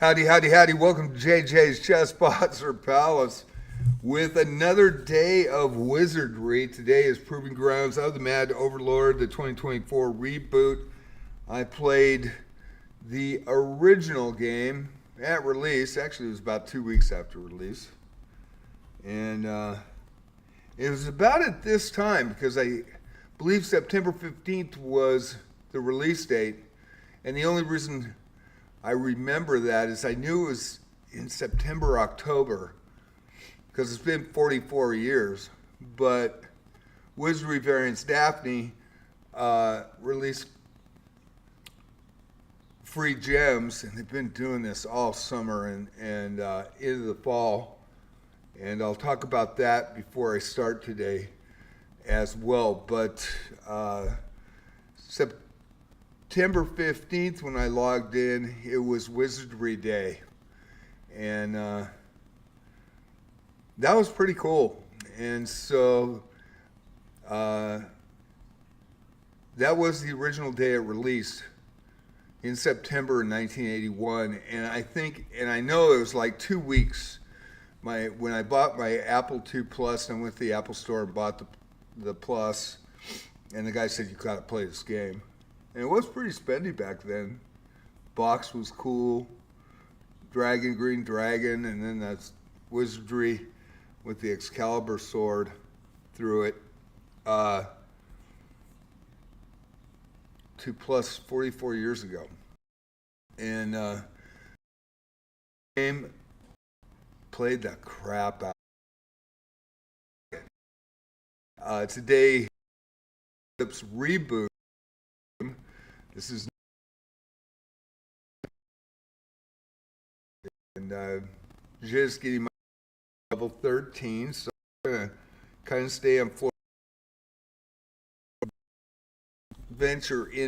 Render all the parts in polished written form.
Howdy, howdy, howdy. Welcome to JJ's ChessPatzerPalace with another day of wizardry. Today is Proving Grounds of the Mad Overlord, the 2024 reboot. I played the original game at release. Actually, it was about 2 weeks after release. And it was about at this time because I believe September 15th was the release date. And the only reason I remember that is I knew it was in September, October, because it's been 44 years. But Wizardry variants DAPHNE released free gems, and they've been doing this all summer and into the fall. And I'll talk about that before I start today as well. But September 15th, when I logged in, it was Wizardry Day. And that was pretty cool. And so that was the original day it released in September 1981. And I think, and I know it was like 2 weeks. When I bought my Apple II Plus, I went to the Apple Store and bought the Plus. And the guy said, "You gotta play this game." And it was pretty spendy back then. Box was cool. Green dragon, and then that's wizardry with the Excalibur sword through it. 2 plus 44 years ago. And game played the crap out. Today, reboot. This is just getting my level 13, so I'm gonna kind of stay on floor, venture in.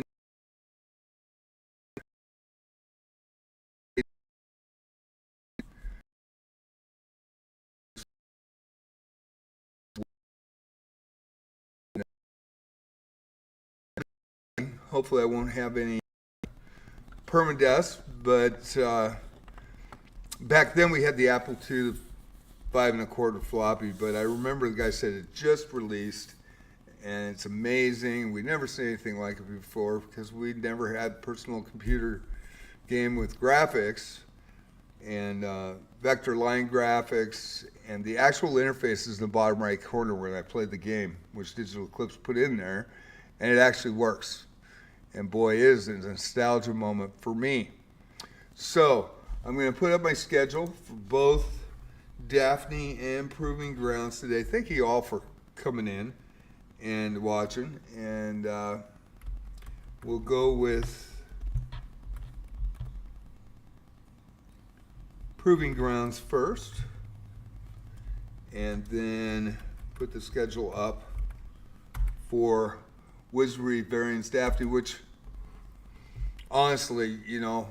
Hopefully I won't have any permadeaths, but back then we had the Apple II 5 1/4 floppy, but I remember the guy said it just released and it's amazing. We never seen anything like it before because we never had personal computer game with graphics and vector line graphics, and the actual interface is in the bottom right corner where I played the game, which Digital Eclipse put in there, and it actually works. And boy, is it a nostalgia moment for me. So I'm going to put up my schedule for both DAPHNE and Proving Grounds today. Thank you all for coming in and watching. And we'll go with Proving Grounds first, and then put the schedule up for Wizardry variants DAPHNE, which honestly, you know,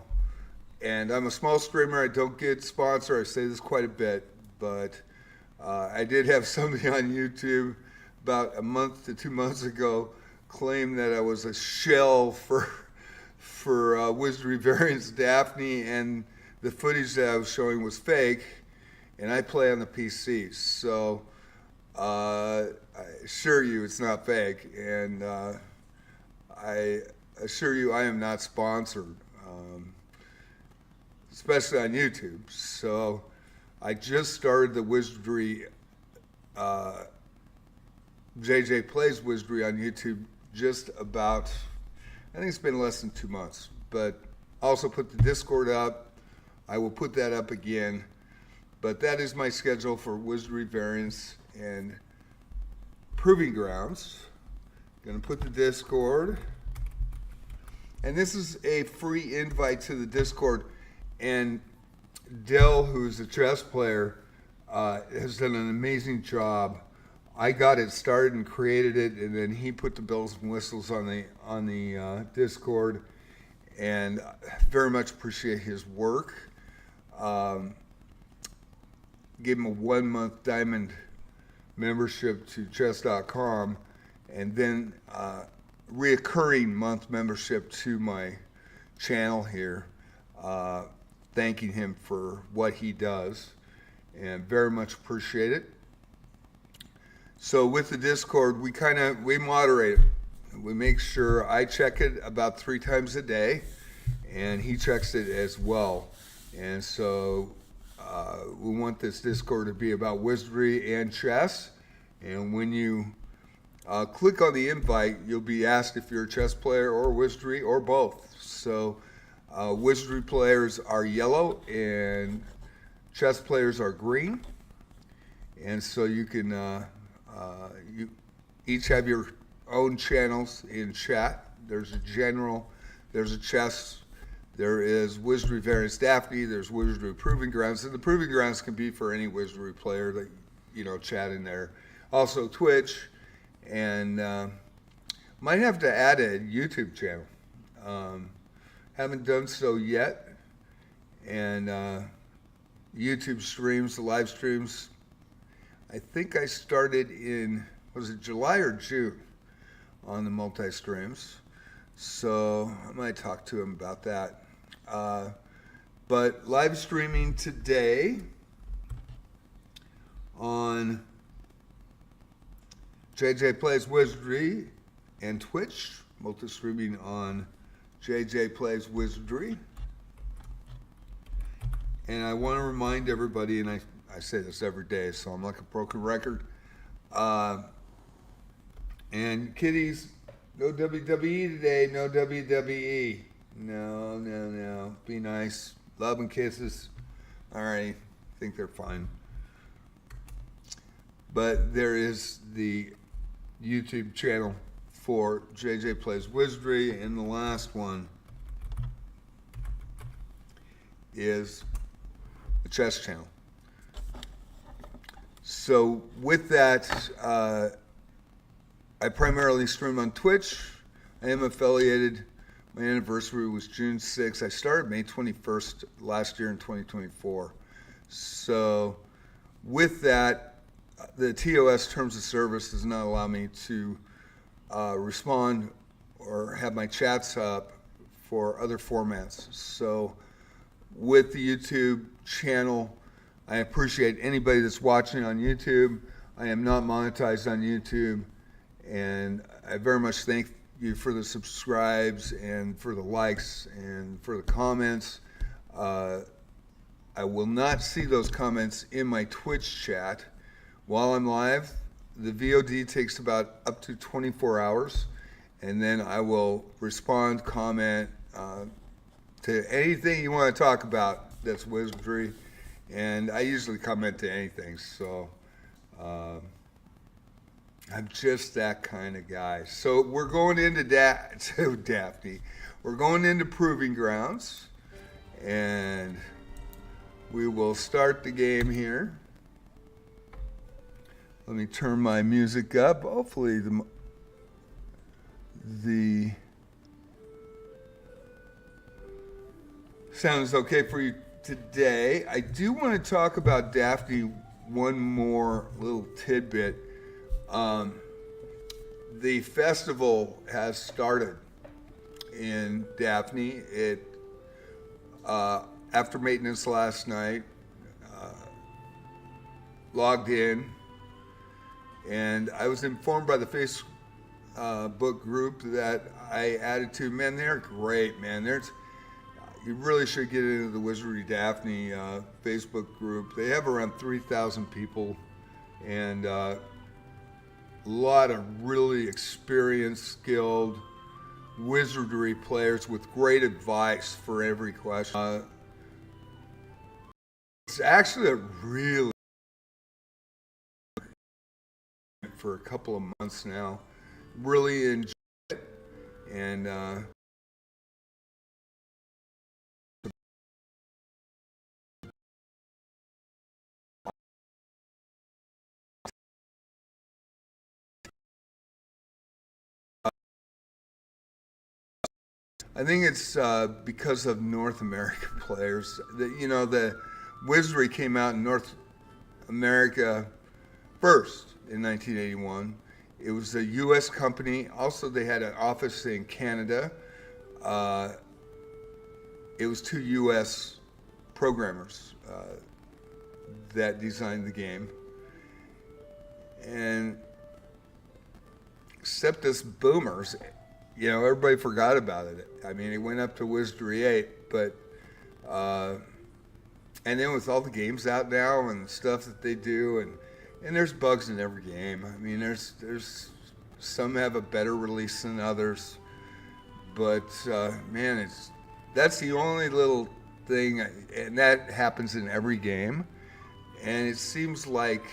and I'm a small streamer, I don't get sponsored, I say this quite a bit, but I did have somebody on YouTube about a month to 2 months ago claim that I was a shell for Wizardry variants DAPHNE, and the footage that I was showing was fake, and I play on the PC, so I assure you it's not fake, and I assure you I am not sponsored, especially on YouTube. So I just started the Wizardry, JJ Plays Wizardry on YouTube just about, I think it's been less than 2 months, but also put the Discord up. I will put that up again, but that is my schedule for Wizardry variants and Proving Grounds. Gonna put the Discord, and this is a free invite to the Discord, and Dell, who's a chess player, has done an amazing job. I got it started and created it, and then he put the bells and whistles on the Discord, and I very much appreciate his work. Gave him a 1-month diamond membership to chess.com, and then reoccurring month membership to my channel here. thanking him for what he does, and very much appreciate it. So with the Discord, we moderate it. We make sure I check it about 3 times a day, and he checks it as well. And so we want this Discord to be about wizardry and chess. And when you click on the invite, you'll be asked if you're a chess player or wizardry or both. So wizardry players are yellow and chess players are green. And so you can you each have your own channels in chat. There's a general, there's a chess, there is Wizardry Variants DAPHNE, there's Wizardry Proving Grounds, and the Proving Grounds can be for any wizardry player that, you know, chat in there. Also Twitch, and might have to add a YouTube channel. Haven't done so yet, and YouTube streams, the live streams, I think I started in, was it July or June on the multi-streams? So I might talk to him about that. But live streaming today on JJ Plays Wizardry and Twitch, multi-streaming on JJ Plays Wizardry. And I want to remind everybody, and I say this every day, so I'm like a broken record. And kiddies, no WWE today, no WWE. No, no, no. Be nice. Love and kisses. All right, I think they're fine. But there is the YouTube channel for JJ Plays Wizardry, and the last one is the chess channel. So with that, I primarily stream on Twitch. I am affiliated. My anniversary was June 6th. I started May 21st last year in 2024. So with that, the TOS Terms of Service does not allow me to respond or have my chats up for other formats. So with the YouTube channel, I appreciate anybody that's watching on YouTube. I am not monetized on YouTube, and I very much thank you for the subscribes and for the likes and for the comments. I will not see those comments in my Twitch chat while I'm live. The VOD takes about up to 24 hours, and then I will respond, comment to anything you want to talk about that's wizardry, and I usually comment to anything, so I'm just that kind of guy. So we're going into DAPHNE. We're going into Proving Grounds, and we will start the game here. Let me turn my music up. Hopefully the sound is okay for you today. I do want to talk about DAPHNE one more little tidbit. The festival has started in DAPHNE. It after maintenance last night, logged in, and I was informed by the Facebook group that I added to. Man, they're great, man. You really should get into the Wizardry DAPHNE Facebook group. They have around 3,000 people, and a lot of really experienced, skilled wizardry players with great advice for every question. It's actually a really, for a couple of months now, really enjoy it, and I think it's because of North American players. The Wizardry came out in North America first in 1981. It was a U.S. company. Also, they had an office in Canada. It was two U.S. programmers that designed the game. And except us boomers, you know, everybody forgot about it. I mean, it went up to Wizardry 8, but and then with all the games out now and the stuff that they do, and there's bugs in every game. I mean, there's some have a better release than others, but man, that's the only little thing, and that happens in every game. And it seems like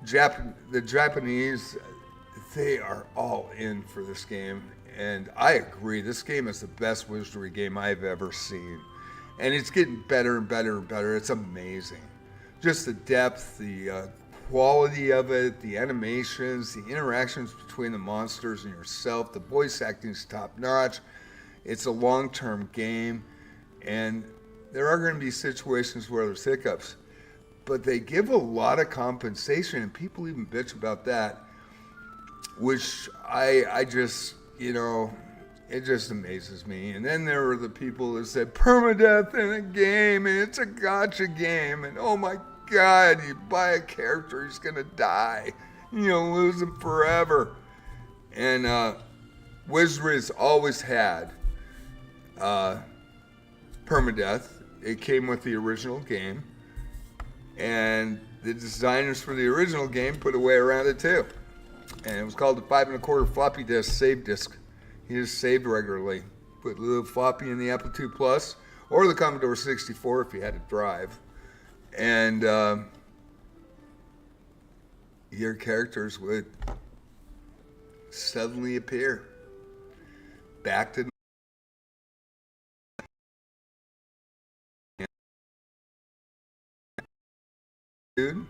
the Japanese, they are all in for this game. And I agree, this game is the best Wizardry game I've ever seen. And it's getting better and better and better. It's amazing. Just the depth, the quality of it, the animations, the interactions between the monsters and yourself, the voice acting is top notch. It's a long-term game, and there are going to be situations where there's hiccups, but they give a lot of compensation, and people even bitch about that, which I just, you know, it just amazes me. And then there were the people that said permadeath in a game, and it's a gotcha game, and oh my God, you buy a character, he's gonna die, you'll lose him forever. And Wizardry's always had permadeath. It came with the original game, and the designers for the original game put a way around it too. And it was called the 5 1/4 floppy disk save disk. You just saved regularly. Put a little floppy in the Apple II Plus or the Commodore 64 if you had a drive. And your characters would suddenly appear back to dude.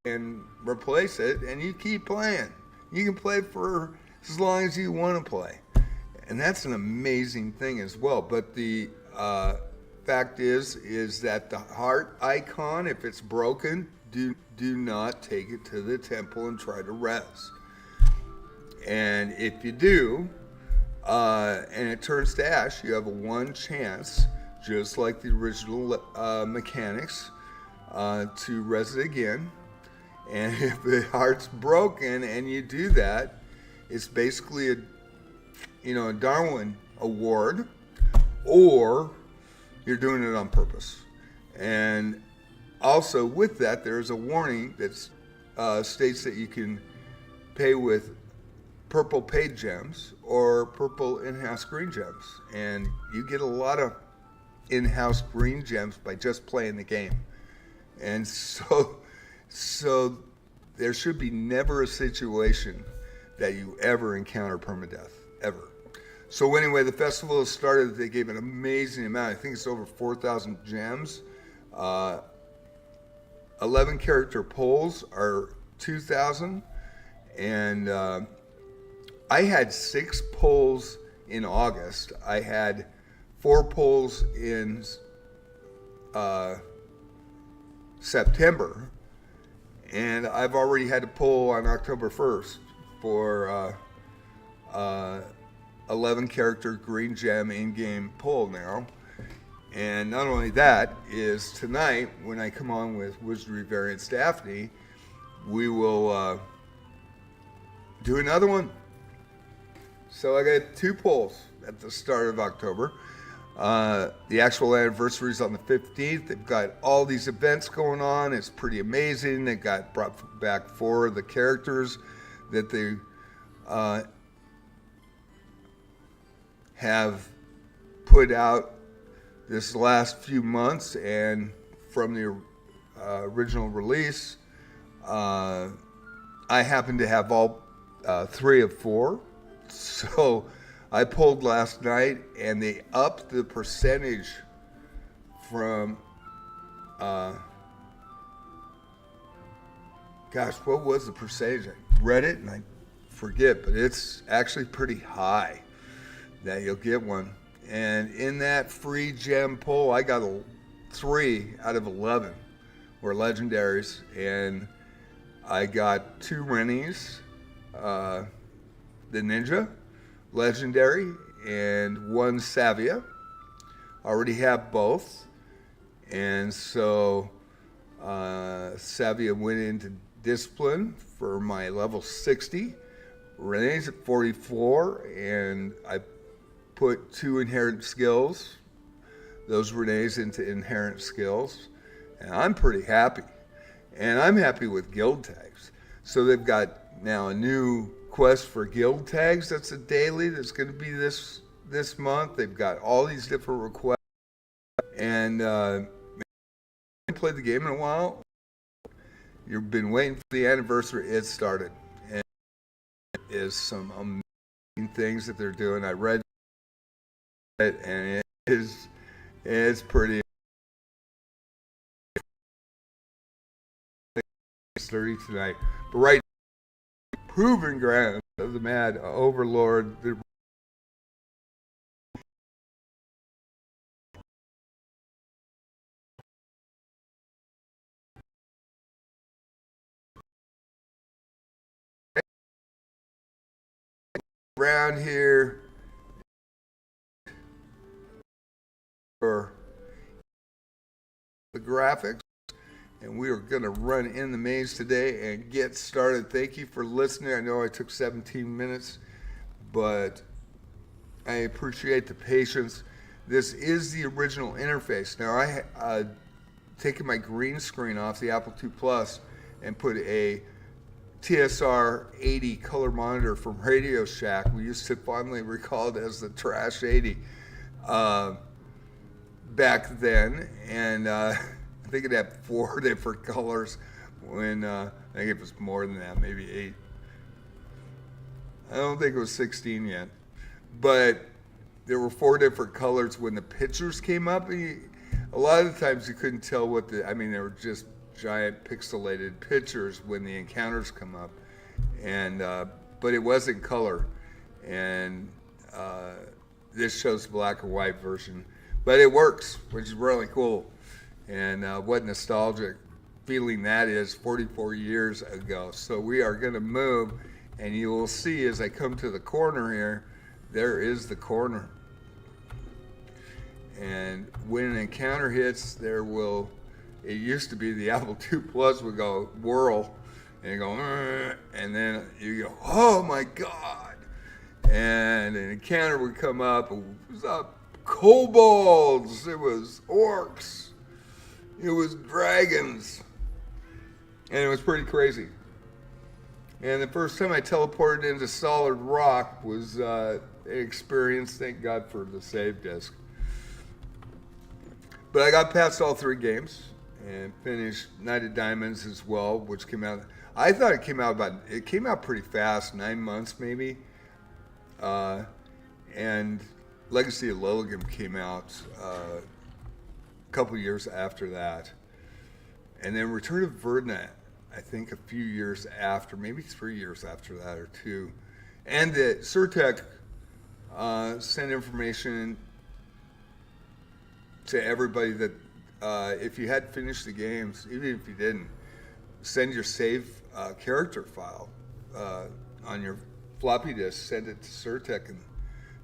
And replace it, and you keep playing. You can play for as long as you want to play, and that's an amazing thing as well. But the fact is that the heart icon, if it's broken, do not take it to the temple and try to res. And if you do, and it turns to ash, you have a 1 chance, just like the original mechanics, to res it again. And if the heart's broken and you do that, it's basically a Darwin award, or you're doing it on purpose. And also with that, there's a warning that states that you can pay with purple paid gems or purple in-house green gems. And you get a lot of in-house green gems by just playing the game. And so there should be never a situation that you ever encounter permadeath, ever. So anyway, the festival has started. They gave an amazing amount. I think it's over 4,000 gems. 11 character polls are 2,000. And I had 6 polls in August. I had 4 polls in September, and I've already had a poll on October 1st for 11 character green gem in-game poll now. And not only that, is tonight when I come on with Wizardry Variants DAPHNE, we will do another one. So I got 2 polls at the start of October. The actual anniversary is on the 15th. They've got all these events going on. It's pretty amazing. They got brought back 4 of the characters that they have put out this last few months, and from the original release, I happen to have all 3 of 4. So I pulled last night, and they upped the percentage from Gosh, what was the percentage? I read it and I forget, but it's actually pretty high that you'll get one. And in that free gem pull, I got 3 out of 11 were legendaries, and I got 2 Rennies, the Ninja, legendary, and 1 Savia. Already have both, and so Savia went into Discipline for my level 60. Renee's at 44, and I put 2 inherent skills, those Renee's into inherent skills, and I'm pretty happy. And I'm happy with guild tags. So they've got now a new quest for guild tags that's a daily that's going to be this month. They've got all these different requests, and I haven't played the game in a while. You've been waiting for the anniversary. It started, and it is some amazing things that they're doing. I read it, and it's pretty 30 tonight. But right now, proving ground of the Mad Overlord. Around here for the graphics, and we are going to run in the maze today and get started. Thank you for listening. I know I took 17 minutes, but I appreciate the patience. This is the original interface. Now I taken my green screen off the Apple II Plus and put a TSR 80 color monitor from Radio Shack. We used to fondly recall it as the Trash 80 back then, and I think it had 4 different colors when I think it was more than that, maybe 8. I don't think it was 16 yet, but there were 4 different colors when the pictures came up. A lot of the times you couldn't tell what they were just giant pixelated pictures when the encounters come up, and but it was in color, and this shows the black and white version, but it works, which is really cool. And what nostalgic feeling that is, 44 years ago. So we are going to move, and you will see as I come to the corner here, there is the corner, and when an encounter hits, it used to be the Apple II Plus would go whirl, and you go, and then you go, oh my God. And an encounter would come up. It was kobolds. It was orcs. It was dragons. And it was pretty crazy. And the first time I teleported into solid rock was an experience. Thank God for the save disk. But I got past all 3 games and finished Knight of Diamonds as well, which came out. I thought it came out pretty fast, 9 months maybe. And Legacy of Llylgymn came out a couple years after that. And then Return of Verdna, I think a few years after, maybe 3 years after that or 2. And the Surtech sent information to everybody that if you had finished the games, even if you didn't, send your save character file on your floppy disk, send it to Surtech, and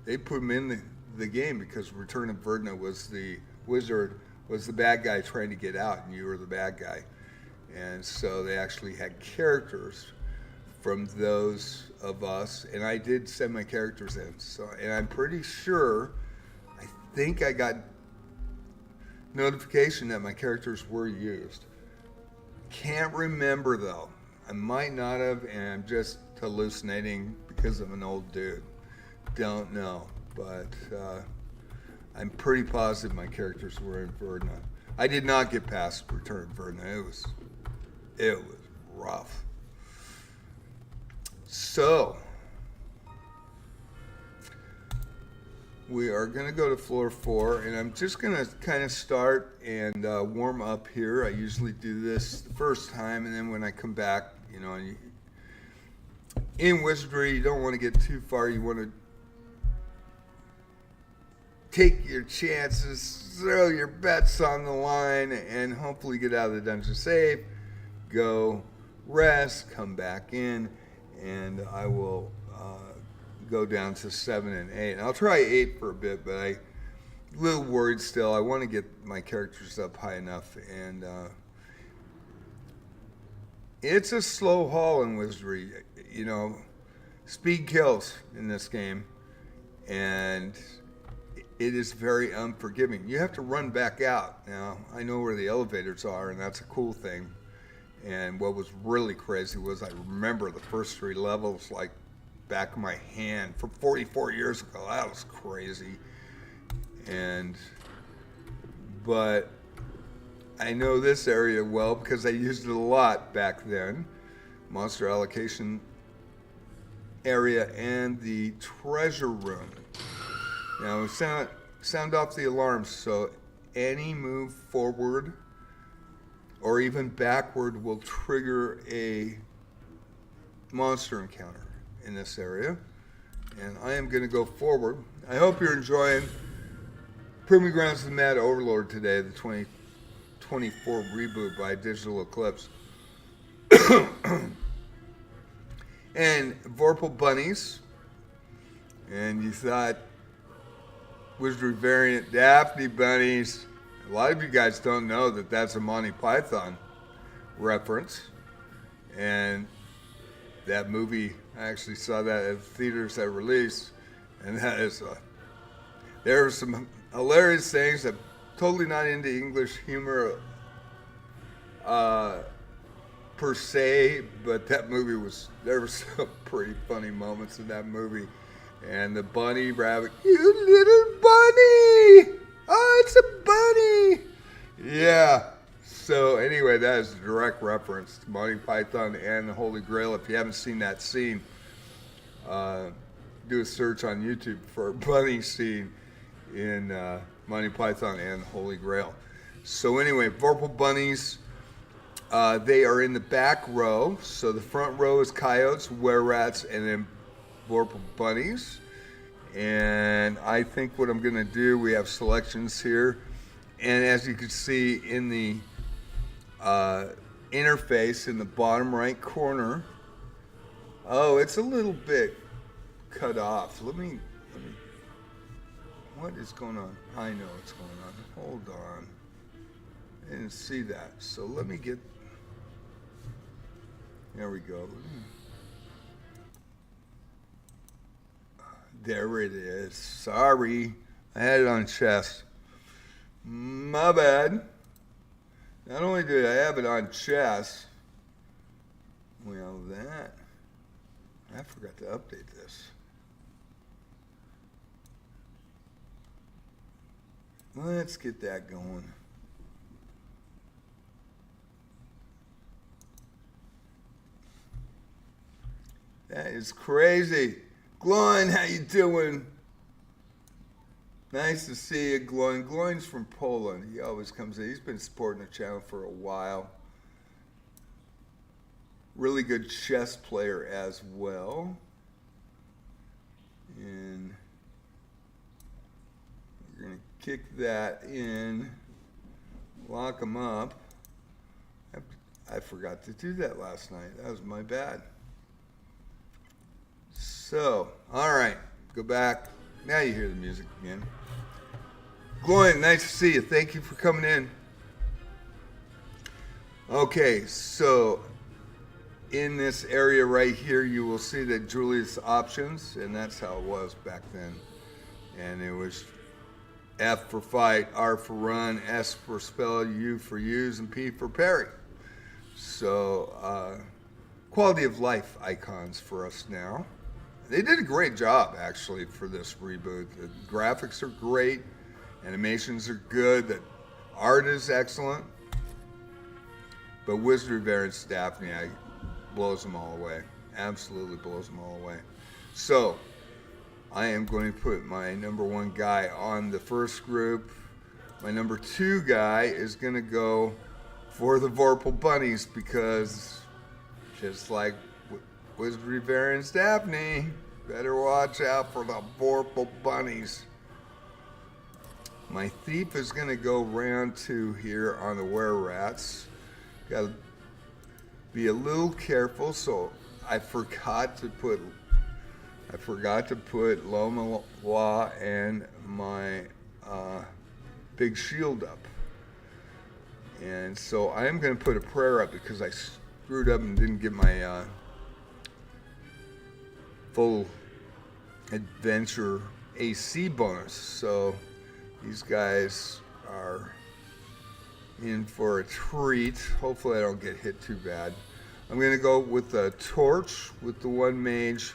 they put them in the game, because Return of Verdna was the wizard, was the bad guy trying to get out, and you were the bad guy. And so they actually had characters from those of us, and I did send my characters in. So, and I'm pretty sure, I think I got notification that my characters were used. Can't remember though. I might not have, and I'm just hallucinating because I'm an old dude. Don't know, but I'm pretty positive my characters were in Verdna. I did not get past Return of Verdna. It was rough. So we are going to go to floor 4, and I'm just going to kind of start and warm up here. I usually do this the first time, and then when I come back, you know, in Wizardry, you don't want to get too far. You want to take your chances, throw your bets on the line, and hopefully get out of the dungeon safe, go rest, come back in, and I will go down to 7 and 8. And I'll try 8 for a bit, but I'm a little worried still. I want to get my characters up high enough, and it's a slow haul in Wizardry. You know, speed kills in this game, and it is very unforgiving. You have to run back out. Now, I know where the elevators are, and that's a cool thing. And what was really crazy was I remember the first 3 levels like back of my hand from 44 years ago. That was crazy. But I know this area well because I used it a lot back then. Monster allocation area and the treasure room. Now sound off the alarms, so any move forward or even backward will trigger a monster encounter in this area. And I am going to go forward. I hope you're enjoying Proving Grounds of the Mad Overlord today, the 2024 reboot by Digital Eclipse. And Vorpal Bunnies. And you thought Wizardry variant DAPHNE bunnies. A lot of you guys don't know that that's a Monty Python reference. And that movie, I actually saw that at theaters at release. And that is, there are some hilarious things. I'm totally not into English humor per se, but that movie there were some pretty funny moments in that movie. And the bunny rabbit, you little bunny! Oh, it's a bunny! Yeah. So anyway, that is a direct reference to Monty Python and the Holy Grail. If you haven't seen that scene, do a search on YouTube for a bunny scene in Monty Python and the Holy Grail. So anyway, Vorpal Bunnies, they are in the back row. So the front row is coyotes, were-rats, and then Vorpal Bunnies. And I think what I'm going to do, we have selections here. And as you can see in the interface in the bottom right corner, oh, it's a little bit cut off. Let me, what is going on? I know what's going on. Hold on. I didn't see that. So let me get, there we go. There it is. Sorry. I had it on chess. My bad. Not only did I have it on chess, well, I forgot to update this. Let's get that going. That is crazy. Gloin, how you doing? Nice to see you, Gloin. Gloin's from Poland. He always comes in. He's been supporting the channel for a while. Really good chess player as well. And we're going to kick that in, lock him up. I forgot to do that last night. That was my bad. So, all right, go back. Now you hear the music again. Gloin, nice to see you. Thank you for coming in. Okay, so in this area right here, you will see that Julius options, and that's how it was back then. And it was F for fight, R for run, S for spell, U for use, and P for parry. So, quality of life icons for us now. They did a great job, actually, for this reboot. The graphics are great. Animations are good. The art is excellent. But Wizardry variants DAPHNE blows them all away. Absolutely blows them all away. So, I am going to put my number 1 guy on the first group. My number 2 guy is going to go for the Vorpal bunnies because just like Wizardry variants Daphne, better watch out for the Vorpal bunnies. My thief is going to go round 2 here on the were-rats. Got to be a little careful, so I forgot to put Loma and my big shield up. And so I am going to put a prayer up because I screwed up and didn't get my full adventure AC bonus. So these guys are in for a treat. Hopefully I don't get hit too bad. I'm going to go with a torch with the 1 mage,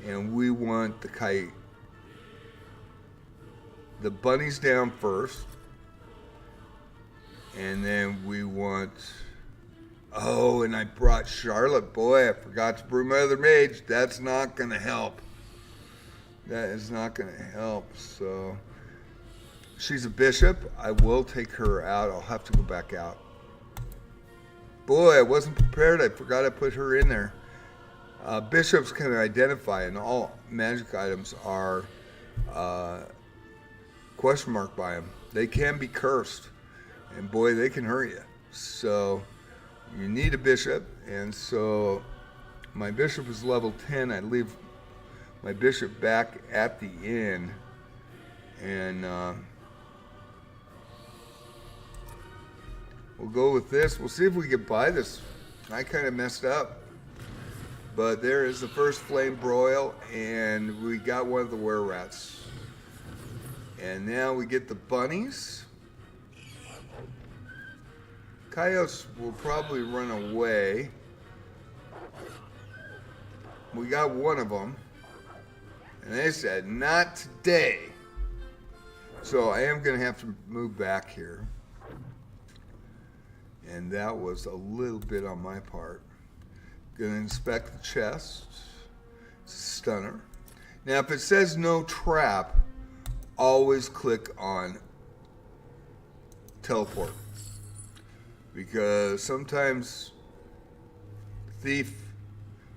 and we want the kite. The bunnies down first, and then we want, oh, and I brought Charlotte. Boy, I forgot to bring my other mage. That's not going to help. That is not going to help. So she's a bishop. I will take her out. I'll have to go back out. Boy, I wasn't prepared. I forgot I put her in there. Bishops can identify, and all magic items are question mark by them. They can be cursed, and boy, they can hurt you. So you need a bishop, and so my bishop is level 10. I leave my bishop back at the inn, and we'll go with this. We'll see if we can buy this. I kind of messed up. But there is the first flame broil, and we got one of the were-rats. And now we get the bunnies. Coyotes will probably run away. We got one of them. And they said, not today. So I am going to have to move back here. And that was a little bit on my part. Gonna inspect the chest. It's a stunner. Now, if it says no trap, always click on teleport. Because sometimes thief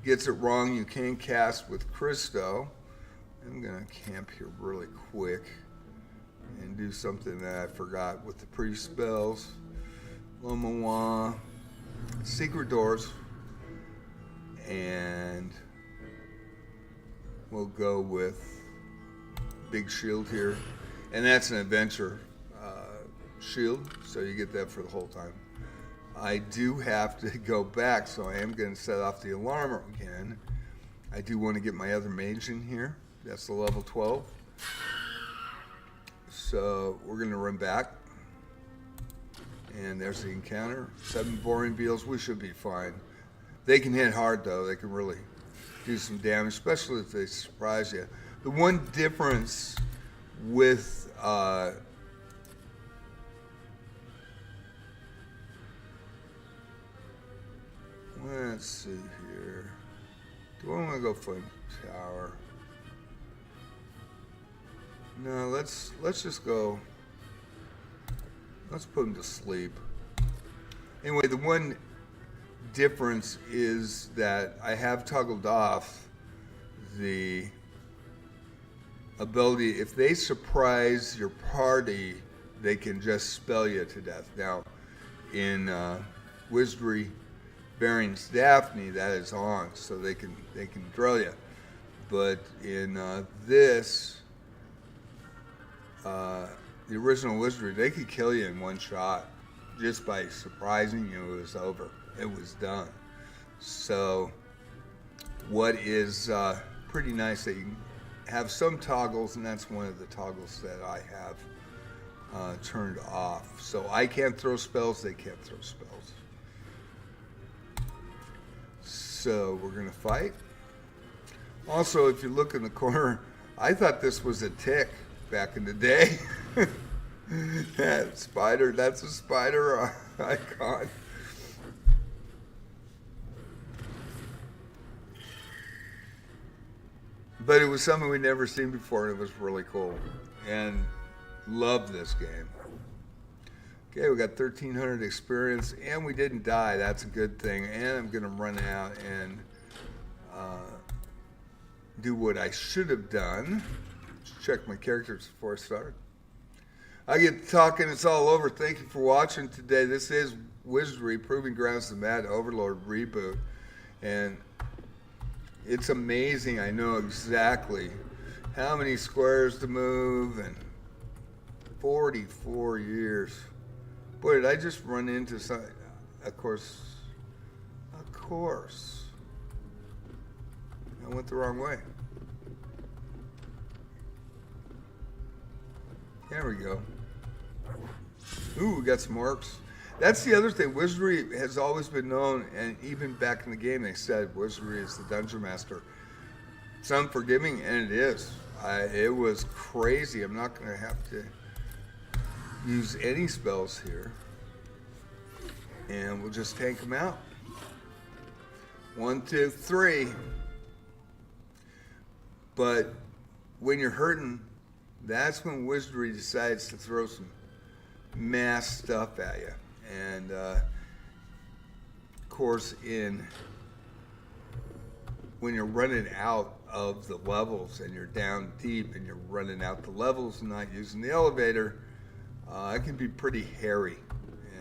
gets it wrong. You can cast with Christo. I'm gonna camp here really quick and do something that I forgot with the pre-spells. Lomawa, secret doors. And we'll go with big shield here, and that's an adventure shield, so you get that for the whole time. I do have to go back, so I am going to set off the alarm again. I do want to get my other mage in here. That's the level 12. So we're going to run back, and there's the encounter. 7 boring beetles. We should be fine. They can hit hard, though. They can really do some damage, especially if they surprise you. The one difference with let's see here. Do I want to go Flame Tower? No, let's just go. Let's put him to sleep. Anyway, the one difference is that I have toggled off the ability, if they surprise your party, they can just spell you to death. Now, in Wizardry variants Daphne, that is on, so they can drill you. But in this, the original Wizardry, they could kill you in one shot just by surprising you. It was over. It was done. So what is pretty nice that you can have some toggles, and that's one of the toggles that I have turned off. So I can't throw spells, they can't throw spells. So we're gonna fight. Also, if you look in the corner, I thought this was a tick back in the day. That spider, that's a spider icon. But it was something we'd never seen before, and it was really cool. And loved this game. Okay, we got 1,300 experience, and we didn't die. That's a good thing. And I'm going to run out and do what I should have done. Just check my characters before I start. I get talking, it's all over. Thank you for watching today. This is Wizardry, Proving Grounds, the Mad Overlord reboot. And it's amazing. I know exactly how many squares to move, and 44 years. Boy, did I just run into some, of course, I went the wrong way. There we go. Ooh, we got some orcs. That's the other thing. Wizardry has always been known, and even back in the game they said Wizardry is the dungeon master. It's unforgiving, and it is. It was crazy. I'm not going to have to use any spells here. And we'll just take them out. 1, 2, 3. But when you're hurting, that's when Wizardry decides to throw some mass stuff at you. And of course, when you're running out of the levels and you're down deep and you're running out the levels and not using the elevator, it can be pretty hairy.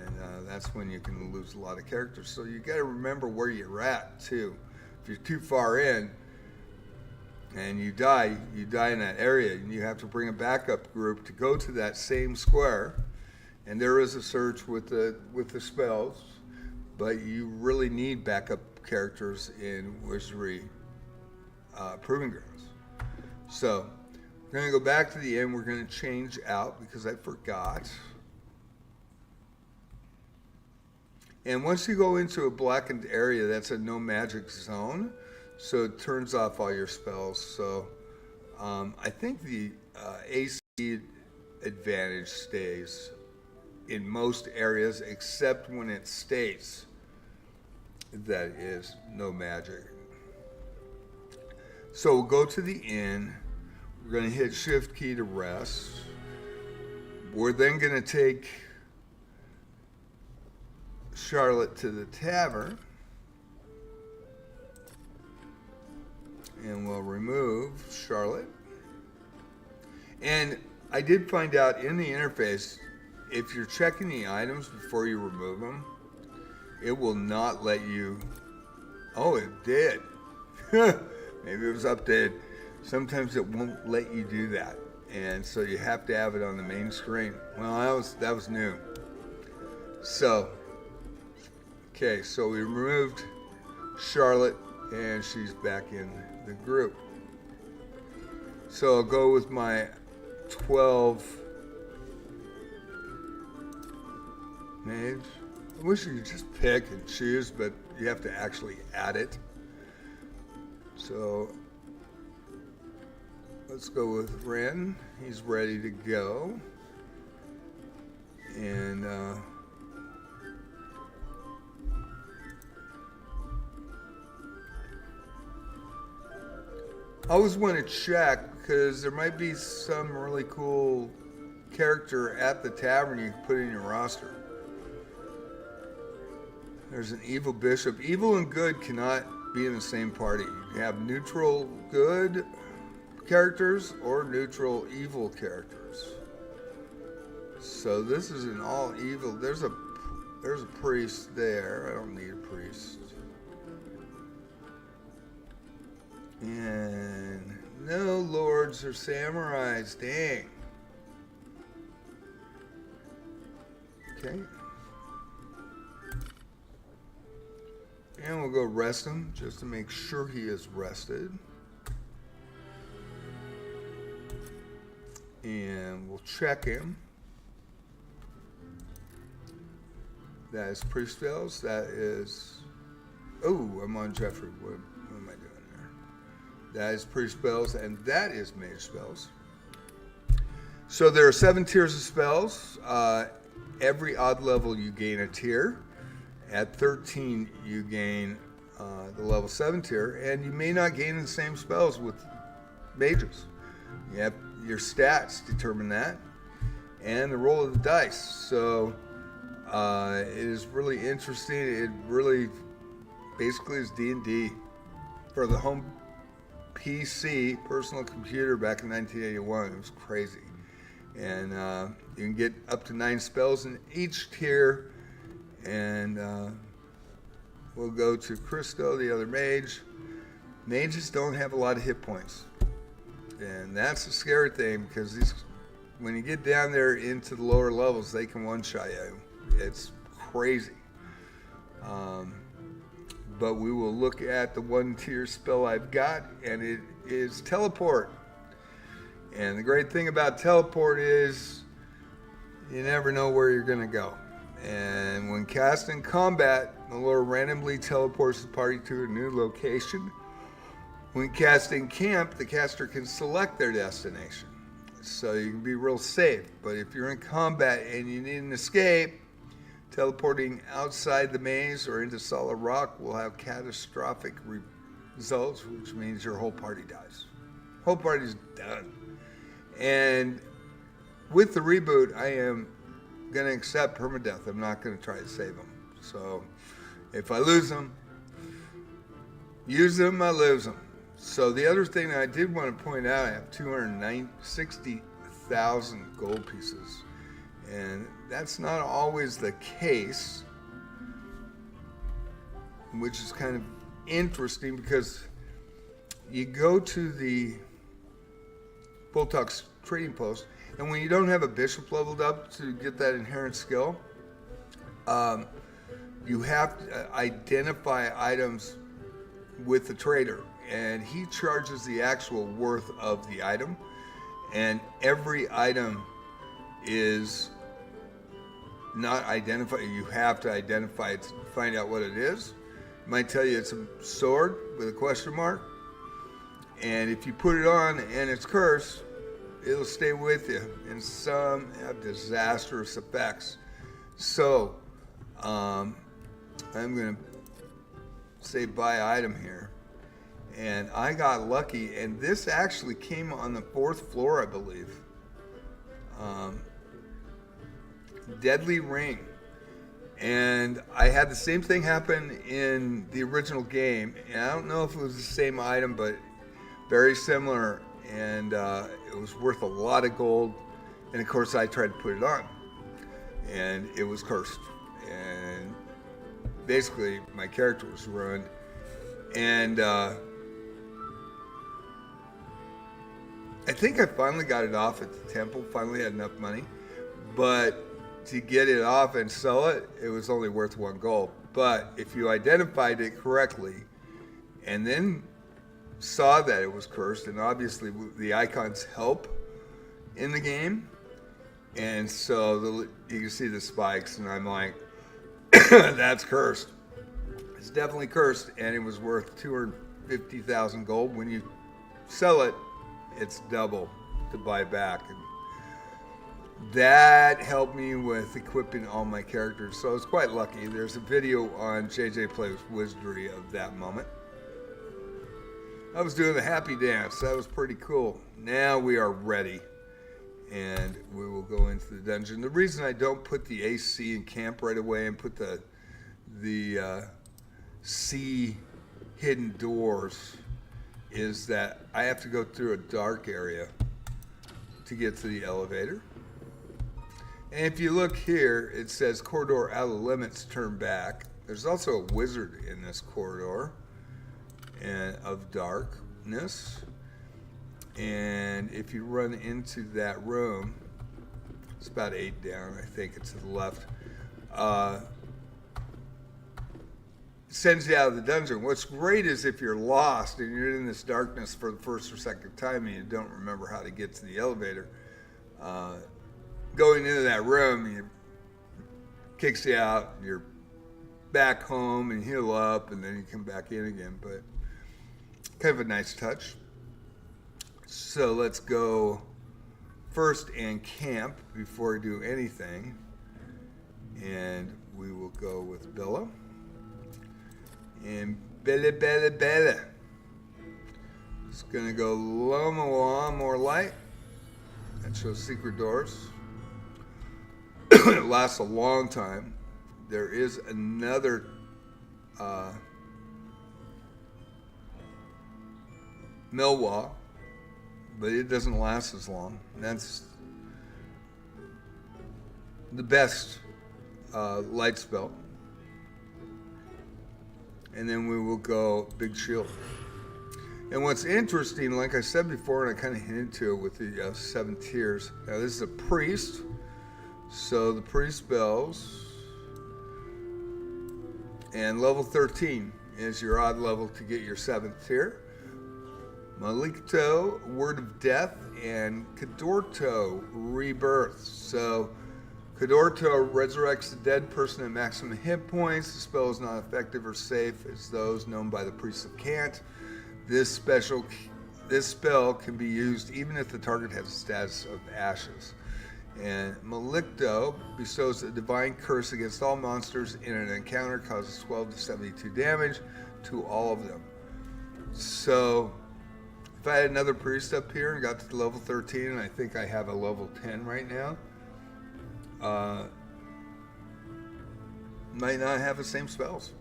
And that's when you can lose a lot of characters. So you got to remember where you're at too. If you're too far in and you die in that area, and you have to bring a backup group to go to that same square. And there is a search with the spells, but you really need backup characters in Wizardry Proving Grounds. So we're going to go back to the end. We're going to change out because I forgot. And once you go into a blackened area, that's a no magic zone. So it turns off all your spells. So I think the AC advantage stays in most areas, except when it states that is no magic. So we'll go to the inn. We're going to hit Shift key to rest. We're then going to take Charlotte to the tavern. And we'll remove Charlotte. And I did find out in the interface, if you're checking the items before you remove them, it will not let you. Oh, it did. Maybe it was updated. Sometimes it won't let you do that, and so you have to have it on the main screen. Well, that was new. So, okay, so we removed Charlotte, and she's back in the group. So I'll go with my 12 mage. I wish you could just pick and choose, but you have to actually add it. So let's go with Ren. He's ready to go. And I always want to check because there might be some really cool character at the tavern you can put in your roster. There's an evil bishop. Evil and good cannot be in the same party. You have neutral good characters or neutral evil characters. So this is an all evil. There's a priest there. I don't need a priest. And no lords or samurais. Dang. Okay. And we'll go rest him just to make sure he is rested. And we'll check him. That is priest spells. That is. Oh, I'm on Jeffrey. What am I doing there? That is priest spells, and that is mage spells. So there are 7 tiers of spells. Every odd level you gain a tier. At 13 you gain the level 7 tier, and you may not gain the same spells with mages. You have your stats determine that, and the roll of the dice. So it is really interesting. It really basically is D&D for the home PC personal computer back in 1981. It was crazy. And you can get up to 9 spells in each tier. And we'll go to Christo, the other mage. Mages don't have a lot of hit points. And that's a scary thing, because when you get down there into the lower levels, they can one-shot you. It's crazy. But we will look at the 1-tier spell I've got, and it is Teleport. And the great thing about Teleport is you never know where you're going to go. And when cast in combat, the Lord randomly teleports the party to a new location. When cast in camp, the caster can select their destination. So you can be real safe. But if you're in combat and you need an escape, teleporting outside the maze or into solid rock will have catastrophic results, which means your whole party dies. Whole party's done. And with the reboot, I am going to accept permadeath. I'm not going to try to save them. So if I lose them, use them, I lose them. So the other thing I did want to point out, I have 260,000 gold pieces. And that's not always the case, which is kind of interesting, because you go to the Boltox trading post, and when you don't have a bishop leveled up to get that inherent skill, you have to identify items with the trader, and he charges the actual worth of the item, and every item is not identified. You have to identify it to find out what it is. It might tell you it's a sword with a question mark, and if you put it on and it's cursed, it'll stay with you, and some have disastrous effects. So I'm going to say buy item here, and I got lucky, and this actually came on the 4th floor, I believe. Deadly Ring. And I had the same thing happen in the original game, and I don't know if it was the same item, but very similar, and it was worth a lot of gold. And of course I tried to put it on, and it was cursed, and basically my character was ruined. And I think I finally got it off at the temple, finally had enough money, but to get it off and sell it, it was only worth 1 gold. But if you identified it correctly and then saw that it was cursed, and obviously the icons help in the game, and so you can see the spikes, and I'm like, that's cursed. It's definitely cursed, and it was worth 250,000 gold. When you sell it, it's double to buy back. And that helped me with equipping all my characters, so I was quite lucky. There's a video on JJ Plays Wizardry of that moment. I was doing the happy dance. That was pretty cool. Now we are ready, and we will go into the dungeon. The reason I don't put the AC in camp right away and put the C hidden doors is that I have to go through a dark area to get to the elevator. And if you look here, it says corridor out of limits, turn back. There's also a wizard in this corridor and of darkness. And if you run into that room, it's about 8 down, I think it's to the left, sends you out of the dungeon. What's great is if you're lost and you're in this darkness for the first or second time and you don't remember how to get to the elevator, going into that room, it kicks you out, you're back home and heal up, and then you come back in again. But kind of a nice touch. So let's go first and camp before we do anything. And we will go with Bella. And Bella. It's going to go Loma more light. That shows secret doors. It lasts a long time. There is another Milwa, but it doesn't last as long. That's the best light spell. And then we will go Big Shield. And what's interesting, like I said before, and I kind of hinted to it with the 7 tiers. Now this is a priest, so the priest spells, and level 13 is your odd level to get your 7th tier. Malikto, Word of Death, and Kadorto, Rebirth. So Kadorto resurrects the dead person at maximum hit points. The spell is not effective or safe as those known by the Priest of Cant. This spell can be used even if the target has a status of ashes. And Malikto bestows a divine curse against all monsters in an encounter, causes 12 to 72 damage to all of them. So if I had another priest up here and got to the level 13, and I think I have a level 10 right now, might not have the same spells.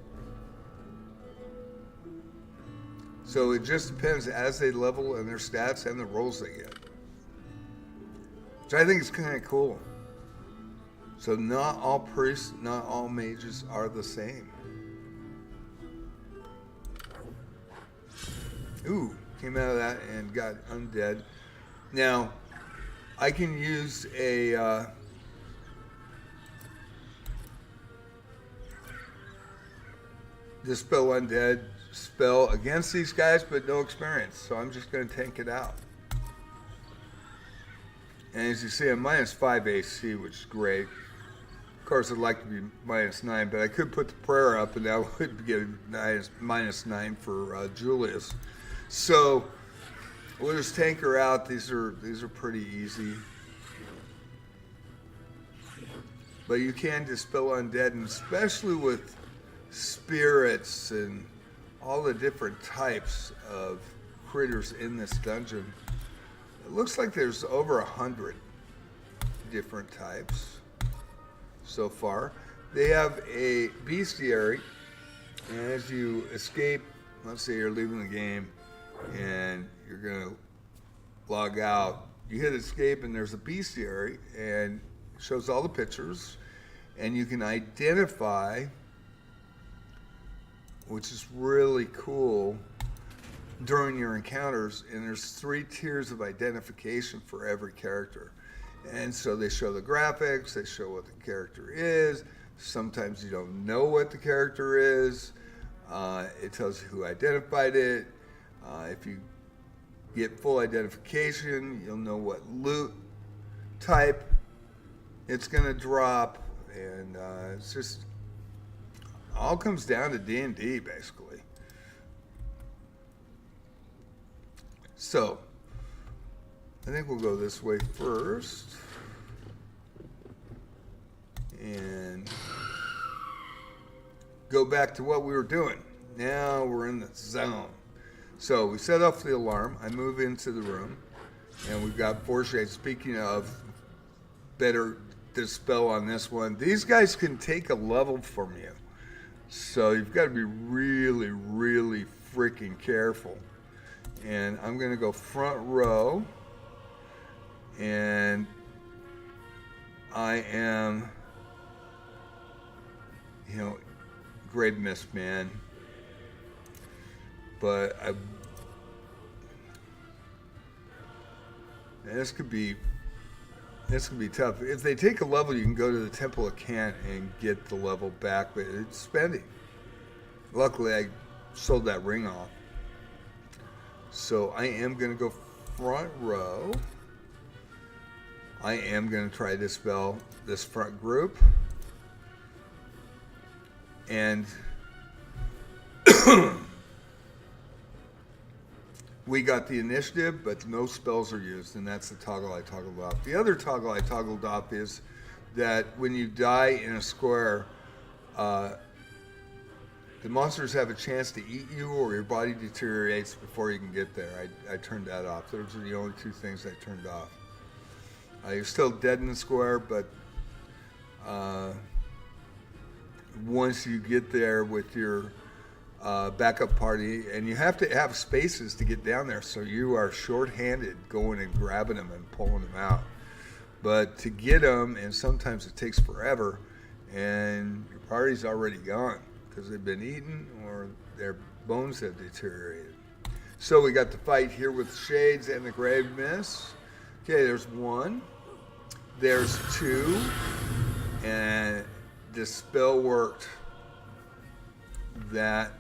So it just depends as they level and their stats and the rolls they get. Which I think is kind of cool. So not all priests, not all mages are the same. Ooh, came out of that and got undead. Now, I can use a Dispel Undead spell against these guys, but no experience. So I'm just going to tank it out. And as you see, I'm -5 AC, which is great. Of course, I'd like to be -9, but I could put the prayer up, and that would give -9 for Julius. So we'll just tank her out. These are pretty easy. But you can dispel undead, and especially with spirits and all the different types of critters in this dungeon. It looks like there's over 100 different types so far. They have a bestiary, and as you escape, let's say you're leaving the game and you're going to log out, you hit escape and there's a bestiary, and it shows all the pictures, and you can identify, which is really cool, during your encounters, and there's 3 tiers of identification for every character. And so they show the graphics, they show what the character is. Sometimes you don't know what the character is. It tells you who identified it. If you get full identification, you'll know what loot type it's going to drop, and it's just all comes down to D&D basically. So I think we'll go this way first and go back to what we were doing. Now we're in the zone. So we set off the alarm. I move into the room, and we've got 4 shades. Speaking of better dispel on this one, these guys can take a level from you. So you've got to be really, really freaking careful. And I'm going to go front row. And I am, Great Mist Man. But this could be tough. If they take a level, you can go to the Temple of Cant and get the level back, but it's spending. Luckily, I sold that ring off. So I am going to go front row. I am going to try to dispel this front group. And we got the initiative, but no spells are used, and that's the toggle I toggled off. The other toggle I toggled off is that when you die in a square, the monsters have a chance to eat you or your body deteriorates before you can get there. I turned that off. Those are the only two things I turned off. You're still dead in the square, but once you get there with your backup party, and you have to have spaces to get down there, so you are short-handed going and grabbing them and pulling them out. But to get them, and sometimes it takes forever, and your party's already gone because they've been eaten or their bones have deteriorated. So we got the fight here with Shades and the Grave Miss. Okay, there's one. There's two. And the spell worked. That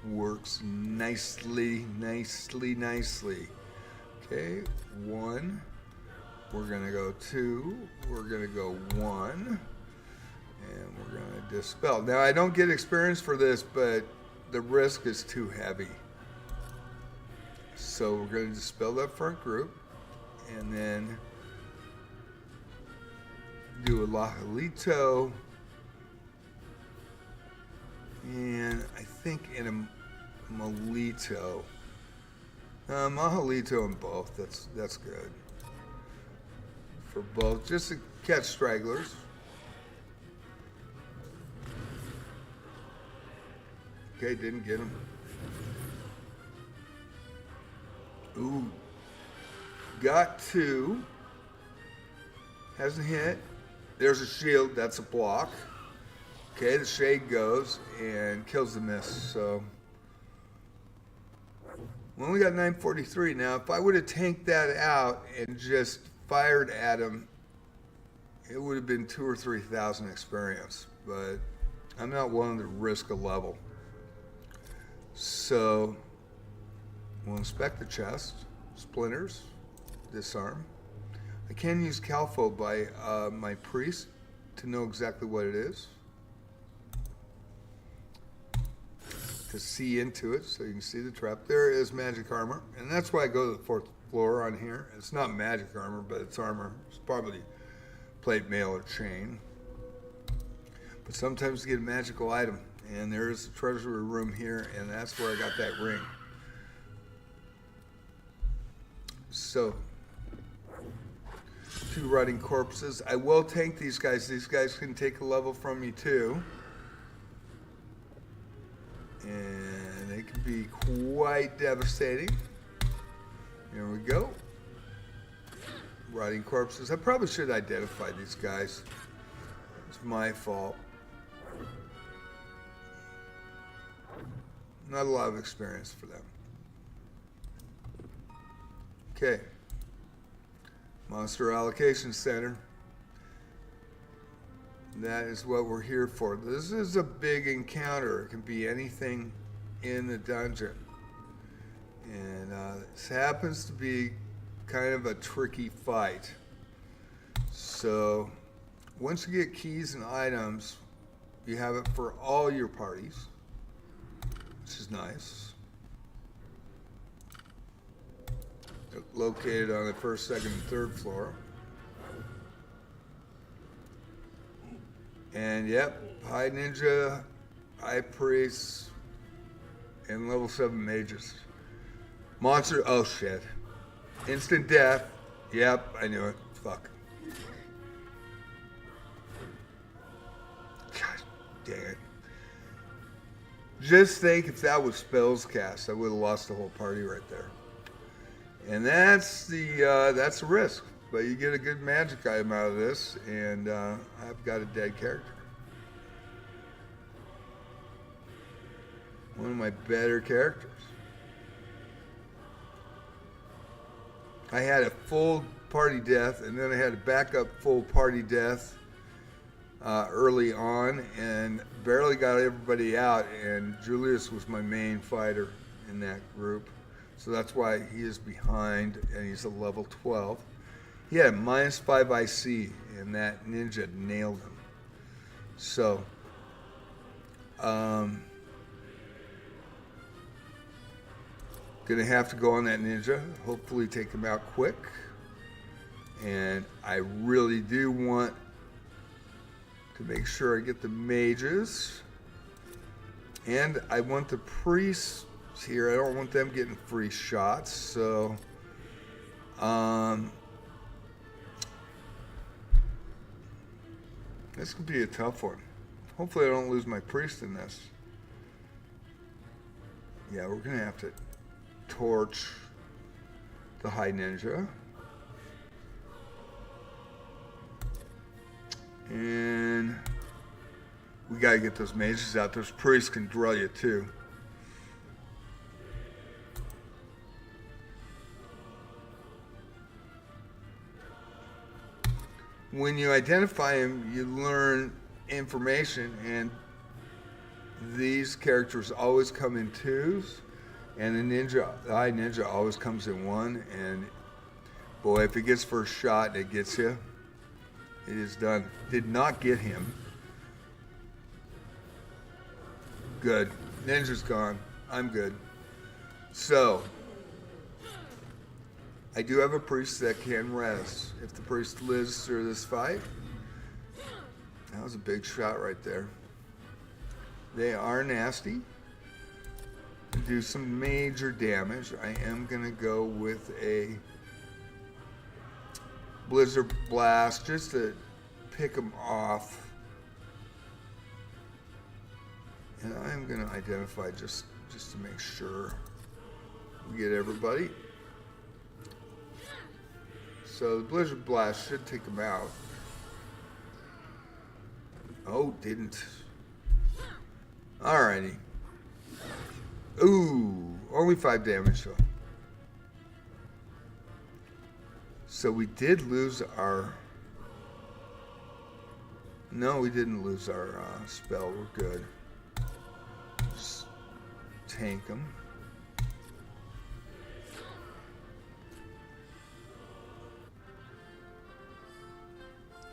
works nicely, nicely, nicely. Okay, one. We're going to go two. We're going to go one. And we're going to dispel. Now, I don't get experience for this, but the risk is too heavy. So we're going to dispel that front group. And then do a Llylgymn. And I think in a Molito. Mahalito in both. That's good. For both. Just to catch stragglers. Okay, didn't get him. Ooh. Got two. Hasn't hit. There's a shield. That's a block. Okay, the Shade goes and kills the miss. So we only got 943. Now, if I would have tanked that out and just fired at him, it would have been 2,000 or 3,000 experience. But I'm not willing to risk a level. So we'll inspect the chest, splinters, disarm. I can use Calfo by my priest to know exactly what it is, to see into it so you can see the trap. There is magic armor, and that's why I go to the 4th floor on here. It's not magic armor, but it's armor. It's probably plate, mail, or chain. But sometimes you get a magical item. And there is a treasury room here, and that's where I got that ring. So, 2 rotting corpses. I will tank these guys. These guys can take a level from me too. And they can be quite devastating. Here we go. Rotting corpses. I probably should identify these guys. It's my fault. Not a lot of experience for them. Okay. Monster Allocation Center. That is what we're here for. This is a big encounter. It can be anything in the dungeon. And this happens to be kind of a tricky fight. So once you get keys and items, you have it for all your parties, which is nice. They're located on the 1st, 2nd, and 3rd floor. And yep, High Ninja, High Priest, and level 7 mages. Monster, oh shit. Instant death. Yep, I knew it. Fuck. God dang it. Just think if that was spells cast, I would have lost the whole party right there. And that's the risk. But you get a good magic item out of this, and I've got a dead character. One of my better characters. I had a full party death, and then I had a backup full party death early on, and barely got everybody out, and Julius was my main fighter in that group. So that's why he is behind, and he's a level 12. He had a -5 IC, and that ninja nailed him. So, gonna have to go on that ninja, hopefully take him out quick. And I really do want to make sure I get the mages. And I want the priests here. I don't want them getting free shots. So, this could be a tough one. Hopefully I don't lose my priest in this. Yeah, we're going to have to torch the high ninja. And we got to get those mages out. Those priests can drill you too. When you identify them, you learn information, and these characters always come in twos, and the high ninja always comes in one, and boy, if it gets first shot and it gets you, it is done. Did not get him. Good. Ninja's gone. I'm good. So, I do have a priest that can res. If the priest lives through this fight, that was a big shot right there. They are nasty. Do some major damage. I am going to go with a Blizzard Blast just to pick them off. And I'm going to identify just to make sure we get everybody. So the Blizzard Blast should take them out. Oh, didn't. Alrighty. Ooh, only 5 damage though. So we did lose our... No, we didn't lose our spell. We're good. Just tank them.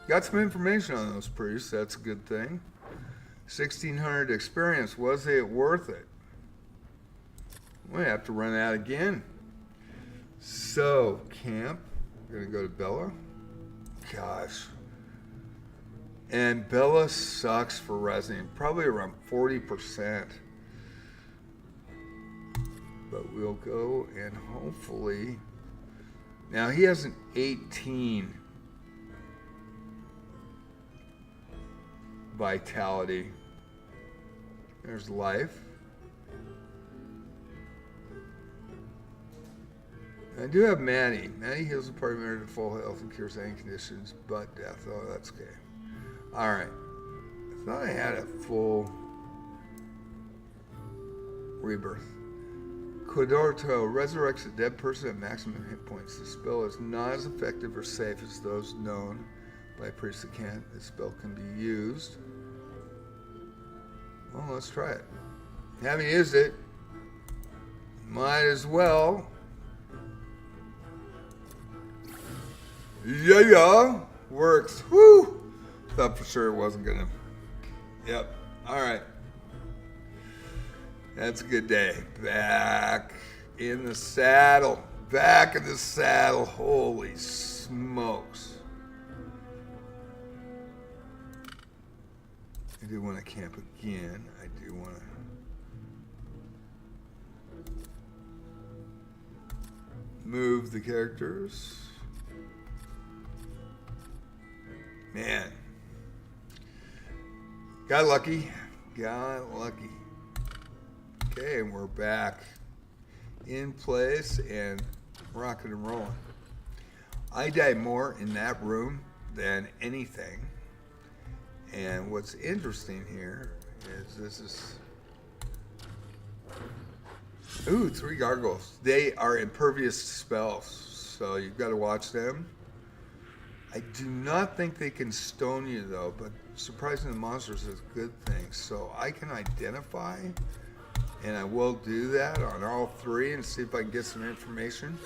Got some information on those priests. That's a good thing. 1,600 experience. Was it worth it? We have to run out again. So, camp. We're going to go to Bella. Gosh. And Bella sucks for resing. Probably around 40%. But we'll go and hopefully... Now, he has an 18 vitality. There's life. I do have Maddie. Maddie heals the party member to full health and cures any conditions but death. Oh, that's okay. Alright. I thought I had a full rebirth. Codorto resurrects a dead person at maximum hit points. The spell is not as effective or safe as those known by priests that can't. This spell can be used. Well, let's try it. Haven't used it. Might as well. Yeah. Works. Woo! Thought for sure it wasn't gonna. Yep. Alright. That's a good day. Back in the saddle. Back in the saddle. Holy smokes. I do want to camp again. I do want to... move the characters. Man. Got lucky. Got lucky. Okay, and we're back in place and rocking and rolling. I died more in that room than anything. And what's interesting here is this is... Ooh, 3 gargoyles. They are impervious to spells, so you've got to watch them. I do not think they can stone you, though, but surprising the monsters is a good thing. So I can identify, and I will do that on all 3 and see if I can get some information.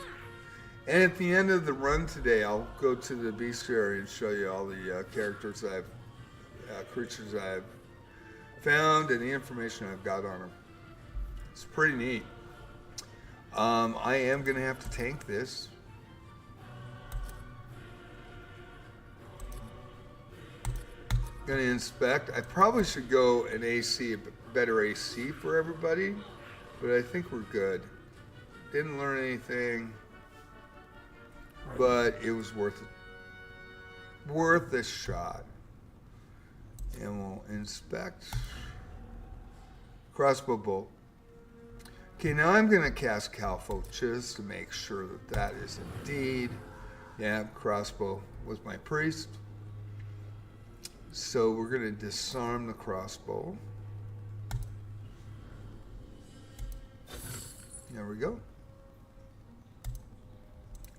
And at the end of the run today, I'll go to the bestiary and show you all the characters I've, creatures I've found and the information I've got on them. It's pretty neat. I am going to have to tank this. Gonna inspect. I probably should go an AC, a better AC for everybody, but I think we're good. Didn't learn anything, but it was worth it. Worth a shot. And we'll inspect. Crossbow bolt. Okay, now I'm going to cast Calfo just to make sure that that is indeed. Yeah, crossbow was my priest. So we're going to disarm the crossbow. There we go.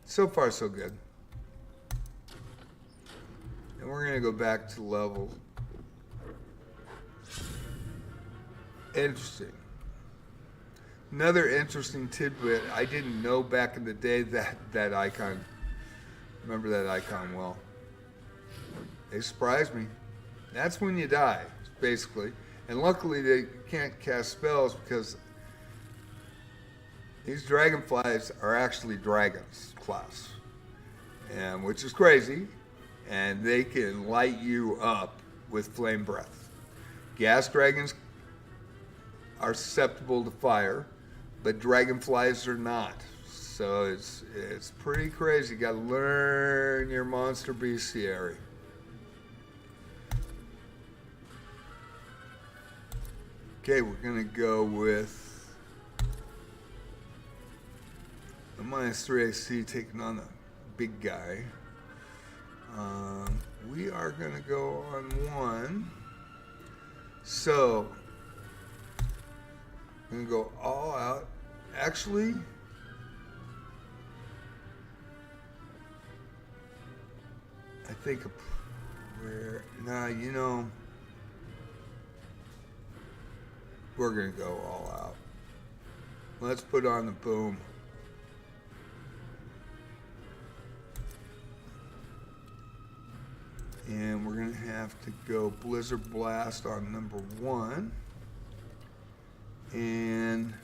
So far, so good. And we're going to go back to level. Interesting. Another interesting tidbit, I didn't know back in the day that icon, remember that icon well. They surprised me. That's when you die, basically. And luckily they can't cast spells because these dragonflies are actually dragons class, and which is crazy, and they can light you up with flame breath. Gas dragons are susceptible to fire, but dragonflies are not. So it's pretty crazy. You got to learn your monster bestiary. Okay, we're gonna go with a -3 AC taking on the big guy. We are gonna go on 1. So I'm gonna go all out. Actually, I think a prayer. Nah, you know, we're gonna go all out. Let's put on the boom. And we're gonna have to go Blizzard Blast on number 1. And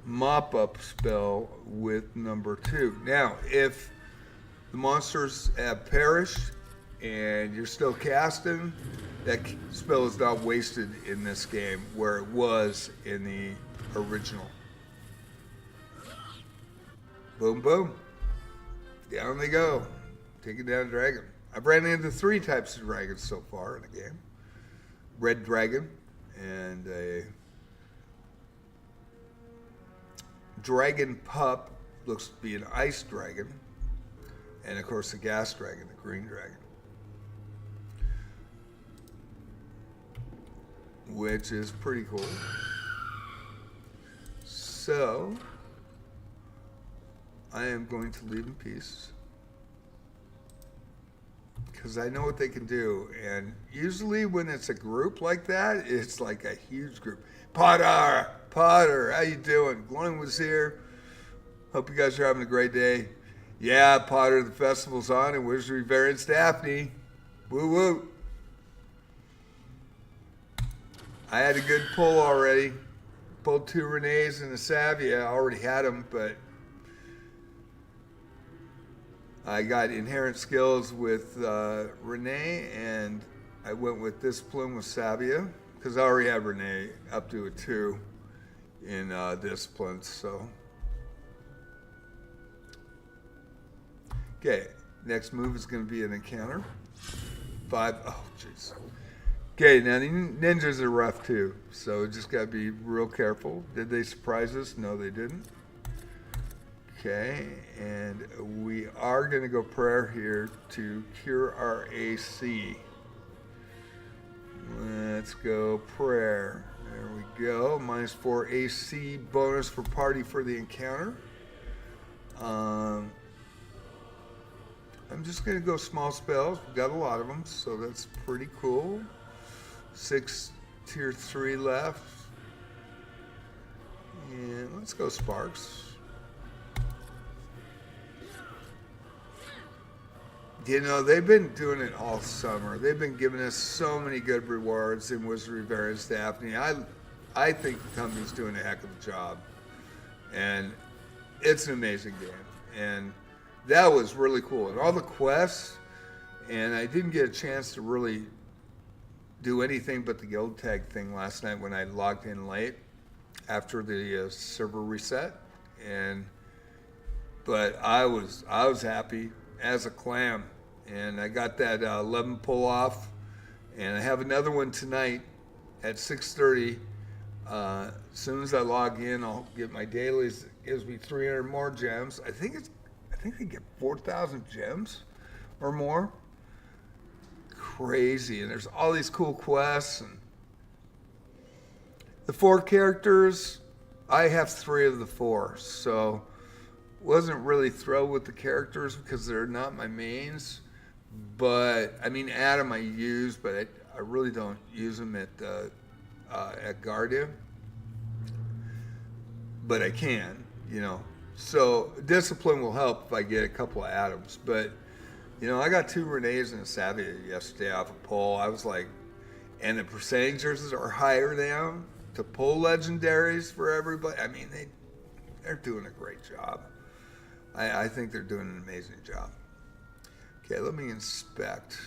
mop up spell with number 2. Now, if the monsters have perished and you're still casting, that spell is not wasted in this game where it was in the original. Boom, boom. Down they go. Taking down a dragon. I've ran into 3 types of dragons so far in the game. Red dragon and a dragon pup, looks to be an ice dragon, and of course the gas dragon, the green dragon, which is pretty cool. So I am going to leave in peace because I know what they can do, and usually when it's a group like that, it's like a huge group. Potter, how you doing? Glowing was here. Hope you guys are having a great day. Yeah, Potter, the festival's on in Wizardry Variants DAPHNE. Woo woo. I had a good pull already. Pulled 2 Renees and a Savia. I already had them, but I got inherent skills with Renee, and I went with Discipline with Savia because I already have Renee up to a 2 in Discipline. So, okay, next move is going to be an encounter. 5. Oh, jeez. Okay, now the ninjas are rough too, so just got to be real careful. Did they surprise us? No, they didn't. Okay, and we are going to go prayer here to cure our AC. Let's go prayer. There we go. -4 AC bonus for party for the encounter. I'm just going to go small spells. We've got a lot of them, so that's pretty cool. 6 tier 3 left. And let's go Sparks. You know, they've been doing it all summer. They've been giving us so many good rewards in Wizardry Variants DAPHNE. I think the company's doing a heck of a job. And it's an amazing game. And that was really cool. And all the quests, and I didn't get a chance to really do anything but the guild tag thing last night when I logged in late after the server reset, but I was happy as a clam, and I got that 11 pull off, and I have another one tonight at 6:30. As soon as I log in, I'll get my dailies. It gives me 300 more gems. I think they get 4,000 gems or more. Crazy, and there's all these cool quests, and the 4 characters, I have 3 of the 4, so wasn't really thrilled with the characters because they're not my mains. But I mean, Adam I use, but I really don't use him at Guardia, but I can, you know. So discipline will help if I get a couple of Adams, but you know, I got 2 Renees and a Savia yesterday off a poll. I was like, and the percentages are higher now to pull legendaries for everybody. I mean, they're doing a great job. I think they're doing an amazing job. Okay, let me inspect.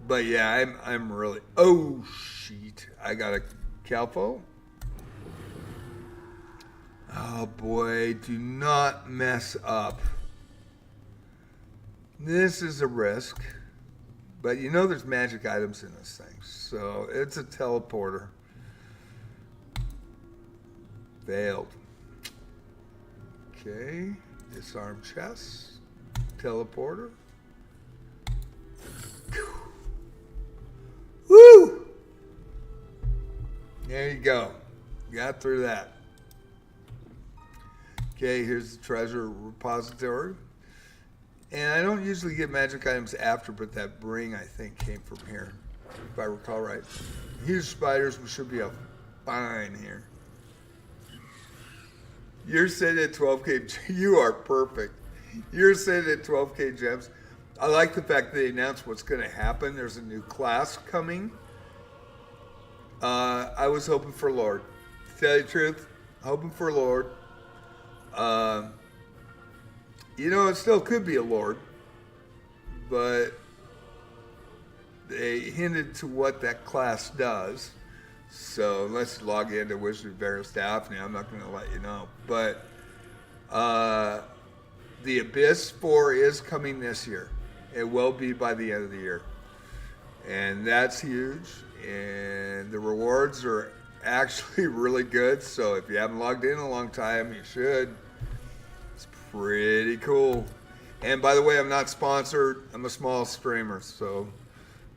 But yeah, I'm really, oh shit, I got a Calfo. Oh boy, do not mess up. This is a risk, but you know there's magic items in this thing, so it's a teleporter. Failed. Okay, disarm chess, teleporter. Woo! There you go. Got through that. Okay, here's the treasure repository. And I don't usually get magic items after, but that bring, I think, came from here, if I recall right. Huge spiders, we should be fine here. You're sitting at 12K, you are perfect. You're sitting at 12K gems. I like the fact that they announced what's going to happen. There's a new class coming. I was hoping for Lord. To tell you the truth, hoping for Lord. You know, it still could be a Lord, but they hinted to what that class does. So unless you log into Wizardry Various DAPHNE, I'm not going to let you know. But the Abyss 4 is coming this year. It will be by the end of the year. And that's huge. And the rewards are actually really good. So if you haven't logged in in a long time, you should. It's pretty cool. And by the way, I'm not sponsored. I'm a small streamer. So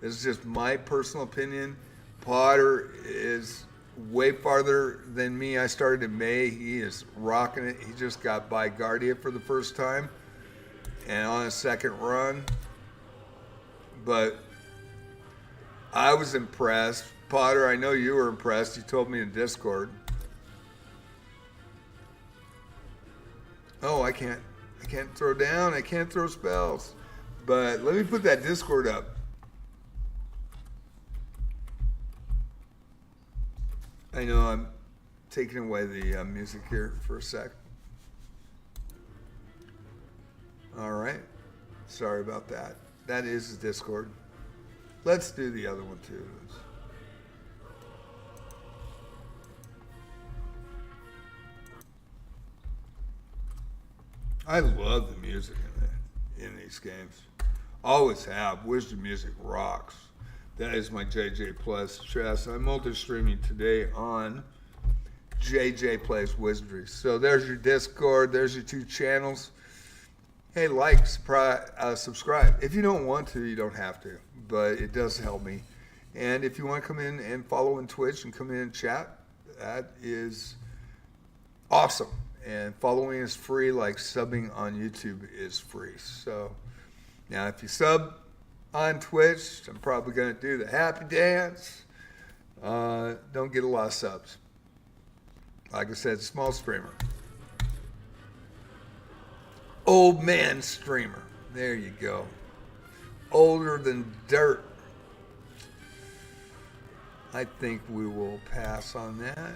this is just my personal opinion. Potter is way farther than me. I started in May. He is rocking it. He just got by Guardia for the first time and on a second run. But I was impressed. Potter, I know you were impressed. You told me in Discord. Oh, I can't throw down. I can't throw spells. But let me put that Discord up. I know I'm taking away the music here for a sec. All right. Sorry about that. That is the Discord. Let's do the other one too. I love the music in these games. Always have. Wizardry music rocks. That is my JJ Plays Chess. I'm multi-streaming today on JJ Plays Wizardry. So there's your Discord. There's your 2 channels. Hey, like, subscribe. If you don't want to, you don't have to. But it does help me. And if you want to come in and follow on Twitch and come in and chat, that is awesome. And following is free, like subbing on YouTube is free. So now if you sub on Twitch, I'm probably going to do the happy dance. Don't get a lot of subs. Like I said, small streamer. Old man streamer. There you go. Older than dirt. I think we will pass on that.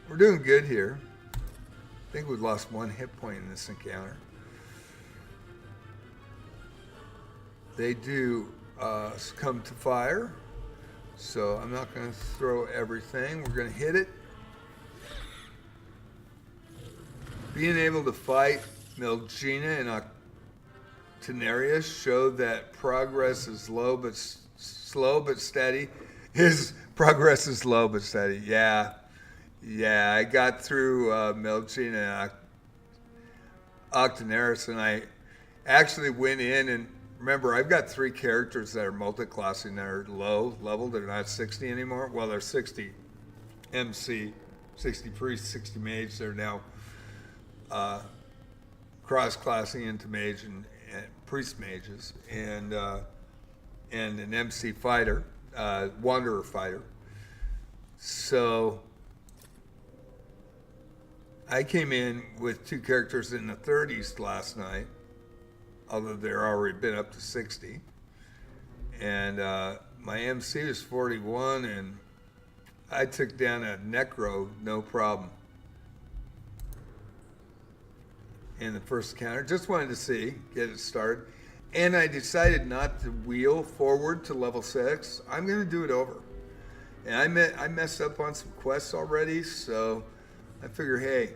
We're doing good here. I think we've lost 1 hit point in this encounter. They do succumb to fire. So I'm not going to throw everything. We're going to hit it. Being able to fight Llylgymn and Octonarius showed that progress is slow but steady. His progress is slow but steady. Yeah, I got through Llylgymn and Octonarius, and I actually went in and remember, I've got 3 characters that are multi-classing that are low level. They're not 60 anymore. Well, they're 60 MC, 60 priest, 60 mage. They're now cross-classing into mage and priest mages, and an MC fighter, wanderer fighter. So I came in with 2 characters in the 30s last night, although they're already been up to 60. And my MC is 41, and I took down a Necro, no problem. In the first encounter, just wanted to see, get it started. And I decided not to wheel forward to level 6. I'm going to do it over. And I messed up on some quests already, so I figure, hey,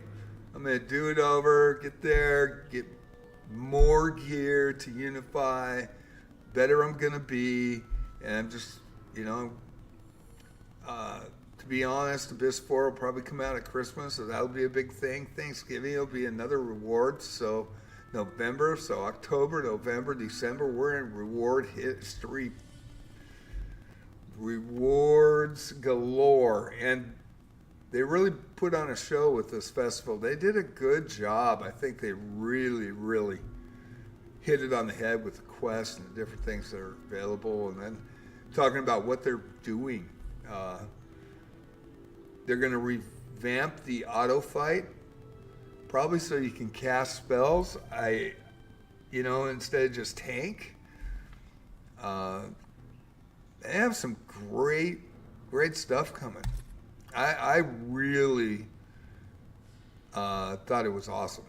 I'm going to do it over, get there, get more gear to unify, better I'm going to be. And I'm just, to be honest, Abyss 4 will probably come out at Christmas, so that'll be a big thing. Thanksgiving will be another reward. So November, so October, November, December, we're in reward history. Rewards galore. And they really put on a show with this festival. They did a good job. I think they really, really hit it on the head with the quests and the different things that are available. And then talking about what they're doing. They're going to revamp the auto fight, probably so you can cast spells. Instead of just tank. They have some great stuff coming. I really thought it was awesome.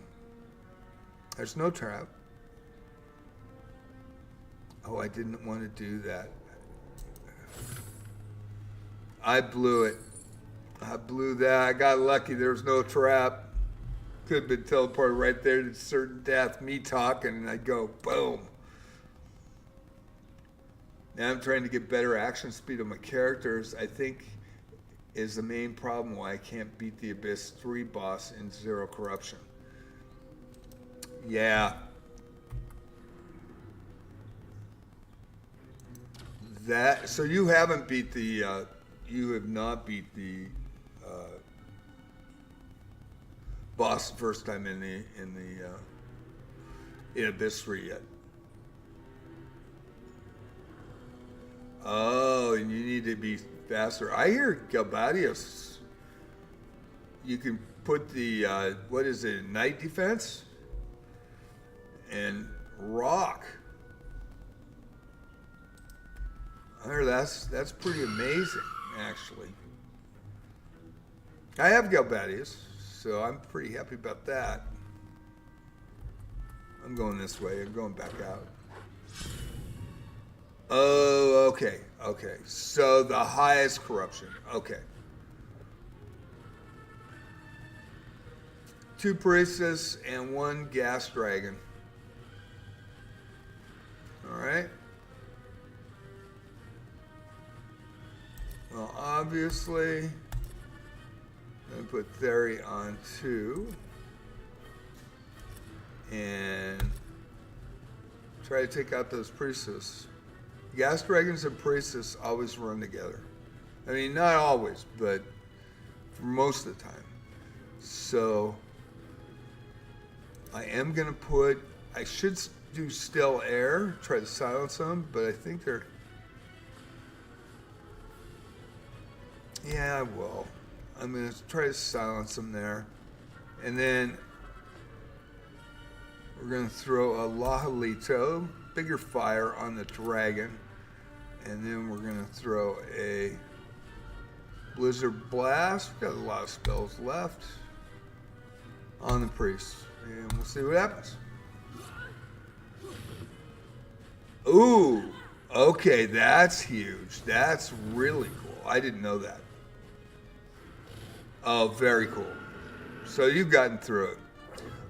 There's no trap. Oh, I didn't want to do that. I blew it. I blew that. I got lucky. There was no trap. Could have been teleported right there to certain death. Me talking, and I'd go, boom. Now I'm trying to get better action speed on my characters. I think is the main problem why I can't beat the Abyss 3 boss in Zero Corruption. Yeah. So you haven't beat the, you have not beat the boss the first time in Abyss 3 yet. Oh, and you need to be faster. I hear Galbadius. You can put the night defense and rock. I hear that's pretty amazing, actually. I have Galbadius, so I'm pretty happy about that. I'm going this way. I'm going back out. Oh, okay. So the highest corruption. Okay. 2 priestess and 1 gas dragon. All right. Well, obviously, I'm going to put Theory on 2. And try to take out those priestess. Gas dragons and priestess always run together. I mean, not always, but for most of the time. So I am going to I should do still air, try to silence them, but I think they're, yeah, I will. I'm going to try to silence them there. And then we're going to throw a Lahalito, bigger fire on the dragon. And then we're going to throw a Blizzard Blast. We've got a lot of spells left on the priest. And we'll see what happens. Ooh, Okay, that's huge. That's really cool. I didn't know that. Oh, very cool. So you've gotten through it.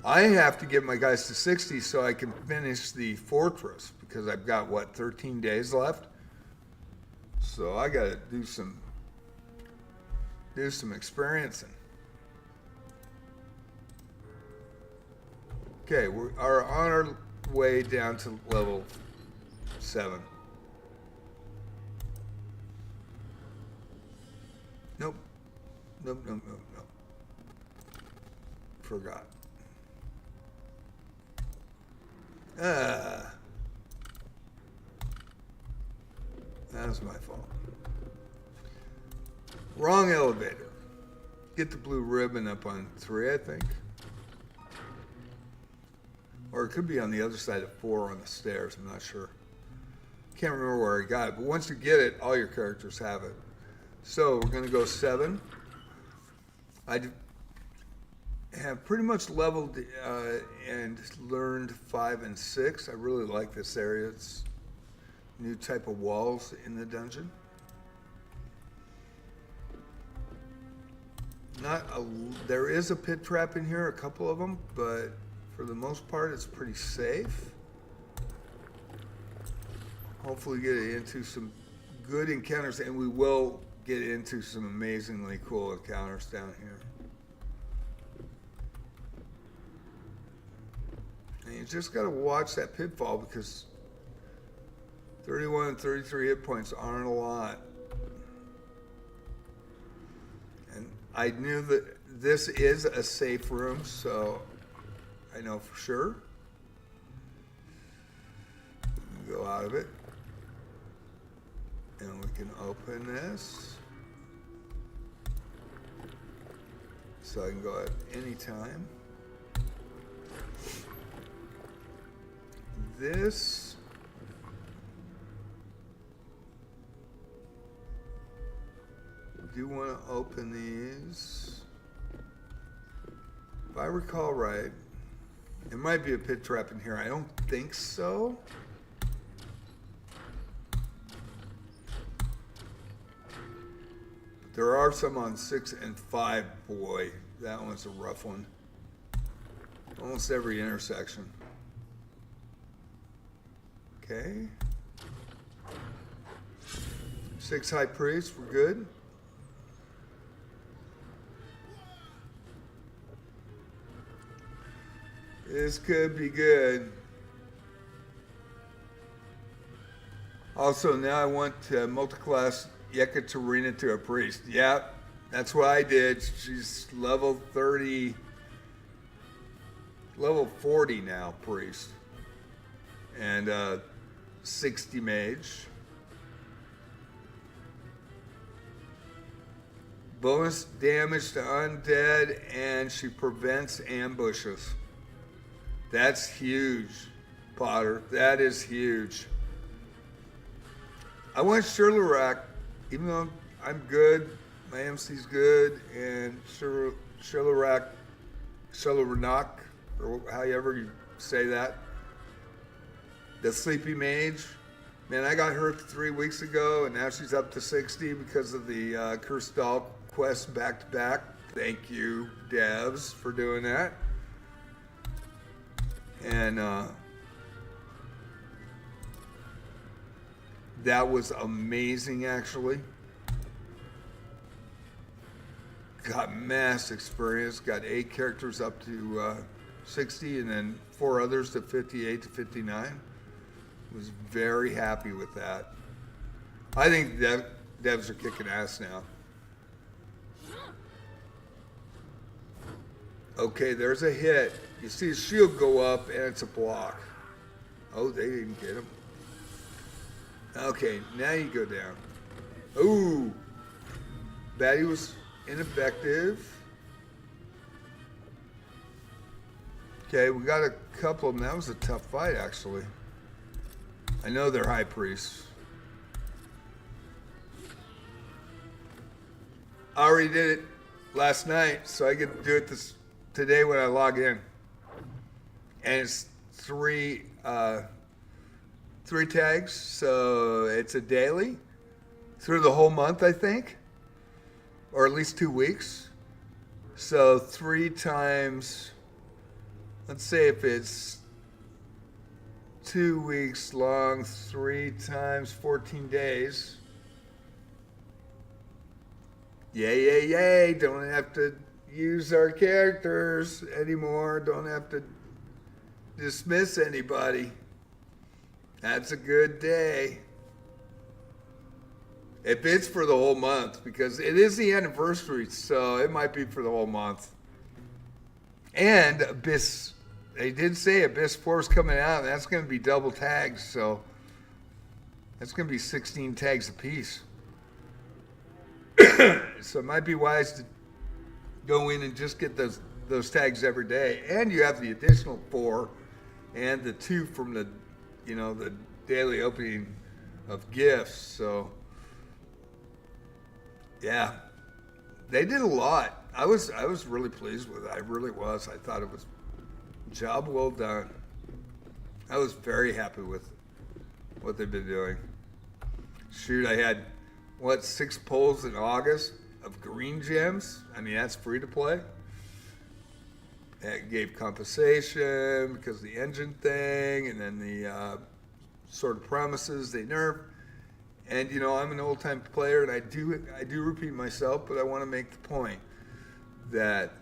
I have to get my guys to 60 so I can finish the fortress because I've got, what, 13 days left? So I got to do some experiencing. Okay, we are on our way down to level 7. Nope. Nope. Forgot. That was my fault. Wrong elevator. Get the blue ribbon up on 3, I think. Or it could be on the other side of 4 on the stairs. I'm not sure. Can't remember where I got it. But once you get it, all your characters have it. So we're going to go 7. I have pretty much leveled and learned 5 and 6. I really like this area. It's new type of walls in the dungeon. There is a pit trap in here, a couple of them, but for the most part, it's pretty safe. Hopefully get into some good encounters, and we will get into some amazingly cool encounters down here. And you just got to watch that pitfall because 31 and 33 hit points aren't a lot. And I knew that this is a safe room, so I know for sure. Go out of it. And we can open this. So I can go at any time. This do want to open these. If I recall right, there might be a pit trap in here. I don't think so. But there are some on 6 and 5. Boy, that one's a rough one. Almost every intersection. Okay. 6 high priests, we're good. This could be good. Also, now I want multi-class Yekaterina to a priest. Yep, that's what I did. She's level 30, level 40 now, priest. And 60 mage. Bonus damage to undead, and she prevents ambushes. That's huge, Potter. That is huge. I want Sherlorak, even though I'm good, my MC's good, and Sherlorak, or however you say that, the sleepy mage. Man, I got her 3 weeks ago, and now she's up to 60 because of the Cursed Doll quest back-to-back. Thank you, devs, for doing that. And that was amazing, actually. Got mass experience. Got 8 characters up to 60, and then 4 others to 58 to 59. Was very happy with that. I think devs are kicking ass now. Okay, there's a hit. You see his shield go up, and it's a block. Oh, they didn't get him. Okay, now you go down. Ooh. Batty was ineffective. Okay, we got a couple of them. That was a tough fight, actually. I know they're high priests. I already did it last night, so I get to do it today when I log in. And it's 3 3 tags, so it's a daily through the whole month, I think, or at least 2 weeks. So 3 times, let's say if it's 2 weeks long, 3 times 14 days. Yay, yay, yay. Don't have to use our characters anymore. Don't have to dismiss anybody. That's a good day. If it's for the whole month, because it is the anniversary, so it might be for the whole month. And Abyss, they did say Abyss 4 is coming out, and that's going to be double tags, so that's going to be 16 tags apiece. So it might be wise to go in and just get those tags every day. And you have the additional 4 and the 2 from the the daily opening of gifts. So yeah, they did a lot. I was really pleased with it. I really was. I thought it was job well done. I was very happy with what they've been doing. Shoot, I had 6 polls in August of green gems. I mean, that's free to play. It gave compensation because of the engine thing, and then the Sword of Promises they nerfed. And I'm an old-time player, and I do repeat myself, but I want to make the point that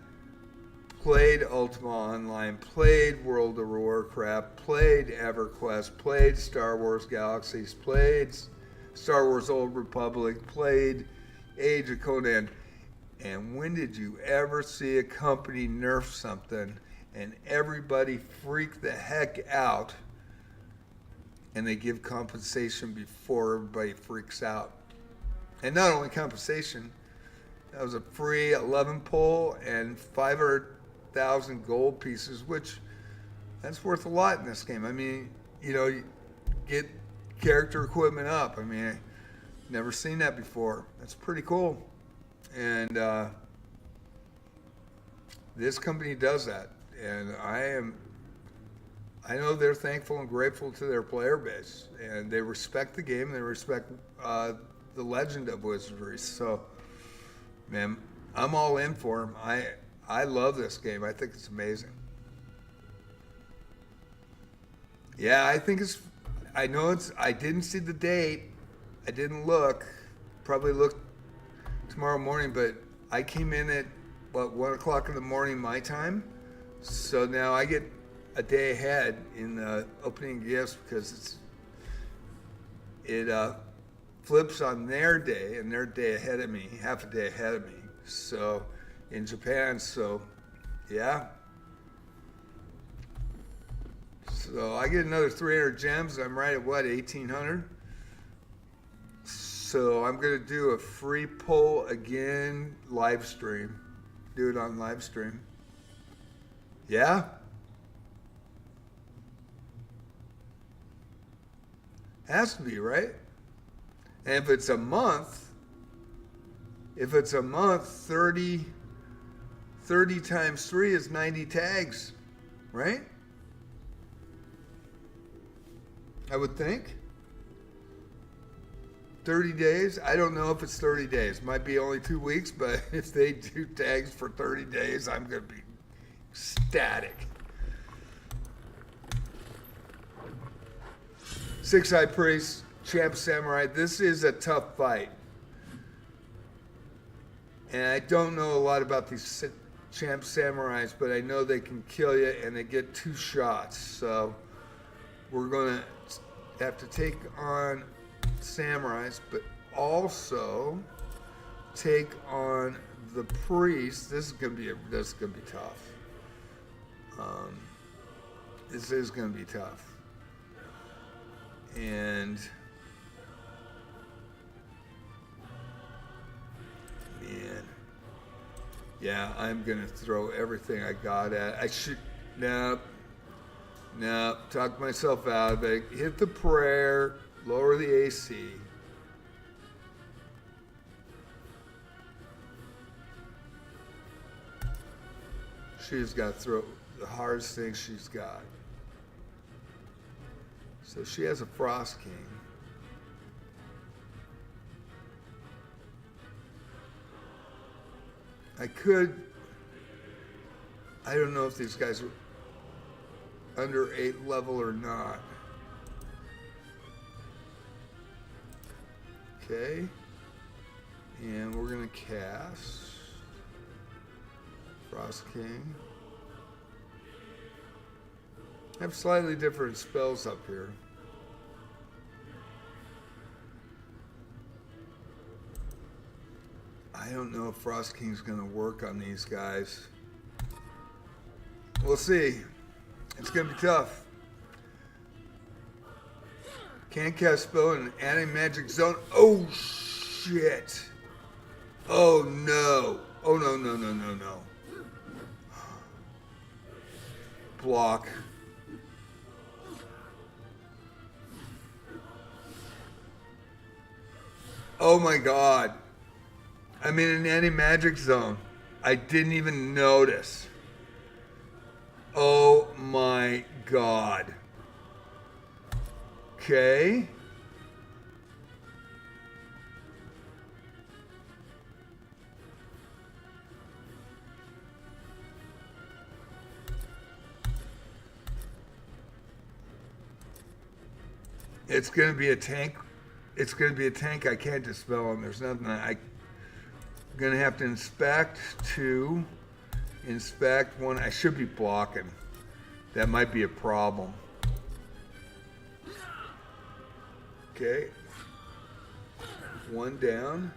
played Ultima Online, played World of Warcraft, played EverQuest, played Star Wars Galaxies, played Star Wars Old Republic, played Age of Conan. And when did you ever see a company nerf something and everybody freak the heck out and they give compensation before everybody freaks out? And not only compensation, that was a free 11 pull and 500,000 gold pieces, which that's worth a lot in this game. I mean, you get character equipment up. I mean, I've never seen that before. That's pretty cool. And this company does that, and I know they're thankful and grateful to their player base, and they respect the game. They respect the legend of Wizardry. So, man, I'm all in for them. I love this game. I think it's amazing. Yeah, I think it's. I know it's. I didn't see the date. I didn't look. Probably look tomorrow morning, but I came in at 1 o'clock in the morning my time, so now I get a day ahead in the opening gifts because it flips on their day, and their day ahead of me, half a day ahead of me. So in Japan, so yeah. So I get another 300 gems. I'm right at 1,800. So I'm going to do a free poll again, live stream. Do it on live stream. Yeah? Has to be, right? And if it's a month, 30 times 3 is 90 tags, right? I would think. 30 days? I don't know if it's 30 days. Might be only 2 weeks, but if they do tags for 30 days, I'm going to be ecstatic. 6-Eye Priest, Champ Samurai. This is a tough fight. And I don't know a lot about these Champ Samurais, but I know they can kill you and they get 2 shots. So we're going to have to take on samurais, but also take on the priest. This is gonna be tough. This is gonna be tough, and man, yeah, I'm gonna throw everything I got at. I should talk myself out of it. Hit the prayer. Lower the AC. She's got to throw the hardest thing she's got. So she has a Frost King. I don't know if these guys are under 8 level or not. Okay. And we're going to cast Frost King. I have slightly different spells up here. I don't know if Frost King's going to work on these guys. We'll see. It's going to be tough. Can't cast spell in an anti-magic zone. Oh, shit. Oh, no. Oh, no, no, no, no, no. Block. Oh, my God. I'm in an anti-magic zone. I didn't even notice. Oh my God. Okay. It's going to be a tank. It's going to be a tank I can't dispel, and there's nothing I'm going to have to inspect 2, inspect 1. I should be blocking. That might be a problem. Okay. 1 down.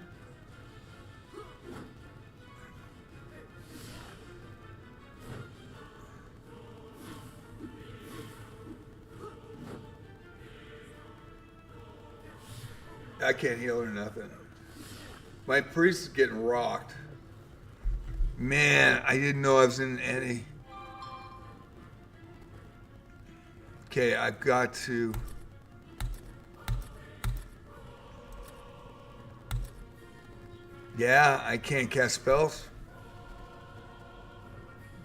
I can't heal or nothing. My priest is getting rocked. Man, I didn't know I was in any. Okay, I've got to. Yeah, I can't cast spells.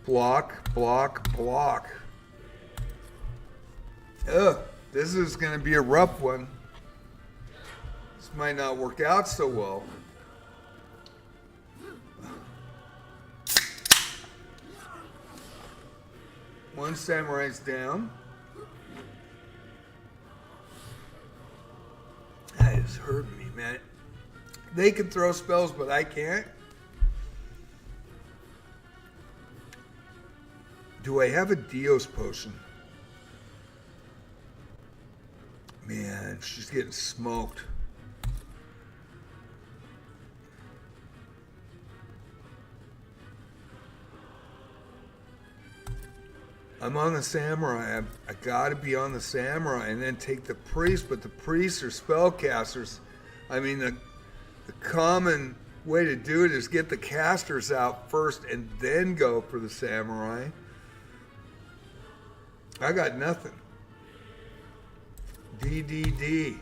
Block, block, block. Ugh, this is going to be a rough one. This might not work out so well. One samurai's down. That is hurting me, man. They can throw spells, but I can't. Do I have a Dios potion? Man, she's getting smoked. I'm on the samurai. I gotta be on the samurai and then take the priest, but the priests are spellcasters. I mean, the common way to do it is get the casters out first and then go for the samurai. I got nothing. DDD.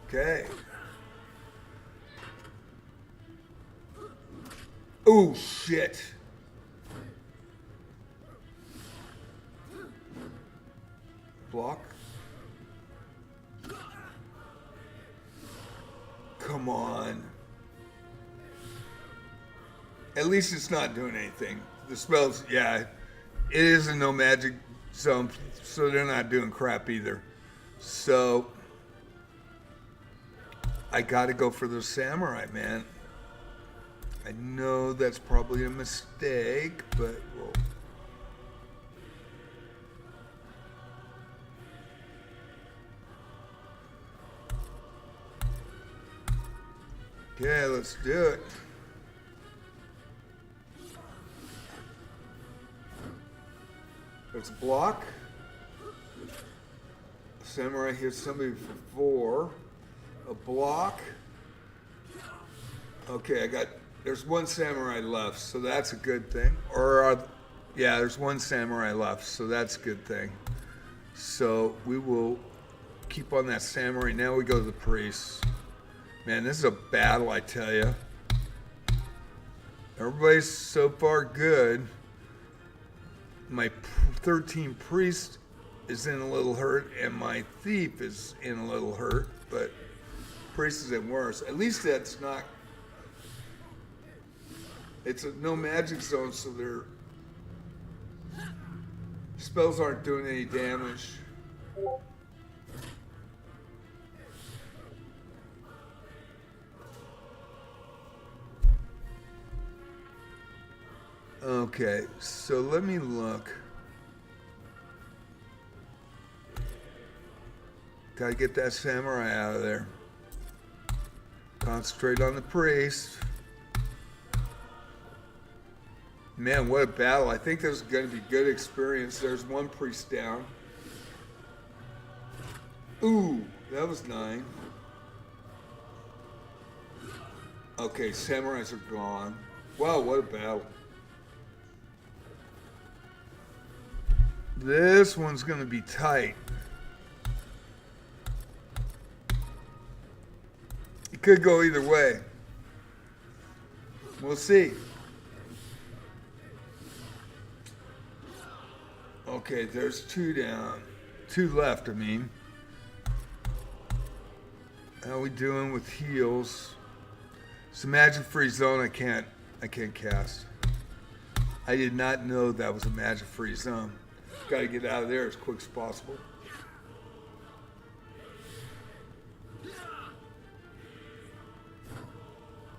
Okay. Oh, shit. Block. Come on. At least it's not doing anything. The spells, yeah, it is a no magic zone, so they're not doing crap either. So I gotta go for the samurai, man. I know that's probably a mistake, but we'll. Okay, let's do it. Let's block. Samurai hits somebody for 4. A block. Okay, there's 1 samurai left, so that's a good thing. Yeah, there's 1 samurai left, so that's a good thing. So we will keep on that samurai. Now we go to the priests. Man, this is a battle, I tell you. Everybody's so far good. My 13 priests is in a little hurt, and my thief is in a little hurt, but priest is in worse. At least that's not. It's a no magic zone, so their spells aren't doing any damage. Okay, so let me look. Gotta get that samurai out of there. Concentrate on the priest. Man, what a battle. I think this is going to be good experience. There's one priest down. Ooh, that was 9. Okay, samurais are gone. Wow, what a battle. This one's going to be tight. It could go either way. We'll see. Okay, there's 2 down. 2 left, I mean. How we doing with heals? It's a magic free zone I can't cast. I did not know that was a magic free zone. Gotta get out of there as quick as possible.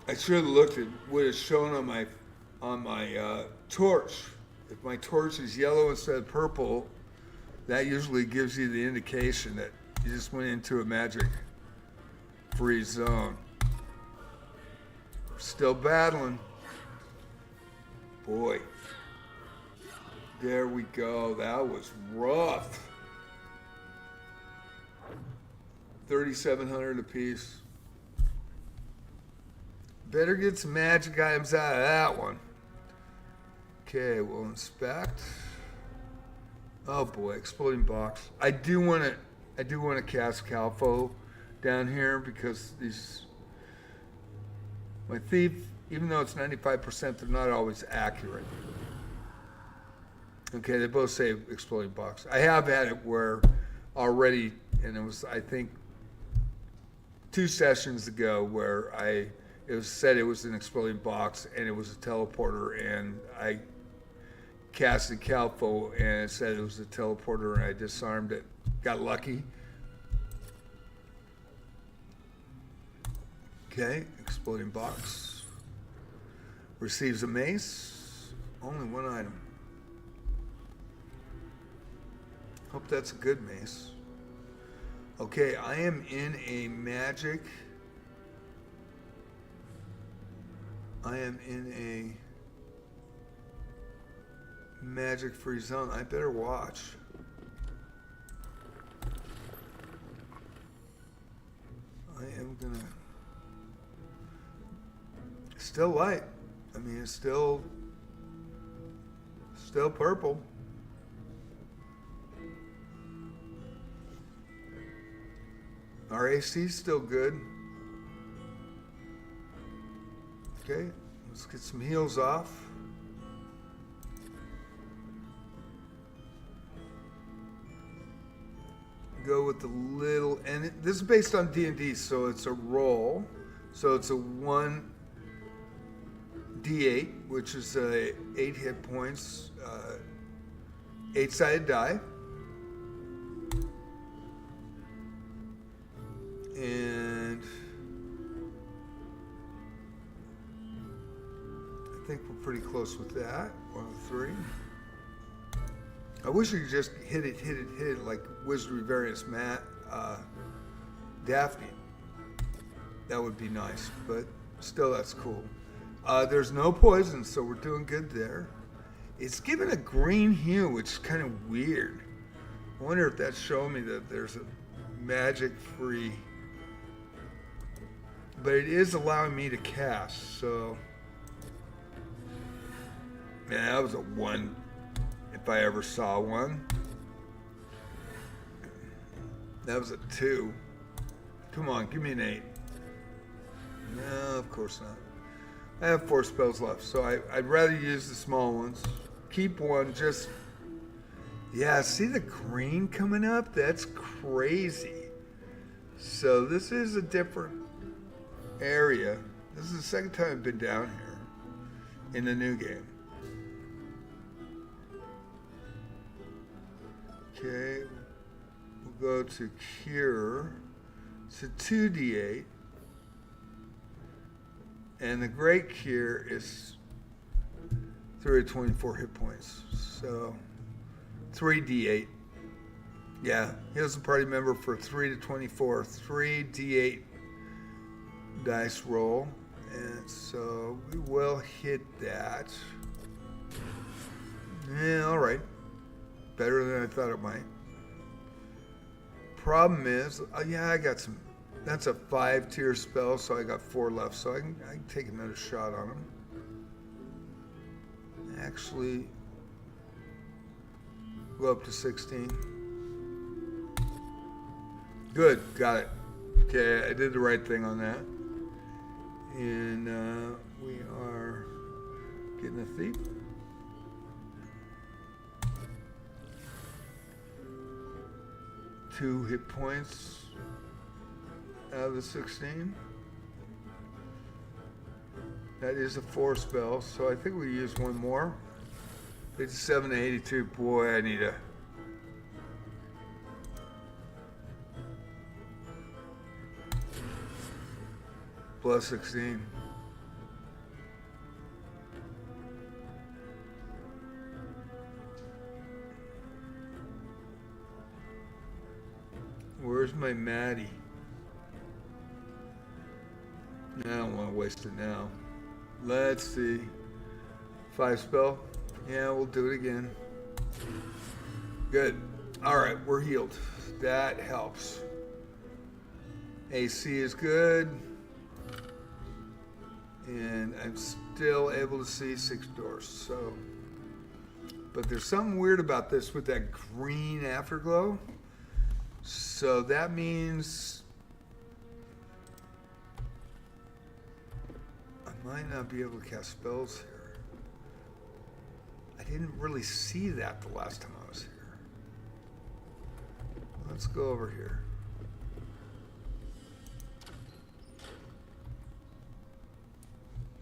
I should have looked at what it's shown on my torch. If my torch is yellow instead of purple, that usually gives you the indication that you just went into a magic free zone. Still battling. Boy. There we go. That was rough. 3,700 apiece. Better get some magic items out of that one. Okay, we'll inspect. Oh boy, exploding box. I do want to cast Calfo down here because my thief, even though it's 95%, they're not always accurate. Okay, they both say exploding box. I have had it where already, and it was, I think, 2 sessions ago where it was said it was an exploding box and it was a teleporter, and I casted Calfo and it said it was a teleporter and I disarmed it. Got lucky. Okay, exploding box. Receives a mace. Only 1 item. Hope that's a good mace. Okay, I am in a magic. I am in a magic free zone. I better watch. I am gonna. Still light. I mean, it's still purple. Our AC is still good. Okay, let's get some heals off. Go with the little, and this is based on D&D, so it's a roll. So it's a 1d8, which is 8 hit points, 8-sided die. And I think we're pretty close with that. 1 of 3. I wish you could just hit it like Wizardry Variants DAPHNE. That would be nice, but still that's cool. There's no poison, so we're doing good there. It's given a green hue, which is kind of weird. I wonder if that's showing me that there's a magic-free. But it is allowing me to cast, so. Man, that was a 1. If I ever saw one. That was a 2. Come on, give me an 8. No, of course not. I have 4 spells left, so I'd rather use the small ones. Keep 1 just Yeah, see the green coming up? That's crazy. So this is a different area. This is the second time I've been down here in the new game. Okay, we'll go to cure. It's a 2d8. And the great cure is 3 to 24 hit points. So 3d8. Yeah, heals a party member for 3 to 24. 3d8 dice roll. And so we will hit that. Yeah, alright. Better than I thought it might. Problem is, yeah, I got some. That's a 5-tier spell, so I got 4 left, so I can take another shot on him. Actually, go up to 16. Good, got it. Okay, I did the right thing on that. And we are getting a thief. Two hit points out of the 16. That is a 4 spell, so I think we use one more. 57 to 82. Boy, I need a... plus 16. Where's my Maddie? I don't want to waste it now. Let's see. 5 spell. Yeah, we'll do it again. Good. Alright, we're healed. That helps. AC is good. And I'm still able to see 6 doors. So, but there's something weird about this with that green afterglow. So that means I might not be able to cast spells here. I didn't really see that the last time I was here. Let's go over here.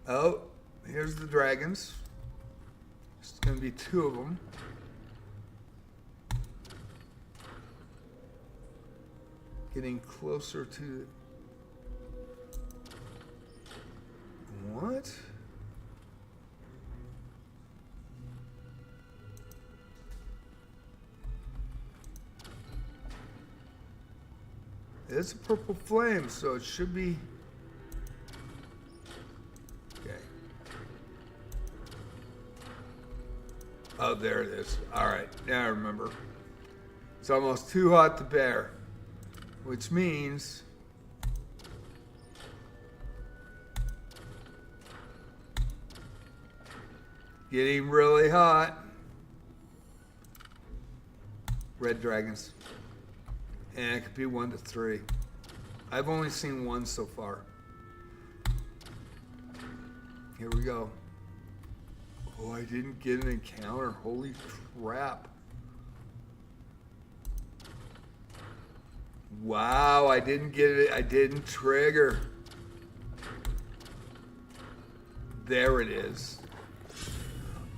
Oh, here's the dragons. It's going to be 2 of them. Getting closer to... What? It's a purple flame, so it should be... Okay. Oh, there it is. All right, now I remember. It's almost too hot to bear. Which means getting really hot. Red dragons. And it could be 1 to 3. I've only seen 1 so far. Here we go. Oh, I didn't get an encounter. Holy crap. Wow, I didn't get it. I didn't trigger. There it is.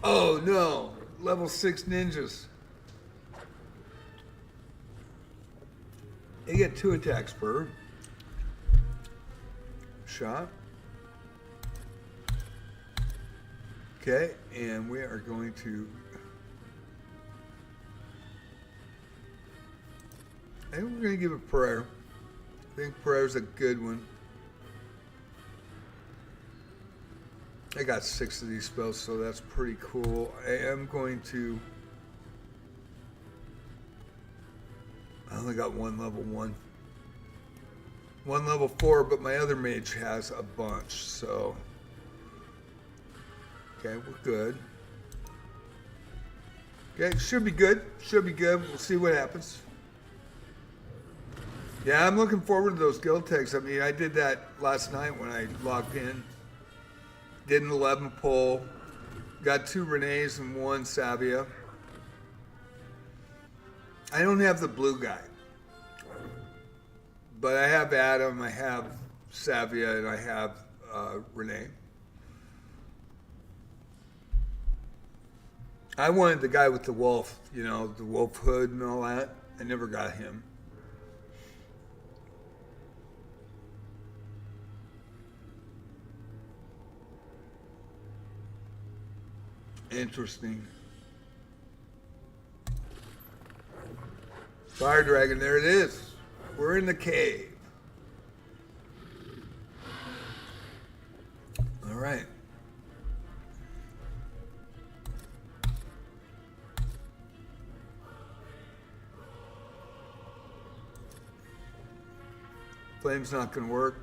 Oh no, level 6 ninjas. They get 2 attacks per shot. Okay, and we are going to... I think we're going to give a prayer. I think prayer's a good one. I got 6 of these spells, so that's pretty cool. I am going to... I only got 1 level 1. 1 level 4, but my other mage has a bunch, so... Okay, we're good. Okay, should be good. Should be good. We'll see what happens. Yeah, I'm looking forward to those guild tags. I mean, I did that last night when I logged in. Did an 11 pull. Got 2 Renees and 1 Savia. I don't have the blue guy. But I have Adam, I have Savia, and I have Renee. I wanted the guy with the wolf, you know, the wolf hood and all that. I never got him. Interesting. Fire dragon, there it is. We're in the cave. All right. Flame's not going to work.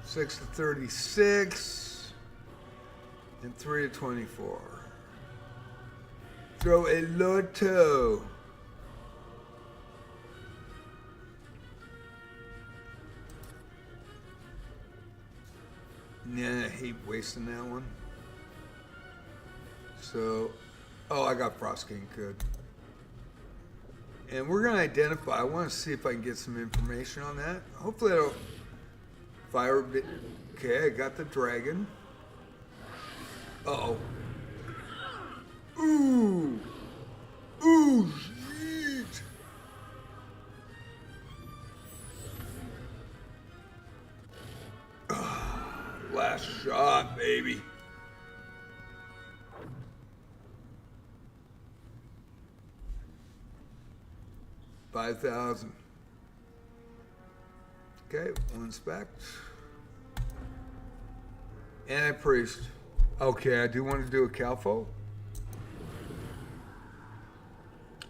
Six to 36 and 3 to 24. Throw a lotto. Yeah, I hate wasting that one. So, oh, I got Frost King, good. And we're gonna identify, I wanna see if I can get some information on that. Hopefully I don't fire a bit. Okay, I got the dragon. Uh-oh. Ooh. Ooh, shit. Last shot, baby. $5,000. Okay, one spec. Anti-priest. Okay, I do want to do a Calfo.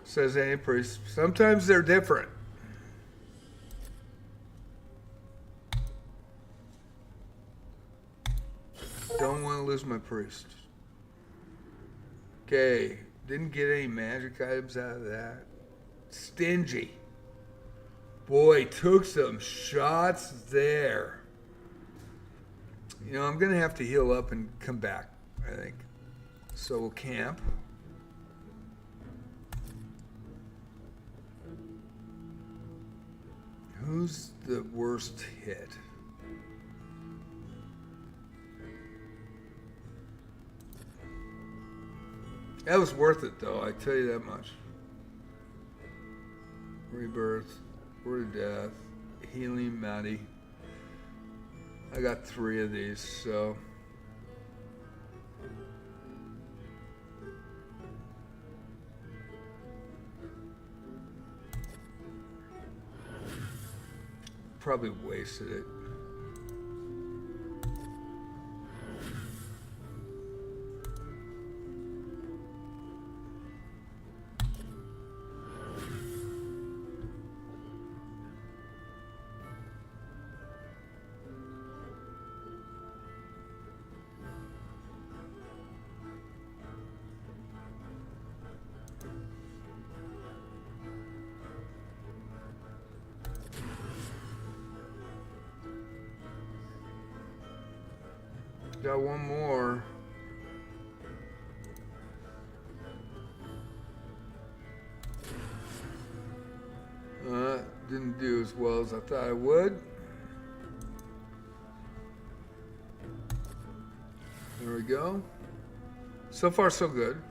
Says anti-priest. Sometimes they're different. Don't want to lose my priest. Okay, didn't get any magic items out of that. Stingy. Boy, took some shots there. You know, I'm going to have to heal up and come back, I think. So we'll camp. Who's the worst hit? That was worth it, though, I tell you that much. Rebirth, Word of Death, Healing, Maddie. I got 3 of these, so. Probably wasted it. Got one more. Didn't do as well as I thought I would. There we go. So far, so good.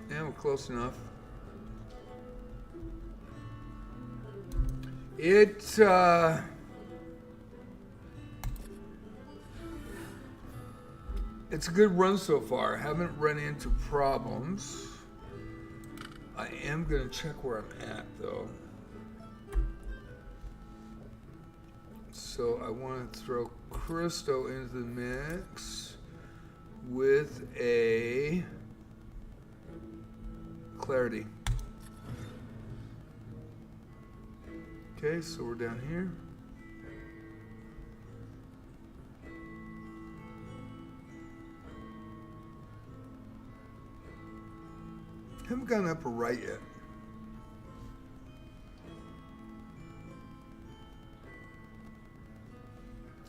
Yeah, we're close enough. It's a good run so far. I haven't run into problems. I am going to check where I'm at, though. So I want to throw Christo into the mix with a Clarity. Okay, so we're down here. Haven't gone up or right yet.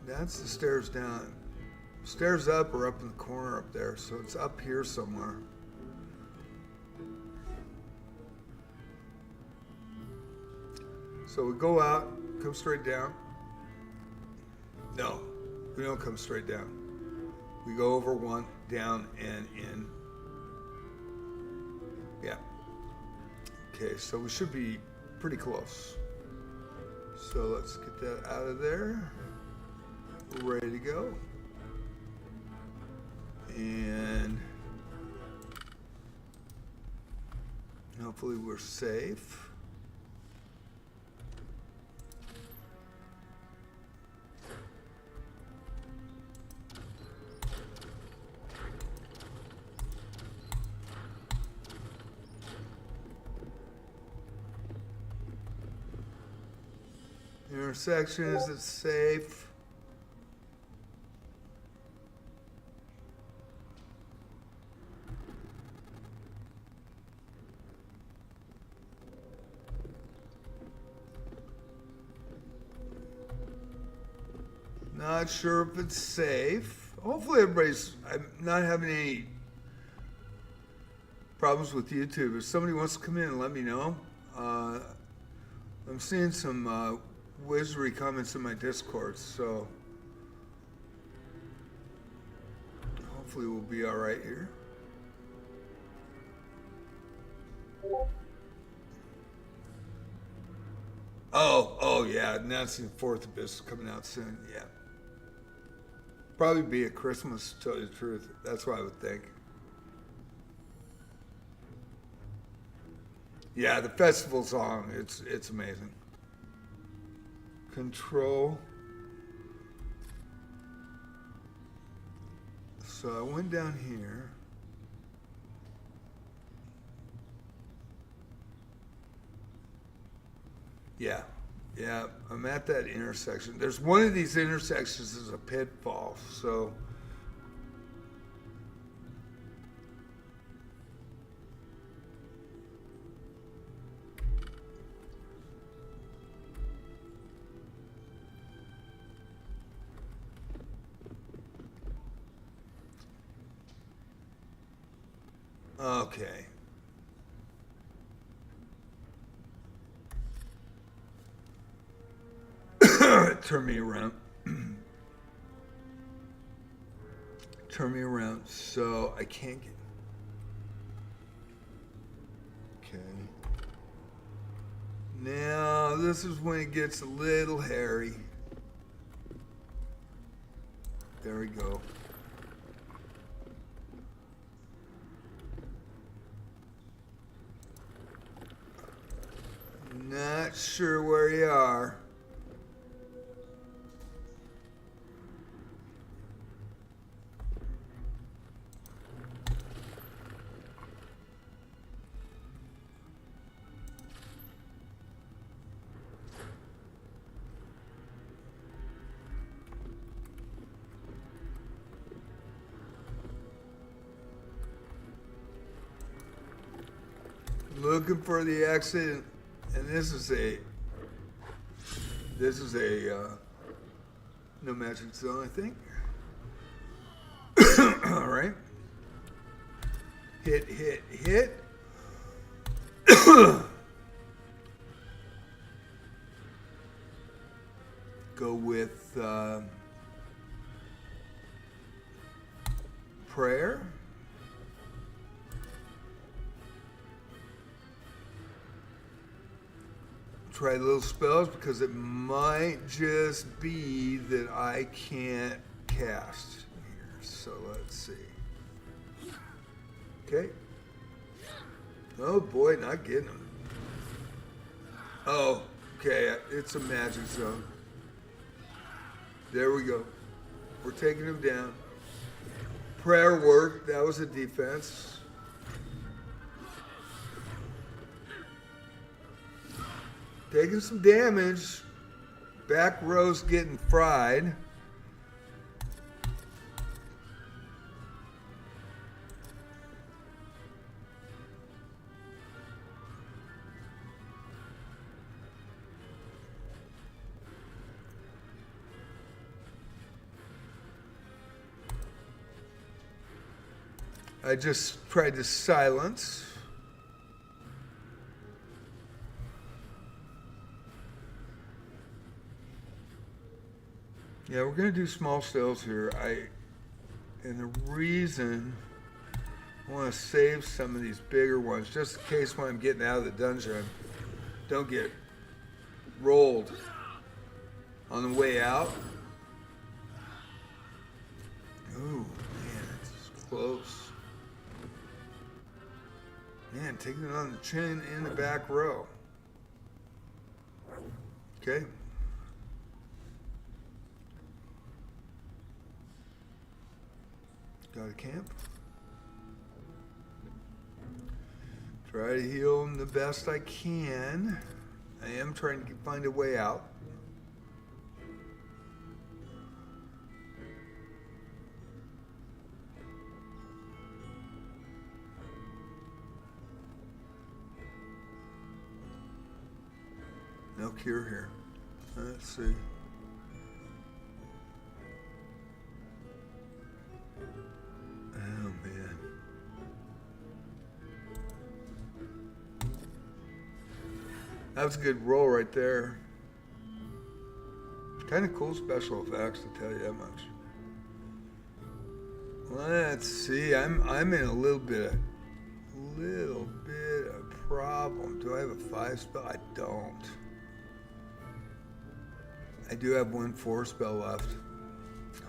That's the stairs down. Stairs up or up in the corner up there, so it's up here somewhere. So we go out, come straight down. No, we don't come straight down. We go over one, down, and in. Yeah. Okay, so we should be pretty close. So let's get that out of there. We're ready to go. And hopefully we're safe. Intersection, is it safe? Not sure if it's safe. Hopefully I'm not having any problems with YouTube. If somebody wants to come in and let me know. I'm seeing some Wizardry comments in my Discord, so hopefully we'll be all right here. Oh yeah, announcing Fourth Abyss coming out soon. Yeah, probably be at Christmas, to tell you the truth. That's what I would think. Yeah, the festival's on. It's amazing. Control. So I went down here. Yeah, I'm at that intersection. There's one of these intersections is a pitfall, so okay. Turn me around. Turn me around so I can't get. Okay. Now, this is when it gets a little hairy. There we go. Not sure where you are. Looking for the exit, and this is a no magic zone, I think. All right. Hit. Go with prayer. Try little spells because it might just be that I can't cast here. So let's see. Okay. Oh boy, not getting them. Oh, okay. It's a magic zone. There we go. We're taking him down. Prayer worked. That was a defense. Taking some damage. Back row's getting fried. I just tried to silence. Yeah, we're going to do small stills here. And the reason I want to save some of these bigger ones, just in case when I'm getting out of the dungeon, don't get rolled on the way out. Ooh, man, it's close. Man, taking it on the chin in the back row. Okay. Got a camp. Try to heal him the best I can. I am trying to find a way out. No cure here. Let's see. Oh, man. That was a good roll right there. Kind of cool special effects, to tell you that much. Let's see. I'm in a little bit of problem. Do I have a 5 spell? I don't. I do have 1 4 spell left.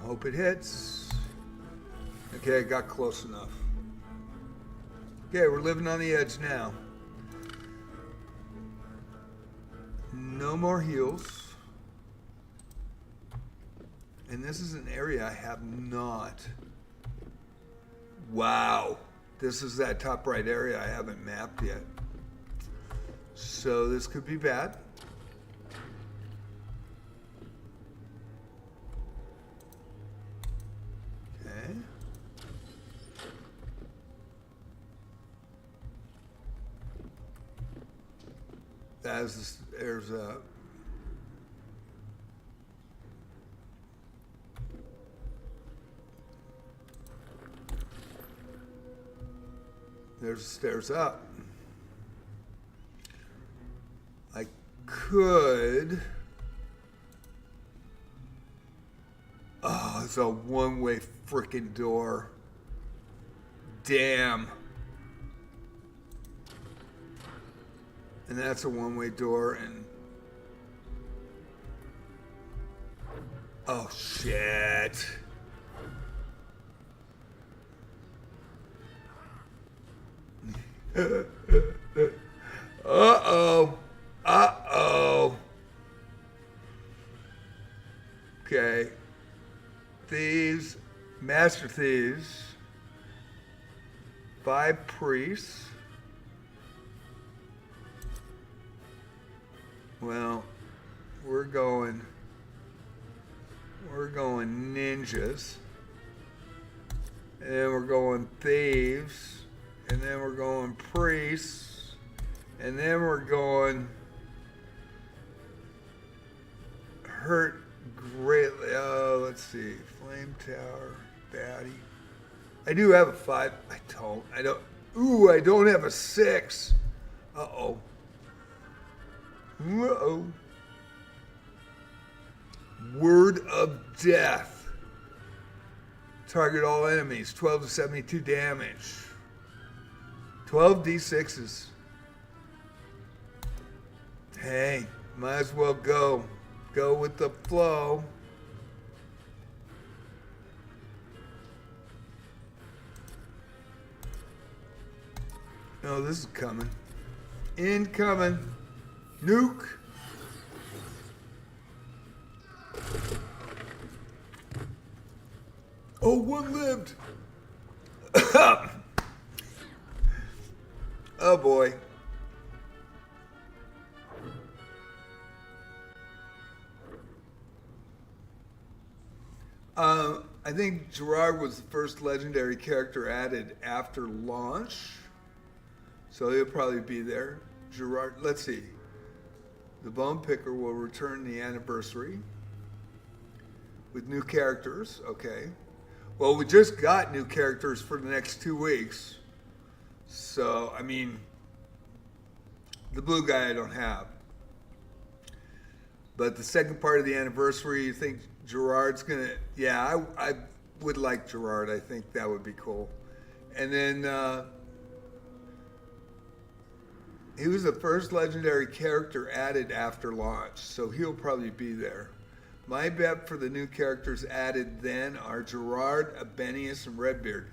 Hope it hits. Okay, I got close enough. Okay, we're living on the edge now. No more heals. And this is an area I have not. Wow. This is that top right area I haven't mapped yet. So this could be bad. Okay. There's a there's stairs up. I could. Oh, it's a one-way freaking door. Damn. And that's a one-way door, and oh shit. Uh-oh. Uh-oh. Okay. Thieves, master thieves, 5 priests. Well, we're going ninjas, and then we're going thieves, and then we're going priests, and then we're going hurt greatly. Oh, let's see, flame tower, baddie. I do have a 5. I don't. Ooh, I don't have a 6. Uh-oh. Uh-oh. Word of death. Target all enemies. 12 to 72 damage. 12 d6s. Hey, might as well go. Go with the flow. Oh, this is coming. Incoming. Nuke. Oh, one lived. Oh boy. I think Gerard was the first legendary character added after launch, so he'll probably be there. Gerard, let's see. The Bone Picker will return the anniversary with new characters. Okay. Well, we just got new characters for the next 2 weeks. So, I mean, the blue guy I don't have. But the second part of the anniversary, you think Gerard's going to... Yeah, I would like Gerard. I think that would be cool. And then he was the first legendary character added after launch, so he'll probably be there. My bet for the new characters added then are Gerard, Abenius, and Redbeard.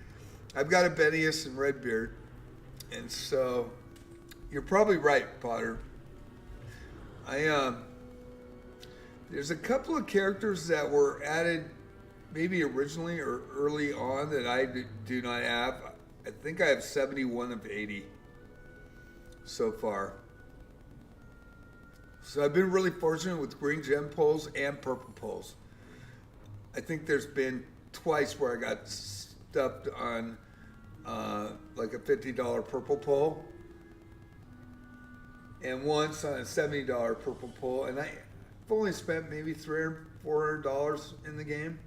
I've got Abenius and Redbeard, and so you're probably right, Potter. There's a couple of characters that were added maybe originally or early on that I do not have. I think I have 71 of 80 so far. So I've been really fortunate with green gem pulls and purple pulls. I think there's been twice where I got stuffed on like a $50 purple pull, and once on a $70 purple pull, and I've only spent maybe $300, $400 in the game,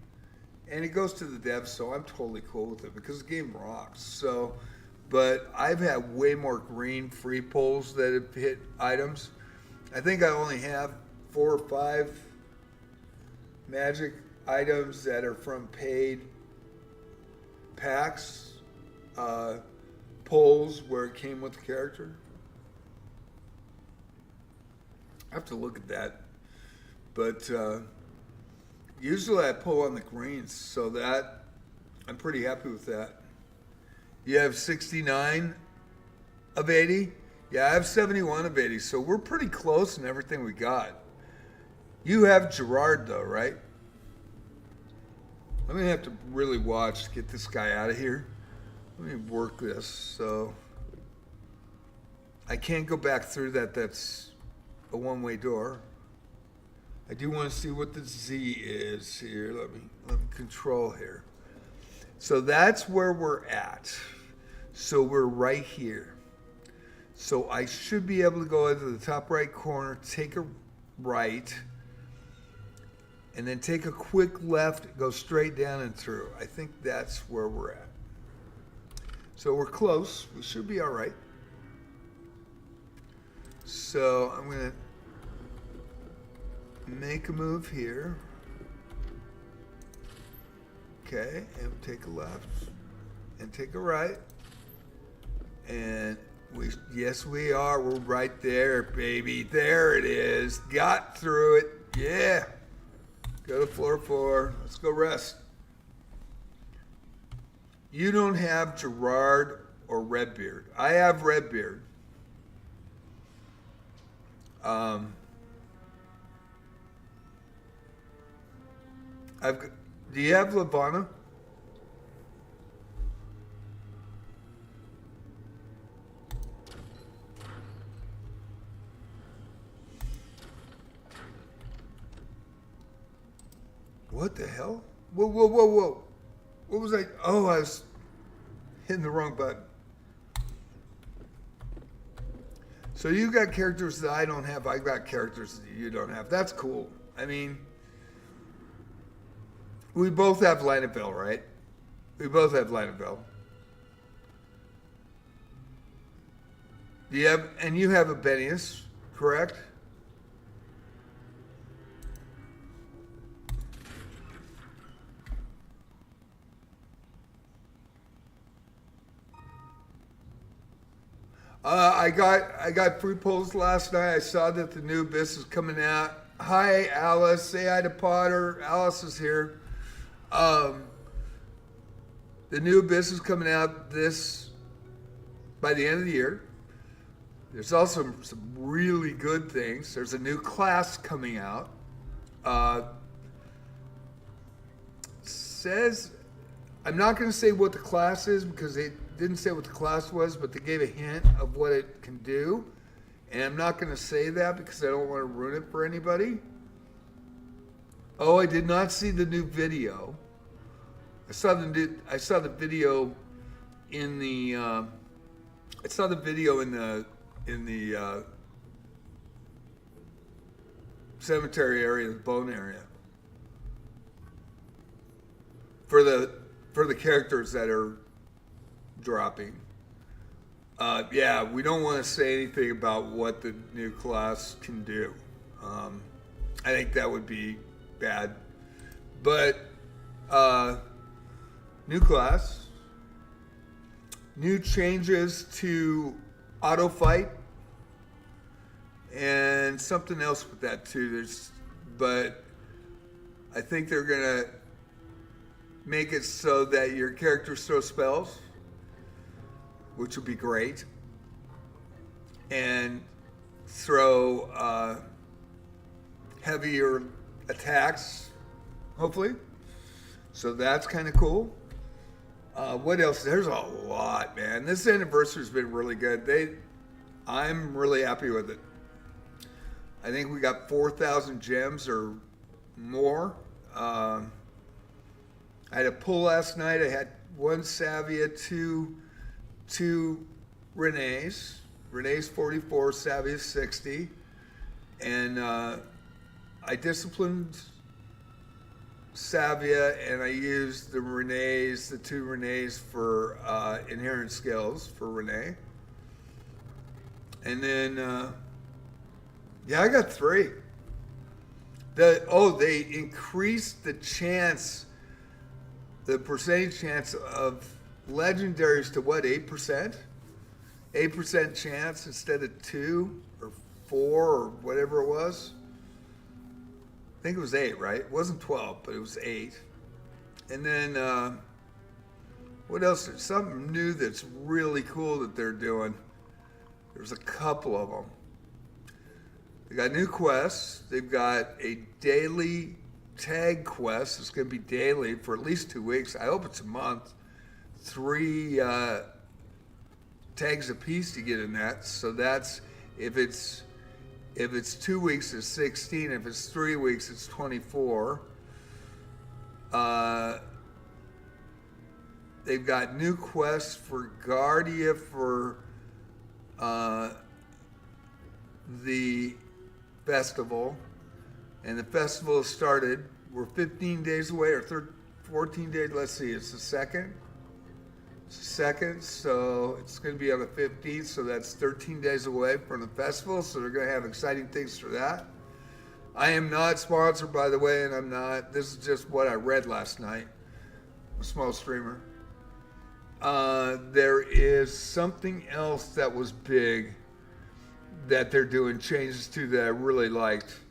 and it goes to the devs, so I'm totally cool with it because the game rocks. So, but I've had way more green free pulls that have hit items. I think I only have 4 or 5 magic items that are from paid packs, pulls where it came with the character. I have to look at that. But usually I pull on the greens, so that I'm pretty happy with that. You have 69 of 80? Yeah, I have 71 of 80, so we're pretty close in everything we got. You have Gerard, though, right? I'm going to have to really watch to get this guy out of here. Let me work this, so... I can't go back through that. That's a one-way door. I do want to see what the Z is here. Let me control here. So that's where we're at. So we're right here. So I should be able to go into the top right corner, take a right, and then take a quick left, go straight down and through. I think that's where we're at. So we're close. We should be all right. So I'm going to make a move here. Okay, and take a left and take a right. And yes, we are. We're right there, baby. There it is. Got through it. Yeah. Go to floor 4. Let's go rest. You don't have Gerard or Redbeard. I have Redbeard. Do you have Lavana? What the hell? Whoa, whoa, whoa, whoa. What was I? Oh, I was hitting the wrong button. So you got characters that I don't have. I got characters that you don't have. That's cool. I mean, we both have Line of Bell, right? We both have Line of Bell. Do you have, and you have Abenius, correct? I got free pulls last night. I saw that the new Abyss is coming out. Hi, Alice. Say hi to Potter. Alice is here. The new Abyss is coming out by the end of the year. There's also some really good things. There's a new class coming out. Says, I'm not going to say what the class is because they didn't say what the class was, but they gave a hint of what it can do. And I'm not going to say that because I don't want to ruin it for anybody. Oh, I did not see the new video. I saw the video in the cemetery area, the bone area. For for the characters that are dropping. Yeah, we don't want to say anything about what the new class can do. I think that would be bad. But new class, new changes to auto fight, and something else with that too. But I think they're gonna make it so that your characters throw spells, which would be great, and throw heavier attacks, hopefully. So that's kind of cool. What else? There's a lot, man. This anniversary's been really good. I'm really happy with it. I think we got 4,000 gems or more. I had a pull last night. I had 1 Savia, 2 Renee's. Renee's 44, Savia's 60. And I disciplined Savia, and I used the 2 Renee's for inherent skills for Renee. And then, yeah, I got 3. They increased the percentage chance of legendaries to what, 8%? 8% chance instead of 2 or 4 or whatever it was. I think it was 8, right? It wasn't 12, but it was 8. And then, what else? There's something new that's really cool that they're doing. There's a couple of them. They got new quests. They've got a daily tag quest. It's going to be daily for at least 2 weeks. I hope it's a month. 3 tags a piece to get in that. So that's, if it's 2 weeks, it's 16. If it's 3 weeks, it's 24. They've got new quests for Guardia for the festival. And the festival started. We're 15 days away, or 14 days. Let's see, it's the 2nd. So it's going to be on the 15th, so that's 13 days away from the festival, so they're going to have exciting things for that. I am not sponsored, by the way, and I'm not. This is just what I read last night. I'm a small streamer. There is something else that was big that they're doing changes to that I really liked.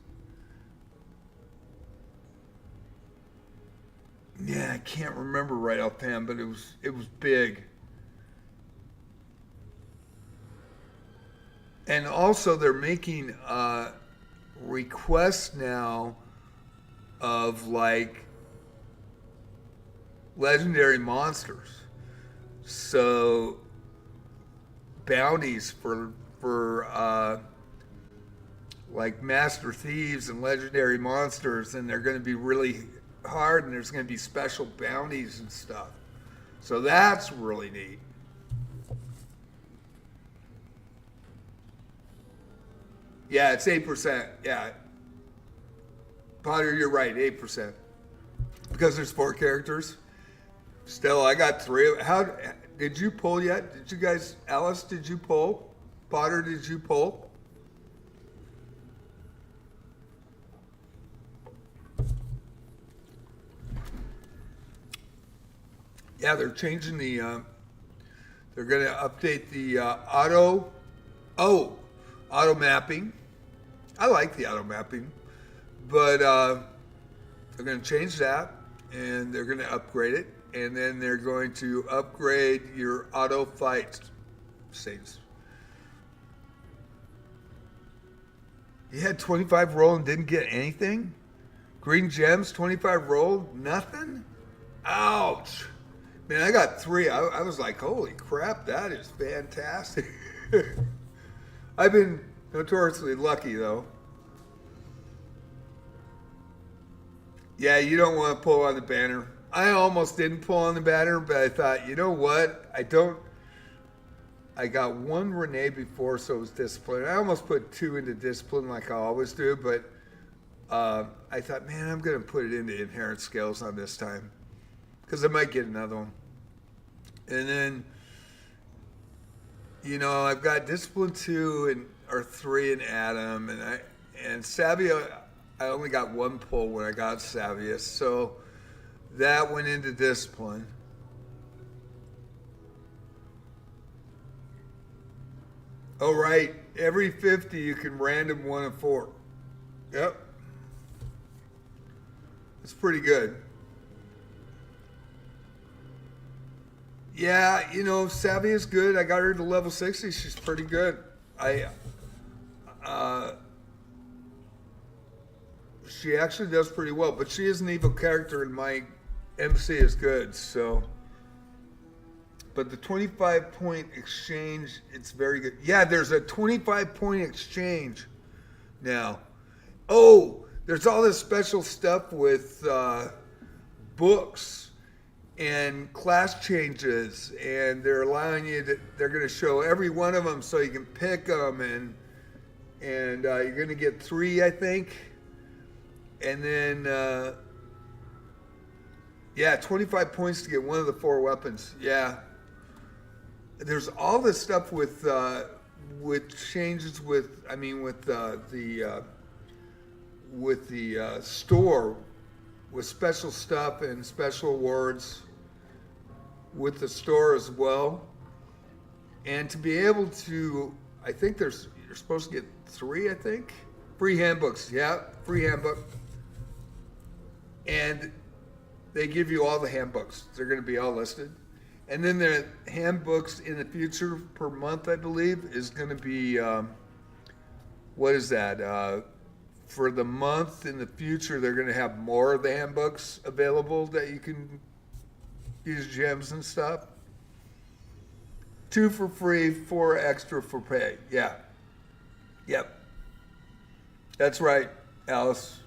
Yeah, I can't remember right offhand, but it was big. And also they're making requests now of like legendary monsters. So bounties for like master thieves and legendary monsters, and they're going to be really hard, and there's going to be special bounties and stuff. So that's really neat. Yeah, it's 8%. Yeah. Potter, you're right, 8%. Because there's 4 characters. Still, I got 3. How did you pull yet? Did you guys, Alice, did you pull? Potter, did you pull? Yeah, they're changing the, they're going to update the auto mapping. I like the auto mapping, but they're going to change that, and they're going to upgrade it, and then they're going to upgrade your auto fight saves. You had 25 roll and didn't get anything? Green gems, 25 roll, nothing? Ouch. Man, I got 3. I was like, holy crap, that is fantastic. I've been notoriously lucky, though. Yeah, you don't want to pull on the banner. I almost didn't pull on the banner, but I thought, you know what? I got 1 Renee before, so it was discipline. I almost put 2 into discipline like I always do, but I thought, man, I'm going to put it into inherent skills on this time. because I might get another one. And then, you know, I've got Discipline 2 and or 3 in Adam, and Savia. I only got one pull when I got Savia, so that went into Discipline. Oh, right. Every 50 you can random 1 of 4. Yep. It's pretty good. Yeah, you know, Savia's good. I got her to level 60. She's pretty good. She actually does pretty well, but she is an evil character and my MC is good, so. But the 25-point exchange, it's very good. Yeah, there's a 25-point exchange now. Oh, there's all this special stuff with books and class changes, and they're allowing you to, they're going to show every one of them so you can pick them, and you're going to get 3, I think. And then, yeah, 25 points to get 1 of the 4 weapons. Yeah. There's all this stuff with changes with, I mean, with the store, with special stuff and special awards with the store as well. And to be able to, I think you're supposed to get 3, I think. Free handbooks, yeah, free handbook. And they give you all the handbooks. They're going to be all listed. And then the handbooks in the future per month, I believe, is going to be, what is that? For the month in the future, they're going to have more of the handbooks available that you can use gems and stuff. 2 for free, 4 extra for pay. Yeah. Yep. That's right, Alice.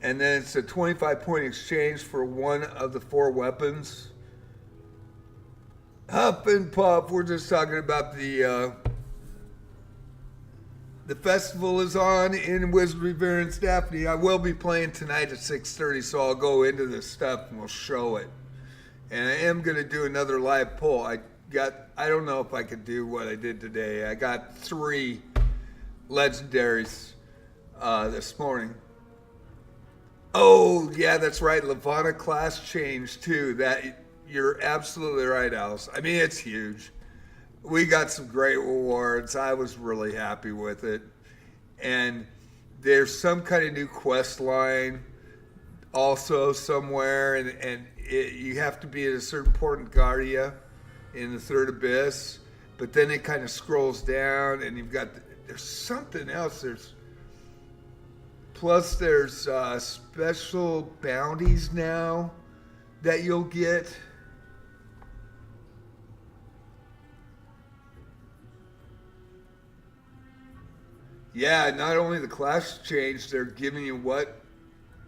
And then it's a 25-point exchange for 1 of the 4 weapons. Huff and Puff, we're just talking about the festival is on in Wizardry Variance Daphne. I will be playing tonight at 6:30, so I'll go into this stuff and we'll show it. And I am going to do another live poll. I don't know if I could do what I did today. I got 3 legendaries this morning. Oh, yeah, that's right. Lavana class change, too. You're absolutely right, Alice. I mean, it's huge. We got some great rewards. I was really happy with it. And there's some kind of new quest line also somewhere. And you have to be at a certain port in Guardia in the Third Abyss. But then it kind of scrolls down and there's something else. Plus there's special bounties now that you'll get. Yeah, not only the class change, they're giving you what?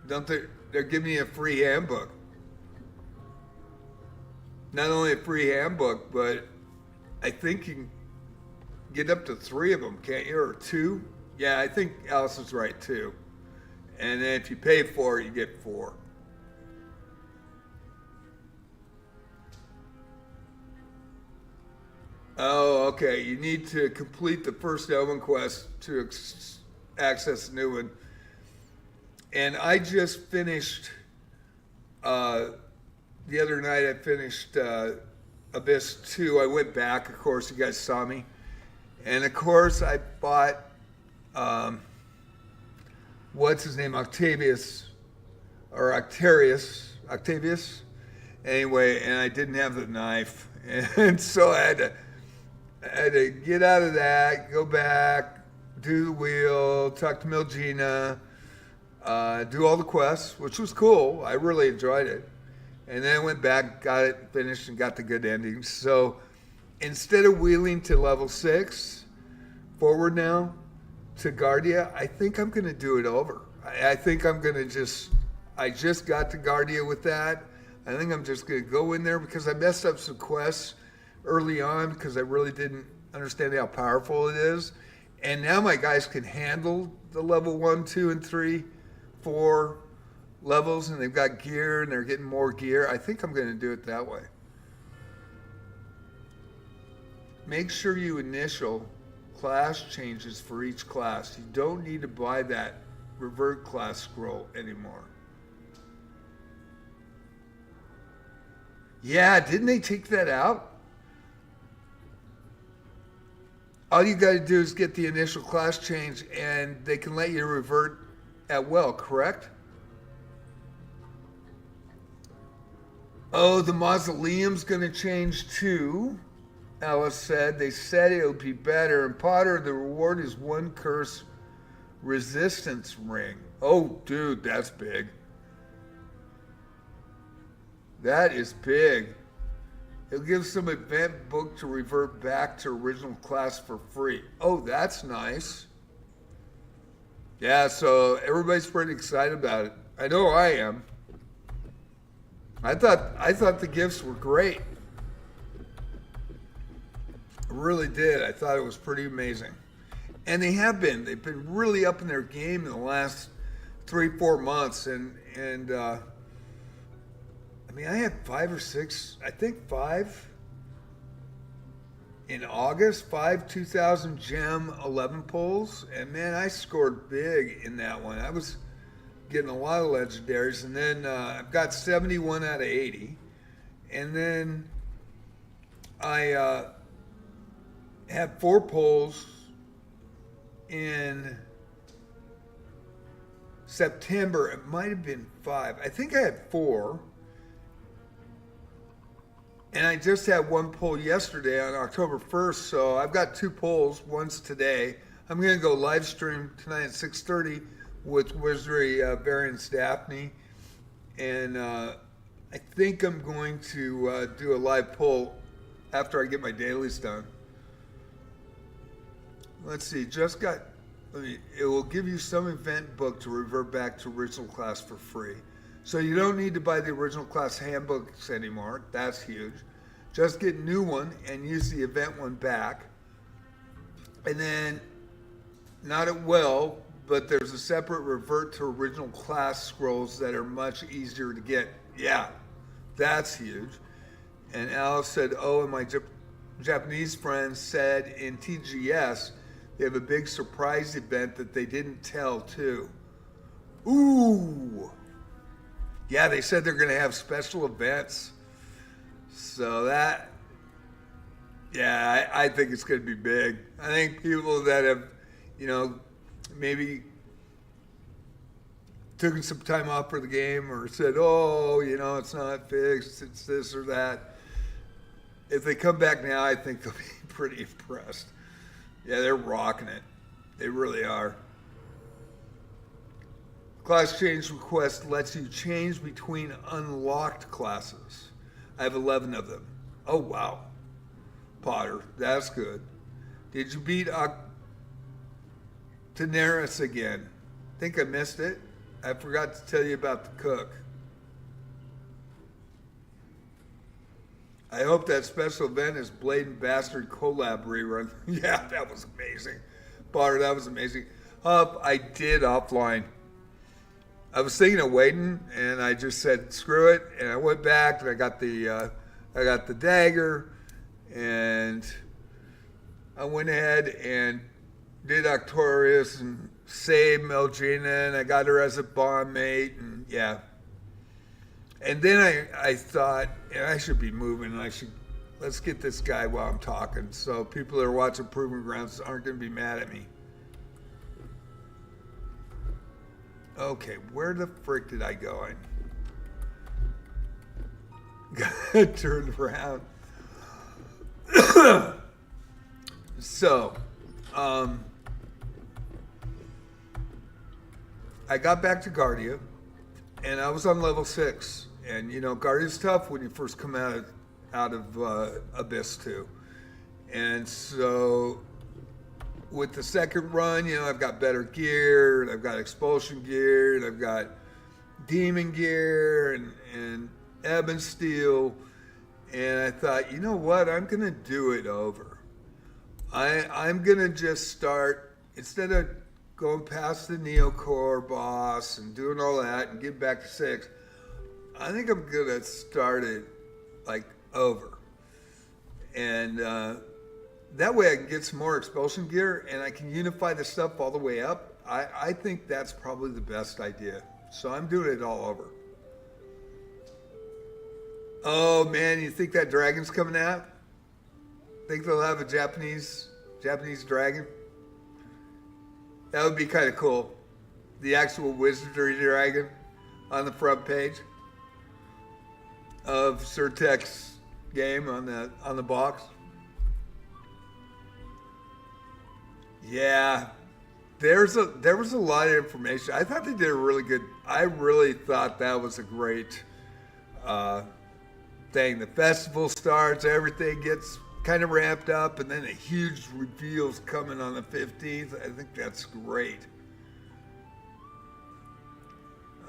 They're giving you a free handbook. Not only a free handbook, but I think you can get up to 3 of them, can't you? Or 2? Yeah, I think Alice is right, 2. And then if you pay for it, you get 4. Oh, okay. You need to complete the first Elven quest to access the new one. And I just finished, the other night I finished Abyss 2. I went back, of course, you guys saw me. And of course I bought, what's his name, Octavius. Anyway, and I didn't have the knife. And so I had to get out of that, go back, do the wheel, talk to Milgina, do all the quests, which was cool. I really enjoyed it. And then I went back, got it finished, and got the good ending. So instead of wheeling to level 6 forward now to Guardia, I think I'm going to do it over. I think I'm going to I just got to Guardia with that. I think I'm just going to go in there because I messed up some quests early on because I really didn't understand how powerful it is. And now my guys can handle the level 1, 2, and 3, 4 levels and they've got gear and they're getting more gear, I think I'm going to do it that way. Make sure you initial class changes for each class. You don't need to buy that revert class scroll anymore. Yeah, didn't they take that out? All you got to do is get the initial class change and they can let you revert at will, correct? Oh, the mausoleum's going to change too, Alice said. They said it'll be better. And Potter, the reward is 1 curse resistance ring. Oh, dude, that's big. That is big. It'll give some event book to revert back to original class for free. Oh, that's nice. Yeah, so everybody's pretty excited about it. I know I am. I thought the gifts were great. I really did. I thought it was pretty amazing. And they have been. They've been really up in their game in the last 3-4 months. And I mean, I had 5 or 6, I think 5 in August, 5 2,000 gem 11 pulls. And man, I scored big in that one. I was getting a lot of legendaries. And then I've got 71 out of 80. And then I had 4 pulls in September. It might have been 5. I think I had 4. And I just had 1 pull yesterday on October 1st, so I've got 2 pulls. One's today. I'm going to go live stream tonight at 6:30 with Wizardry variants DAPHNE. And I think I'm going to do a live pull after I get my dailies done. Let's see, it will give you some event book to revert back to original class for free. So you don't need to buy the original class handbooks anymore. That's huge. Just get a new one and use the event one back. And then, not at will, but there's a separate revert to original class scrolls that are much easier to get. Yeah, that's huge. And Alice said, oh, and my Japanese friends said in TGS, they have a big surprise event that they didn't tell too. Ooh. Yeah, they said they're going to have special events. So that, yeah, I think it's going to be big. I think people that have, maybe taken some time off for the game or said, oh, it's not fixed, it's this or that. If they come back now, I think they'll be pretty impressed. Yeah, they're rocking it. They really are. Class change request lets you change between unlocked classes. I have 11 of them. Oh, wow. Potter, that's good. Did you beat Octoneris again? Think I missed it. I forgot to tell you about the cook. I hope that special event is Blade and Bastard collab rerun. Yeah, that was amazing. Potter, that was amazing. I did offline. I was thinking of waiting, and I just said screw it, and I went back and I got the dagger, and I went ahead and did Octorius and saved Melgina, and I got her as a bond mate, and yeah. And then I thought, and I should be moving, let's get this guy while I'm talking, so people that are watching Proving Grounds aren't going to be mad at me. Okay, where the frick did I go? I turned around. So, I got back to Guardia, and I was on level 6. And Guardia's tough when you first come out of Abyss 2. And so, with the second run, I've got better gear, and I've got expulsion gear, and I've got demon gear, and ebon steel, and I thought, you know what, I'm going to do it over. I'm going to just start, instead of going past the Neocore boss and doing all that and get back to 6, I think I'm gonna start it like over, and that way I can get some more expulsion gear and I can unify the stuff all the way up. I think that's probably the best idea. So I'm doing it all over. Oh man, you think that dragon's coming out? Think they'll have a Japanese dragon? That would be kind of cool. The actual Wizardry dragon on the front page of Surtek's game on the box. Yeah, there was a lot of information. I thought they did a really good. I really thought that was a great thing. The festival starts, everything gets kind of ramped up, and then a huge reveal's coming on the 15th. I think that's great.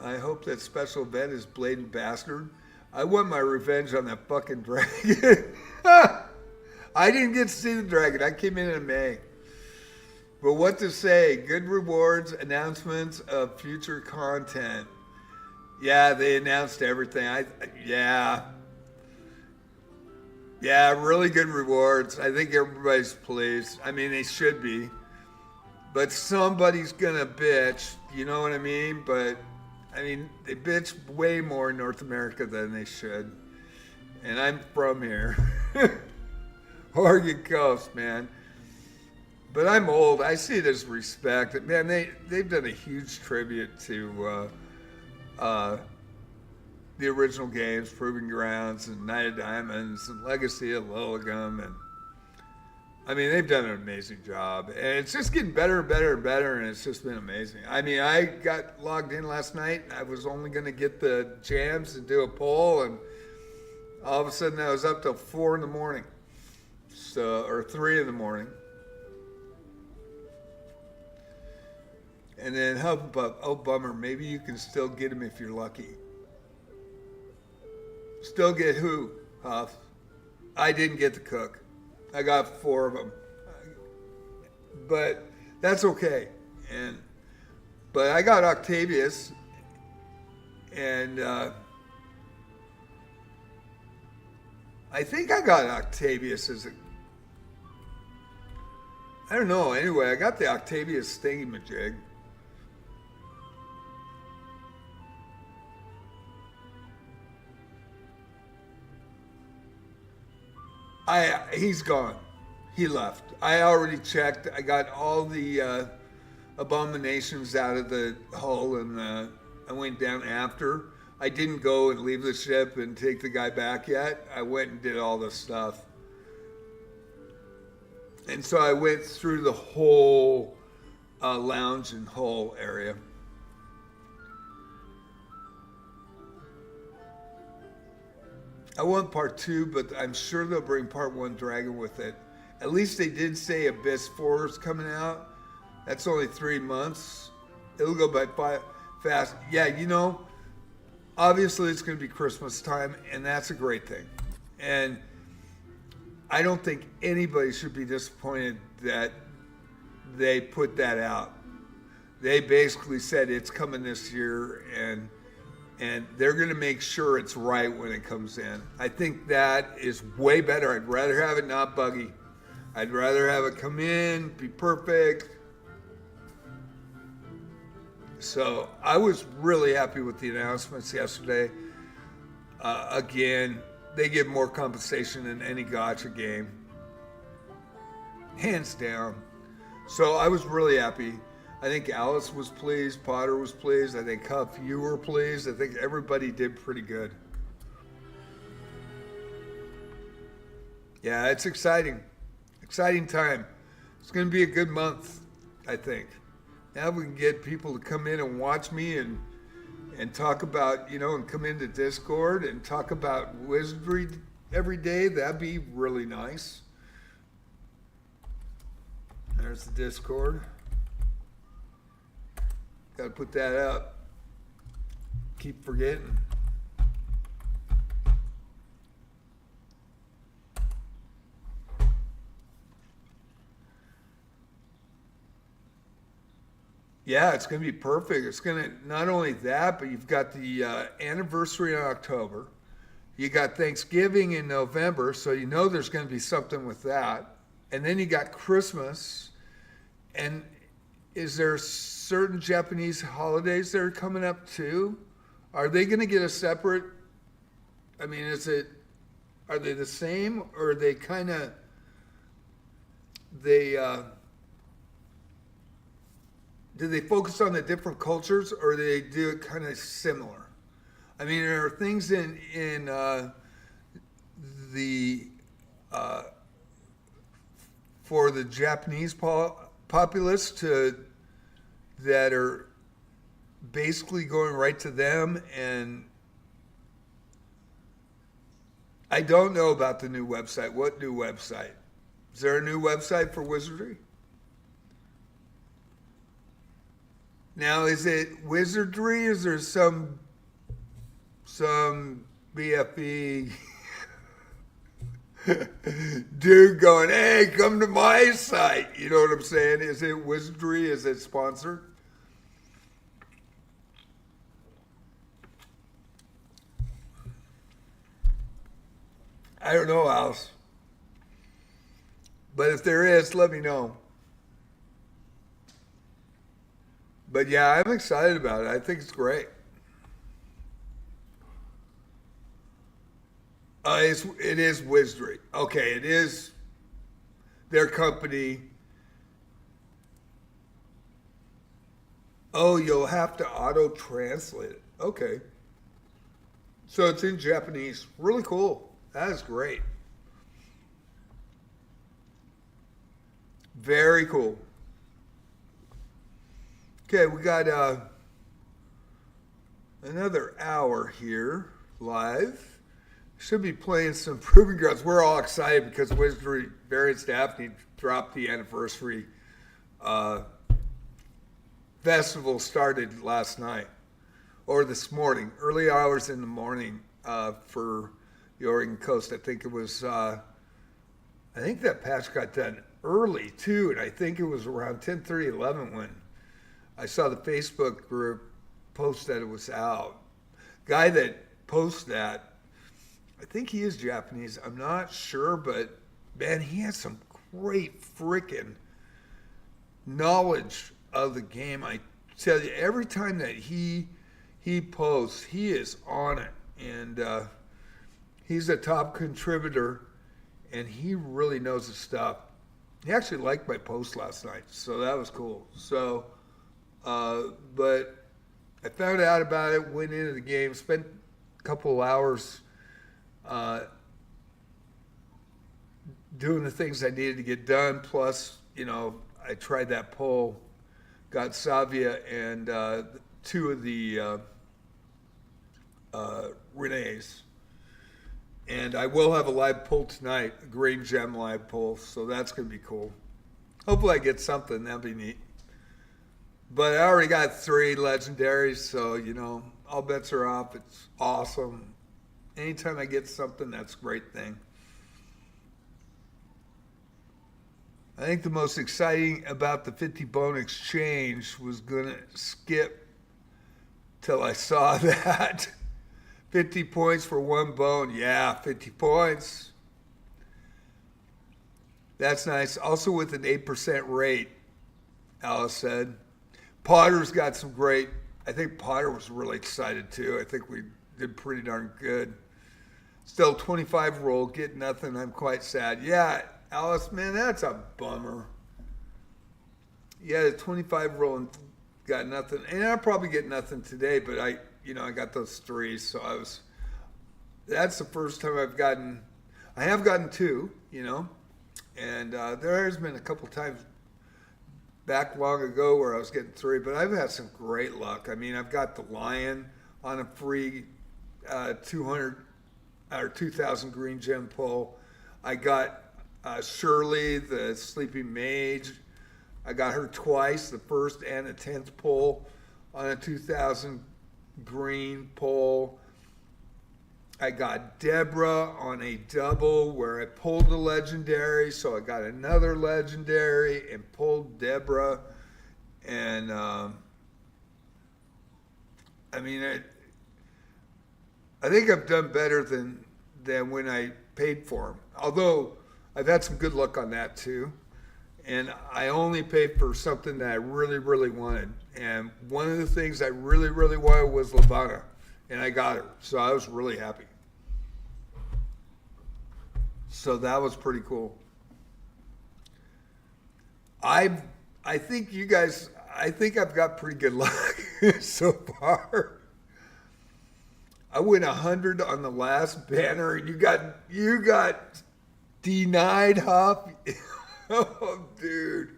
I hope that special event is Blade and Bastard. I want my revenge on that fucking dragon. I didn't get to see the dragon. I came in May. But what to say? Good rewards, announcements of future content. Yeah, they announced everything. Yeah, really good rewards. I think everybody's pleased. I mean, they should be. But somebody's gonna bitch, you know what I mean? But, I mean, they bitch way more in North America than they should. And I'm from here. Oregon Coast, man. But I'm old. I see it as respect. Man, they've done a huge tribute to the original games, Proving Grounds and Knight of Diamonds and Legacy of Llylgymn. And I mean, they've done an amazing job. And it's just getting better and better and better, and it's just been amazing. I mean, I got logged in last night. I was only going to get the jams and do a poll, and all of a sudden I was up till 4 in the morning. So, or 3 in the morning. And then Hufflepuff, oh bummer, maybe you can still get him if you're lucky. Still get who, Huff? I didn't get the cook. I got 4 of them. But that's okay. But I got Octavius, and I think I got Octavius as a... I don't know. Anyway, I got the Octavius thingy-majig. He's gone. He left. I already checked. I got all the abominations out of the hull, and I went down after. I didn't go and leave the ship and take the guy back yet. I went and did all this stuff. And so I went through the whole lounge and hull area. I want part 2, but I'm sure they'll bring part 1 Dragon with it. At least they did say Abyss 4 is coming out. That's only 3 months. It'll go by fast. Yeah, you know, obviously it's going to be Christmas time, and that's a great thing. And I don't think anybody should be disappointed that they put that out. They basically said it's coming this year, and they're going to make sure it's right when it comes in. I think that is way better. I'd rather have it not buggy. I'd rather have it come in, be perfect. So I was really happy with the announcements yesterday. Again, they give more compensation than any gacha game. Hands down. So I was really happy. I think Alice was pleased, Potter was pleased, I think Huff, you were pleased. I think everybody did pretty good. Yeah, it's exciting. Exciting time. It's going to be a good month, I think. Now we can get people to come in and watch me and talk about, you know, and come into Discord and talk about Wizardry every day. That'd be really nice. There's the Discord. Got to put that up. Keep forgetting. Yeah, it's going to be perfect. It's going to, not only that, but you've got the anniversary in October. You got Thanksgiving in November, so you know there's going to be something with that. And then you got Christmas. And is there certain Japanese holidays that are coming up too? Are they going to get a separate? I mean, are they the same, or are they kind of do they focus on the different cultures, or do they do it kind of similar? I mean, there are things in the for the Japanese populace that are basically going right to them, and I don't know about the new website. What new website? Is there a new website for Wizardry? Now, is it Wizardry? Is there some BFE dude going, hey, come to my site? You know what I'm saying? Is it Wizardry? Is it sponsored? I don't know, Alice. But if there is, let me know. But yeah, I'm excited about it. I think it's great. It is Wizardry. Okay, it is their company. Oh, you'll have to auto-translate it. Okay. So it's in Japanese. Really cool. That is great. Very cool. Okay, we got another hour here live. Should be playing some Proving Grounds. We're all excited because Wizardry Variants DAPHNE dropped the anniversary. Festival started last night or this morning, early hours in the morning for the Oregon coast. I think it was, I think that patch got done early too, and I think it was around 10:30, 11 when I saw the Facebook group post that it was out. Guy that posts that, I think he is Japanese. I'm not sure, but man, he has some great freaking knowledge of the game. I tell you, every time that he posts, he is on it, and he's a top contributor, and he really knows his stuff. He actually liked my post last night, so that was cool. So, but I found out about it, went into the game, spent a couple of hours doing the things I needed to get done. Plus, you know, I tried that poll, got Savia and two of the Renee's. And I will have a live poll tonight, a Green Gem live poll, so that's going to be cool. Hopefully I get something, that'll be neat. But I already got 3 legendaries, so, you know, all bets are off. It's awesome. Anytime I get something, that's a great thing. I think the most exciting about the 50 bone exchange was going to skip till I saw that. 50 points for 1 bone. Yeah, 50 points. That's nice. Also with an 8% rate, Alice said. Potter's got some great, I think Potter was really excited too. I think we did pretty darn good. Still 25 roll, get nothing. I'm quite sad. Yeah, Alice, man, that's a bummer. Yeah, the 25 roll and got nothing. And I'll probably get nothing today, but I got those 3, so that's the first time I have gotten 2, you know, and there has been a couple times back long ago where I was getting 3, but I've had some great luck. I mean, I've got the Lion on a free 200 or 2,000 green gem pull. I got Shirley, the Sleeping Mage. I got her twice, the first and the 10th pull on a 2,000 green pull. I got Deborah on a double where I pulled the legendary, so I got another legendary and pulled Deborah. And I mean, I think I've done better than when I paid for them. Although I've had some good luck on that too. And I only paid for something that I really, really wanted. And one of the things I really, really wanted was Llylgymn. And I got her. So I was really happy. So that was pretty cool. I think you guys, I think I've got pretty good luck so far. I went 100 on the last banner, and you got denied, Huff. Oh, dude,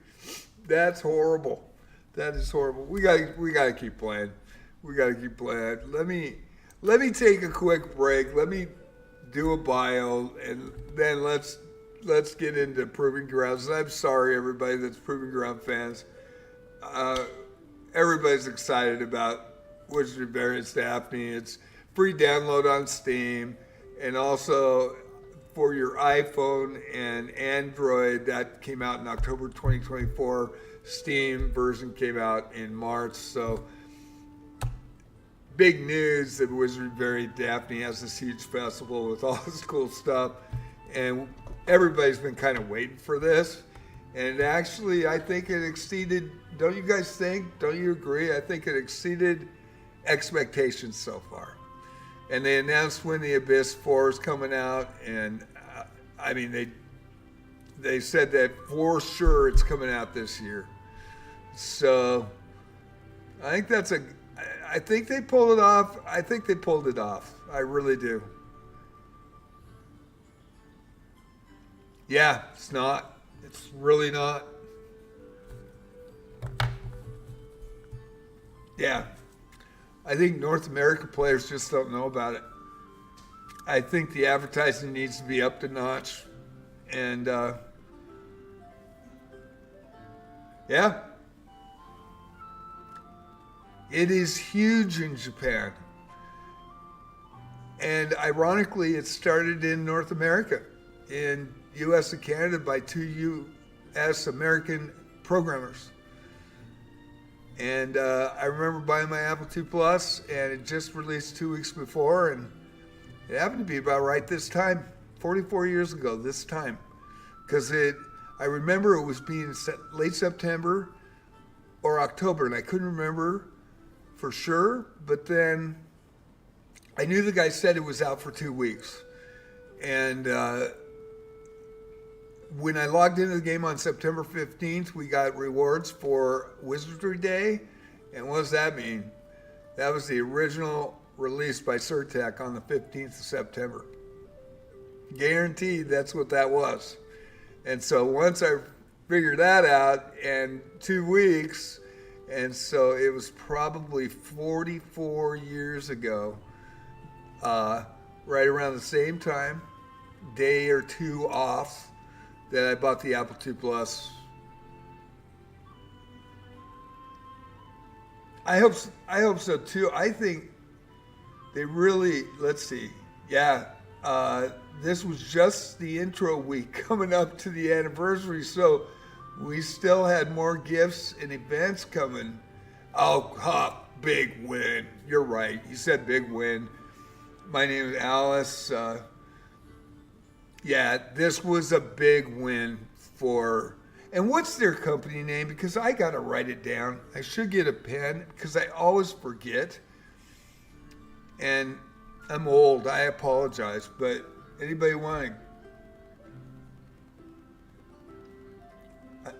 that's horrible. That is horrible. We gotta keep playing. We gotta keep playing. Let me take a quick break. Let me do a bio, and then let's get into Proving Grounds. And I'm sorry, everybody that's Proving Ground fans. Everybody's excited about Wizardry Variants DAPHNE. It's free download on Steam, and also for your iPhone and Android. That came out in October 2024. Steam version came out in March. So big news that Wizardry Variant DAPHNE has this huge festival with all this cool stuff, and everybody's been kind of waiting for this. And actually, I think it exceeded, don't you guys think? Don't you agree? I think it exceeded expectations so far. And they announced when the Abyss 4 is coming out, and I mean, they said that for sure it's coming out this year. So I think I think they pulled it off. I think they pulled it off. I really do. Yeah, it's not. It's really not. Yeah. I think North American players just don't know about it. I think the advertising needs to be up to notch. And, yeah. It is huge in Japan. And ironically, it started in North America, in US and Canada, by 2 US American programmers. And I remember buying my Apple II Plus, and it just released 2 weeks before, and it happened to be about right this time, 44 years ago this time. Because I remember it was being late September or October, and I couldn't remember for sure, but then I knew the guy said it was out for 2 weeks. And when I logged into the game on September 15th, we got rewards for Wizardry Day. And what does that mean? That was the original release by Surtech on the 15th of September. Guaranteed that's what that was. And so once I figured that out, and 2 weeks, and so it was probably 44 years ago, right around the same time, day or two off, that I bought the Apple II Plus. I hope so too. I think they really, let's see. Yeah, this was just the intro week coming up to the anniversary, so we still had more gifts and events coming. Oh, big win. You're right. You said big win. My name is Alice. Yeah, this was a big win for, and what's their company name? Because I got to write it down. I should get a pen because I always forget. And I'm old. I apologize. But anybody want to?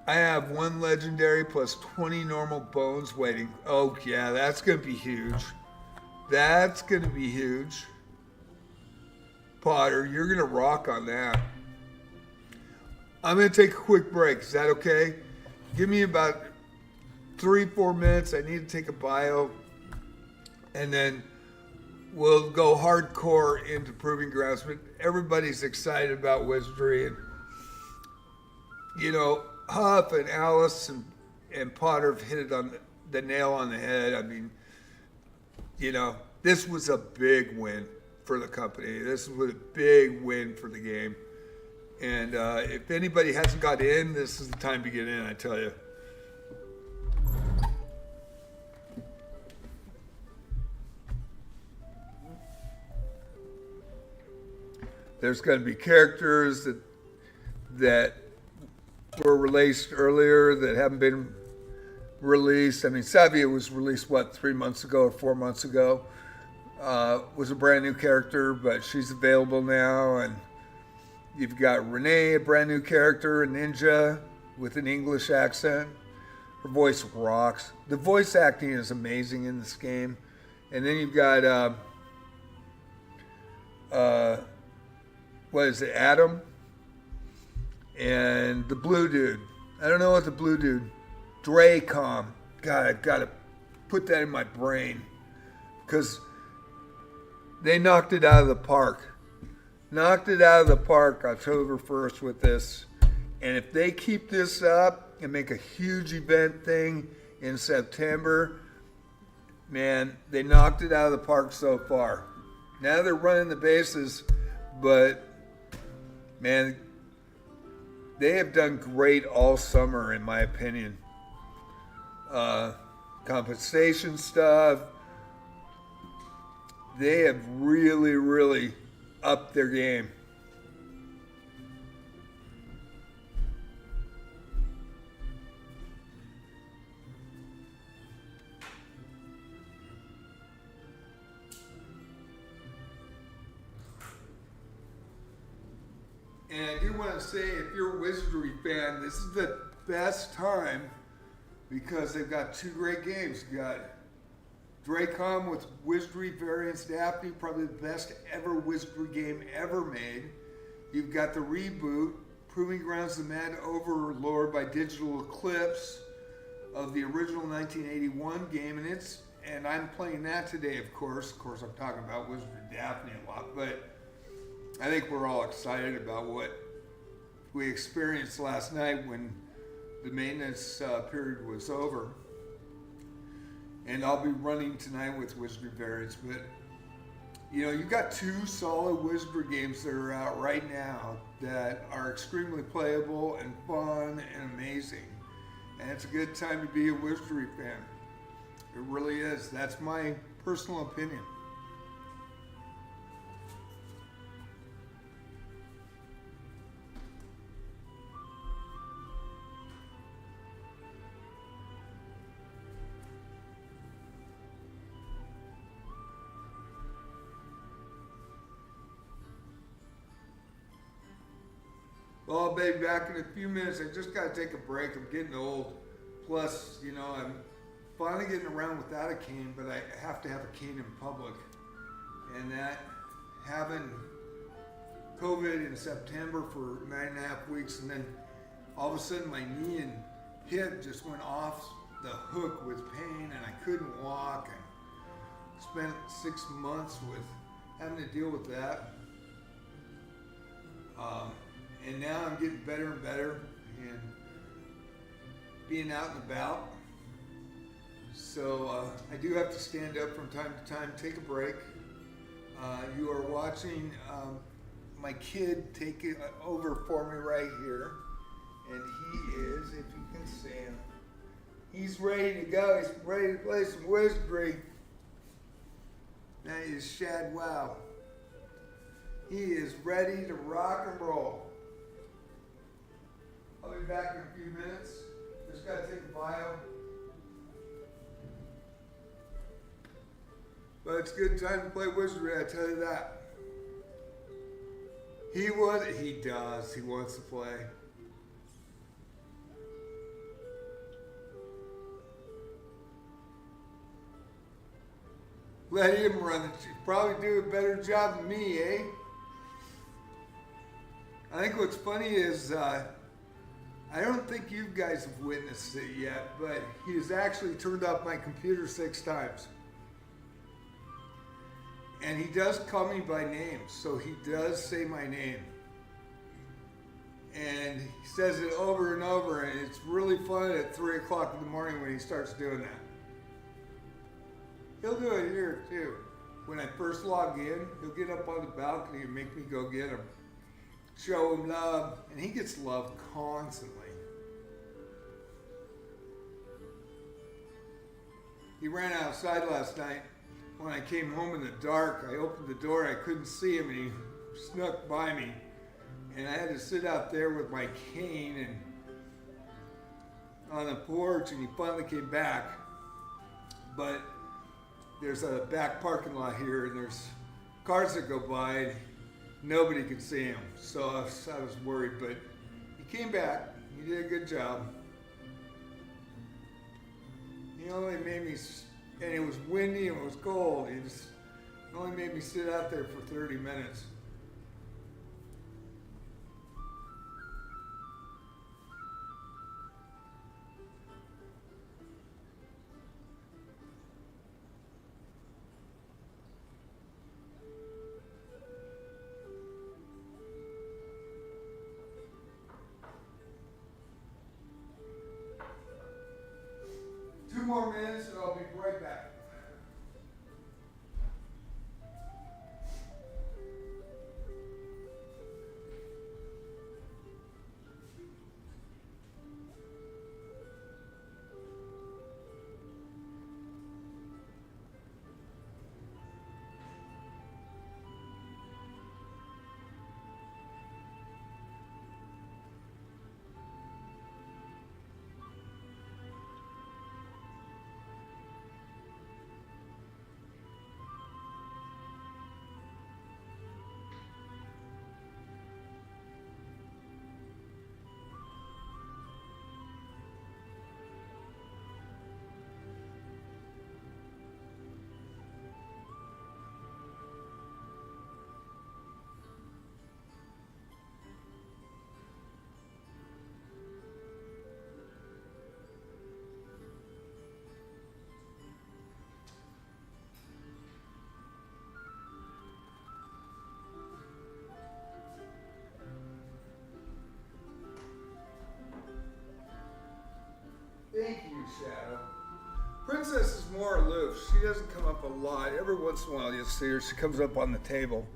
I have 1 legendary plus 20 normal bones waiting. Oh, yeah, that's going to be huge. That's going to be huge. Potter, you're going to rock on that. I'm going to take a quick break. Is that okay? Give me about 3-4 minutes. I need to take a bio. And then we'll go hardcore into Proving Grounds. But everybody's excited about Wizardry. And, you know, Huff and Alice and Potter have hit it on the nail on the head. I mean, you know, this was a big win for the company. This was a big win for the game. And if anybody hasn't got in, this is the time to get in, I tell you. There's going to be characters that were released earlier that haven't been released. I mean, Savia was released, what, 3 months ago or 4 months ago? Was a brand new character, but she's available now. And you've got Renee, a brand new character, a ninja with an English accent. Her voice rocks. The voice acting is amazing in this game. And then you've got, what is it, Adam? And the blue dude. I don't know what the blue dude. Dracom. God, I've got to put that in my brain. Because they knocked it out of the park. Knocked it out of the park October 1st with this. And if they keep this up and make a huge event thing in September, man, they knocked it out of the park so far. Now they're running the bases, but man, they have done great all summer, in my opinion. Compensation stuff, they have really, really upped their game. And I do want to say, if you're a Wizardry fan, this is the best time because they've got two great games. You got Dracom with Wizardry variants DAPHNE, probably the best ever Wizardry game ever made. You've got the reboot, Proving Grounds, the Mad Overlord by Digital Eclipse of the original 1981 game, and I'm playing that today, of course. Of course, I'm talking about Wizardry DAPHNE a lot, but I think we're all excited about what we experienced last night when the maintenance period was over. And I'll be running tonight with Wizardry variants, but you know, you've got two solid Wizardry games that are out right now that are extremely playable and fun and amazing. And it's a good time to be a Wizardry fan. It really is. That's my personal opinion. Well, I'll be back in a few minutes. I just got to take a break. I'm getting old. Plus, you know, I'm finally getting around without a cane, but I have to have a cane in public. And that, having COVID in September for 9.5 weeks, and then all of a sudden my knee and hip just went off the hook with pain, and I couldn't walk. I spent 6 months with having to deal with that. And now I'm getting better and better and being out and about. So I do have to stand up from time to time, take a break. You are watching my kid take it over for me right here. And he is, if you can see him, he's ready to go. He's ready to play some Wizardry. That is Shad Wow. He is ready to rock and roll. I'll be back in a few minutes. Just got to take a bio. But it's a good time to play Wizardry, I tell you that. He does. He wants to play. Let him run it. He'd probably do a better job than me, eh? I think what's funny is, I don't think you guys have witnessed it yet, but he has actually turned off my computer 6 times. And he does call me by name, so he does say my name. And he says it over and over, and it's really fun at 3 o'clock in the morning when he starts doing that. He'll do it here too. When I first log in, he'll get up on the balcony and make me go get him. Show him love, and he gets love constantly. He ran outside last night. When I came home in the dark, I opened the door, I couldn't see him, and he snuck by me, and I had to sit out there with my cane and on the porch, and he finally came back. But there's a back parking lot here, and there's cars that go by, and nobody can see him. So I was worried, but he came back. He did a good job. He only made me, and it was windy and it was cold. He just only made me sit out there for 30 minutes. Two more minutes and I'll be right back. Thank you, Shadow. Princess is more aloof. She doesn't come up a lot. Every once in a while you'll see her. She comes up on the table.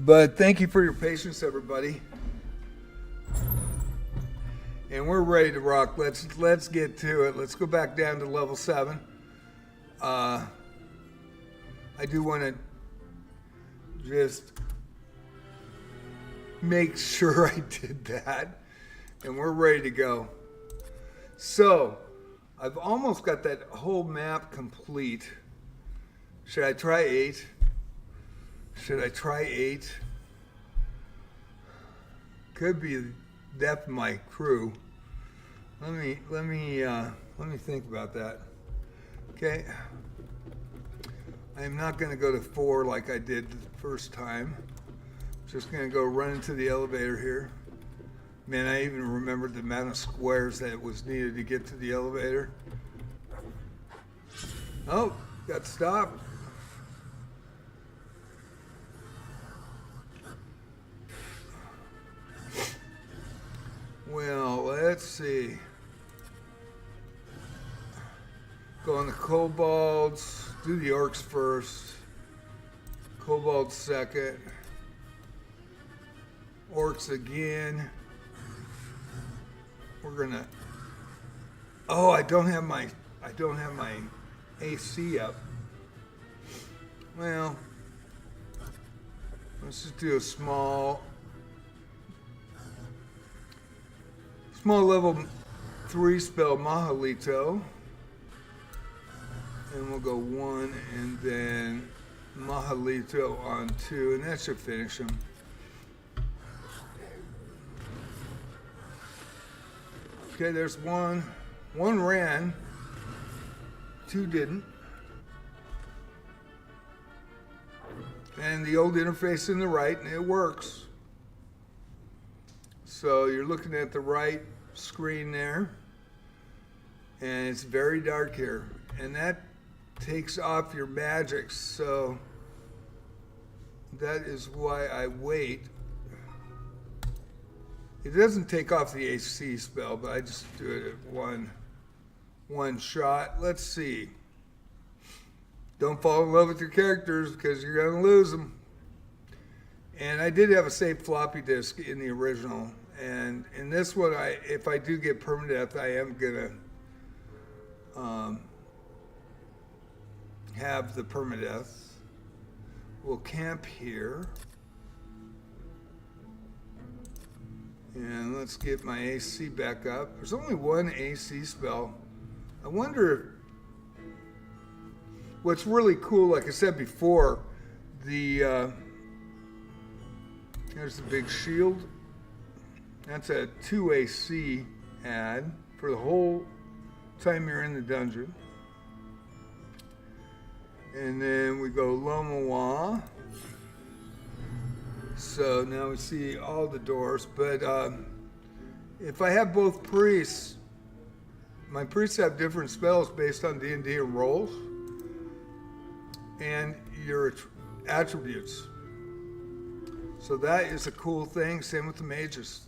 But thank you for your patience, everybody. And we're ready to rock. Let's get to it. Let's go back down to level 7. I do want to just make sure I did that. And we're ready to go. So, I've almost got that whole map complete. Should I try 8? Should I try 8? Could be depth of my crew. Let me think about that. Okay. I am not going to go to 4 like I did the first time. Just going to go run into the elevator here. Man, I even remembered the amount of squares that was needed to get to the elevator. Oh, got stopped. Well, let's see. Go on the kobolds. Do the orcs first. Kobolds second. Orcs again. We're gonna. Oh, I don't have my AC up. Well, let's just do a small level 3 spell Mahalito, and we'll go 1 and then Mahalito on 2, and that should finish him. Okay, there's one. One ran. 2 didn't. And the old interface in the right, and it works. So you're looking at the right screen there. And it's very dark here. And that takes off your magic. So that is why I wait. It doesn't take off the AC spell, but I just do it at one shot. Let's see. Don't fall in love with your characters because you're going to lose them. And I did have a saved floppy disk in the original. And in this one, if I do get permadeath, I am going to have the permadeath. we'll camp here. And let's get my AC back up. There's only one AC spell. I wonder if, what's really cool, like I said before, there's the big shield. That's a 2 AC add for the whole time you're in the dungeon. And then we go Lomawa. So now we see all the doors, but if I have both priests, my priests have different spells based on D&D and rolls and your attributes. So that is a cool thing. Same with the mages.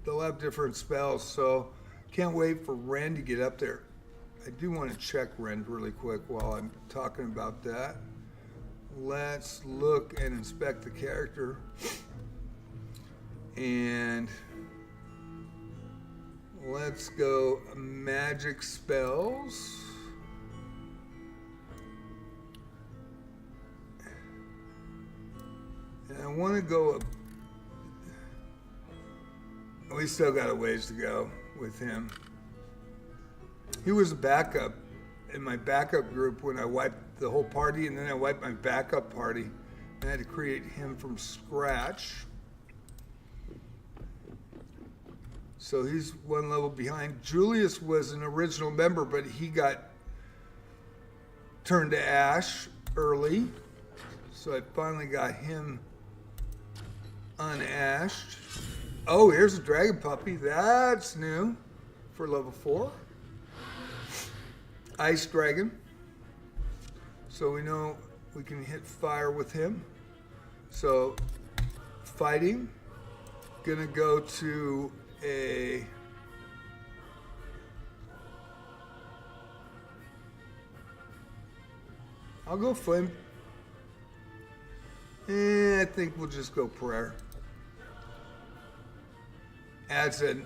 They'll have different spells, so can't wait for Ren to get up there. I do want to check Ren really quick while I'm talking about that. Let's look and inspect the character. And let's go magic spells. And I want to go, we still got a ways to go with him. He was a backup in my backup group when I wiped the whole party, and then I wiped my backup party. I had to create him from scratch. So he's one level behind. Julius was an original member, but he got turned to ash early. So I finally got him unashed. Oh, here's a dragon puppy. That's new for level 4. Ice dragon. So we know we can hit fire with him. So fighting. Gonna go to I'll go flame. I think we'll just go prayer. Adds a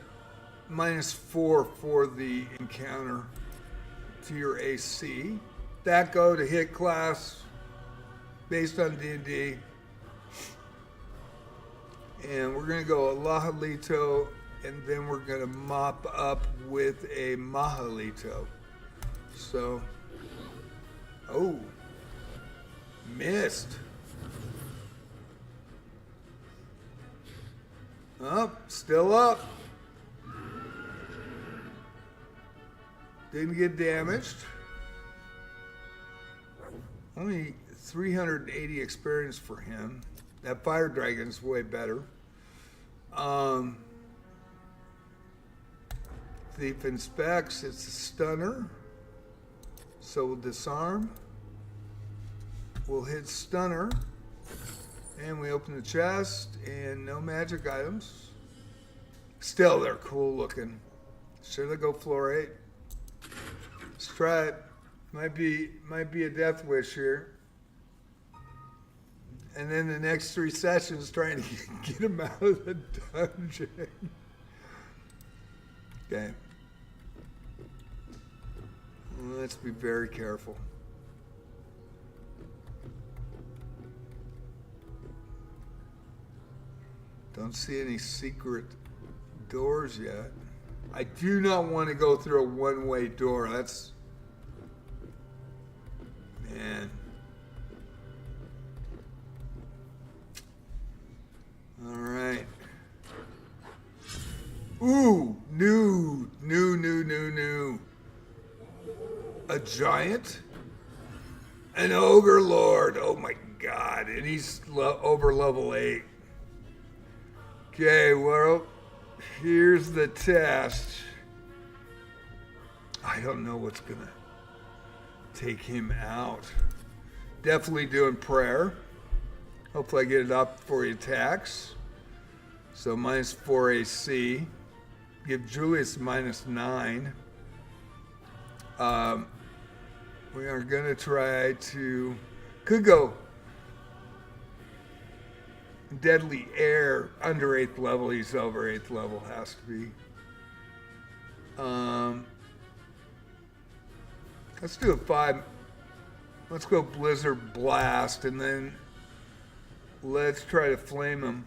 -4 for the encounter to your AC. That go to hit class based on D&D. And we're gonna go a Lahalito, and then we're gonna mop up with a Mahalito. So, oh, missed. Up, still up. Didn't get damaged. Only 380 experience for him. That fire dragon's way better. Thief inspects, it's a stunner. So we'll disarm. We'll hit stunner. And we open the chest, and no magic items. Still, they're cool looking. Should I go floor 8? Let's try it. Might be a death wish here. And then the next 3 sessions trying to get him out of the dungeon. Okay. Let's be very careful. Don't see any secret doors yet. I do not want to go through a one-way door. That's... man. All right. Ooh, new. A giant? An ogre lord. Oh my God. And he's over level 8. Okay, well, here's the test. I don't know what's gonna take him out. Definitely doing prayer. Hopefully I get it up before he attacks. So -4 AC. Give Julius -9. We are gonna try to, could go Deadly Air under 8th level. He's over 8th level, has to be. Let's do a 5. Let's go Blizzard Blast, and then Let's try to flame him.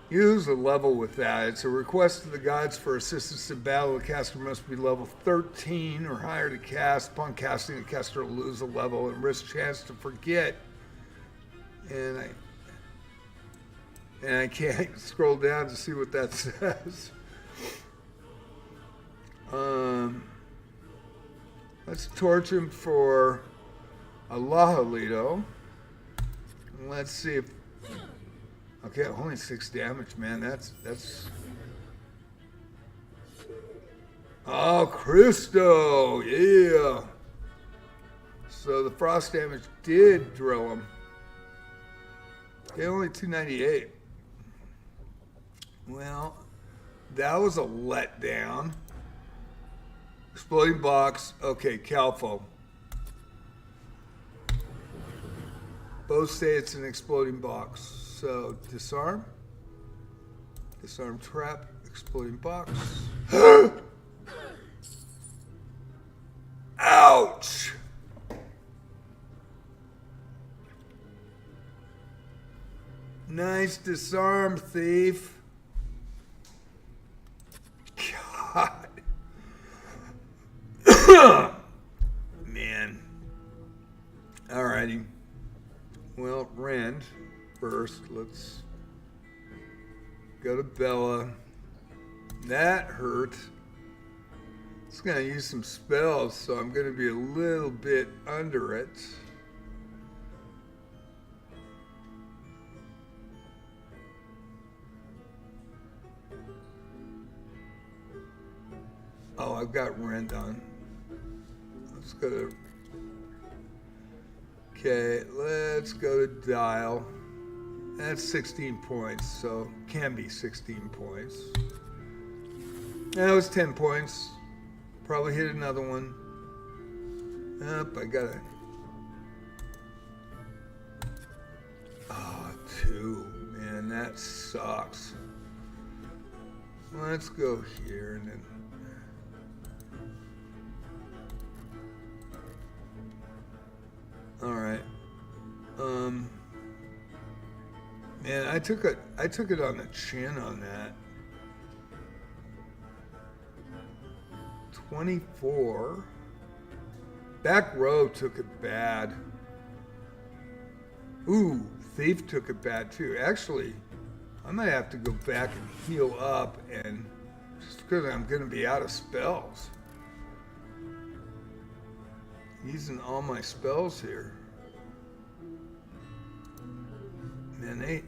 Use a level with that. It's a request to the gods for assistance in battle. The caster must be level 13 or higher to cast. Upon casting, the caster will lose a level and risk chance to forget. And I can't scroll down to see what that says. Let's torch him for a Llylgymn. Let's see if... Okay, only 6 damage, man. That's... Oh, Christo! Yeah! So the frost damage did drill him. Okay, only 298. Well, that was a letdown. Exploding box. Okay, Calfo. Both say it's an exploding box. So, disarm. Disarm trap. Exploding box. Ouch! Nice disarm, thief. God. Man. Alrighty. Well, Rend first. Let's go to Bella. That hurt. It's going to use some spells, so I'm going to be a little bit under it. Oh, I've got Rend on. Let's go to... Okay, let's go to Dial. That's 16 points, so can be 16 points. That was 10 points. Probably hit another one. Up, I gotta... Oh, 2. Man, that sucks. Let's go here and then... All right. Man, I took it on the chin on that. 24. Back row took it bad. Ooh, Thief took it bad too. Actually, I might have to go back and heal up, and just because I'm going to be out of spells. Using all my spells here. Man,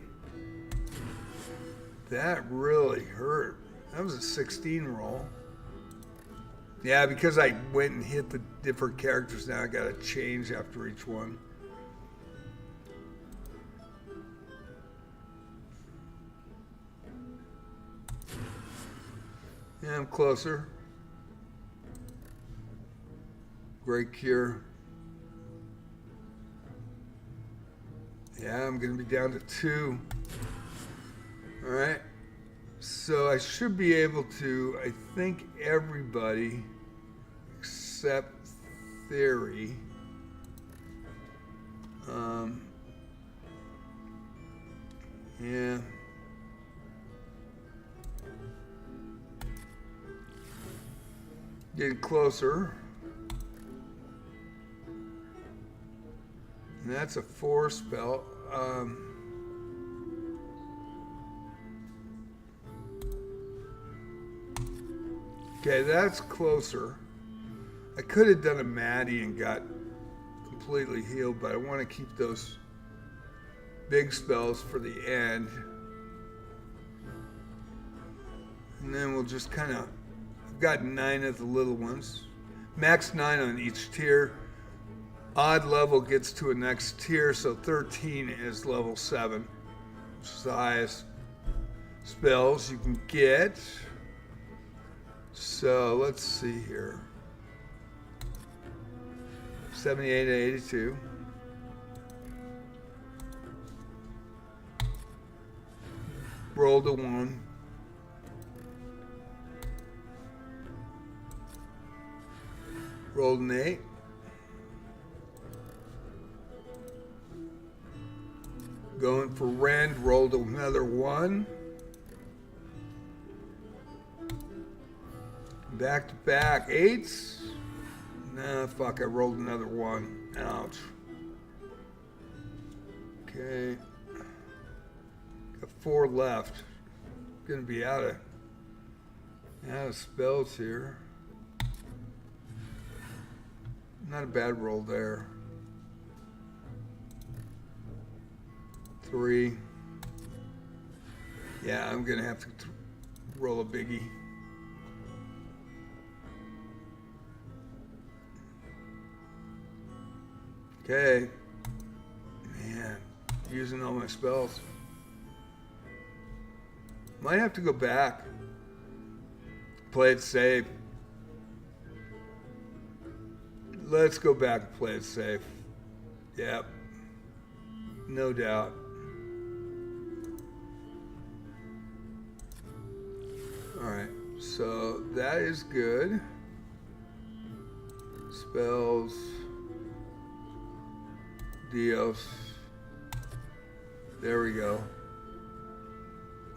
that really hurt. That was a 16 roll. Yeah, because I went and hit the different characters, now I gotta change after each one. Yeah, I'm closer. Great cure. Yeah, I'm going to be down to 2. All right. So I should be able to, I think, everybody except Theory. Yeah. Getting closer. And that's a 4 spell. Okay, that's closer. I could have done a Maddie and got completely healed, but I want to keep those big spells for the end. And then we'll just kind of... I've got 9 of the little ones. Max 9 on each tier. Odd level gets to a next tier, so 13 is level 7, which is the highest spells you can get. So let's see here. 78 to 82. Rolled a 1. Rolled an 8. Going for rend, rolled another 1. Back to back 8s. Nah, fuck, I rolled another 1. Ouch. Okay. Got 4 left. Gonna be out of spells here. Not a bad roll there. 3. Yeah, I'm gonna have to roll a biggie. Okay. Man, using all my spells. Might have to go back. Play it safe. Let's go back and play it safe. Yep. No doubt. Alright, so that is good. Spells. Dios. There we go.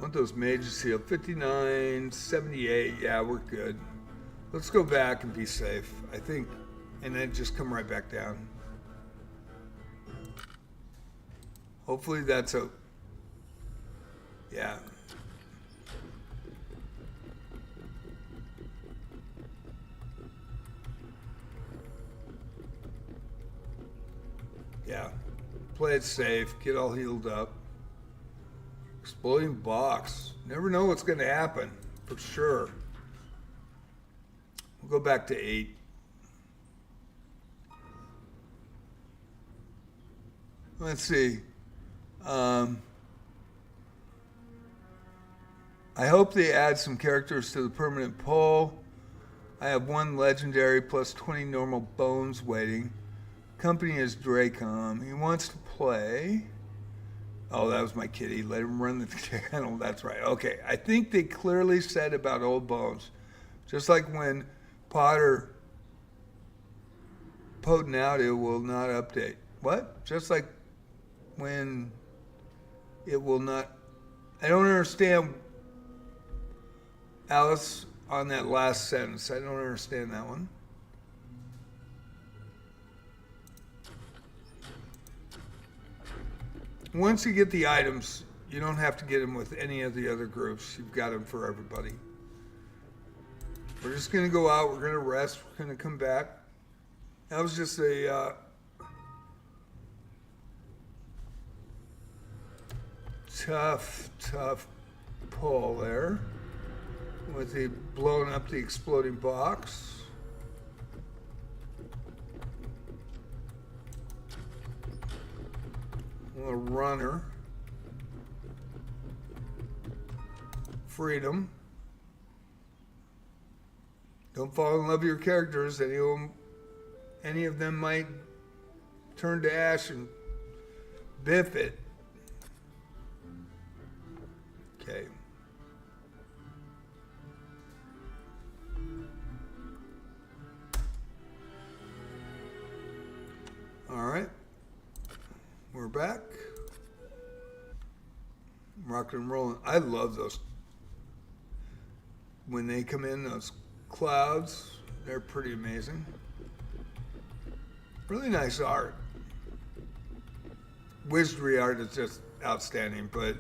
Want those mages healed. 59, 78. Yeah, we're good. Let's go back and be safe, I think. And then just come right back down. Hopefully that's a... Yeah. Yeah. Play it safe. Get all healed up. Exploding box. Never know what's going to happen. For sure. We'll go back to 8. Let's see. I hope they add some characters to the permanent poll. I have 1 legendary plus 20 normal bones waiting. Company is Dracom. He wants to play. Oh, that was my kitty. Let him run the channel. That's right. Okay. I think they clearly said about old bones. Just like when Potter Potent out, it will not update. What? Just like when it will not. I don't understand, Alice, on that last sentence. I don't understand that one. Once you get the items, you don't have to get them with any of the other groups. You've got them for everybody. We're just going to go out. We're going to rest. We're going to come back. That was just a tough pull there with the blowing up the exploding box. A runner. Freedom. Don't fall in love with your characters. Any of them might turn to ash and biff it. Okay. All right. We're back. Rocking and rolling. I love those. When they come in, those clouds, they're pretty amazing. Really nice art. Wizardry art is just outstanding, but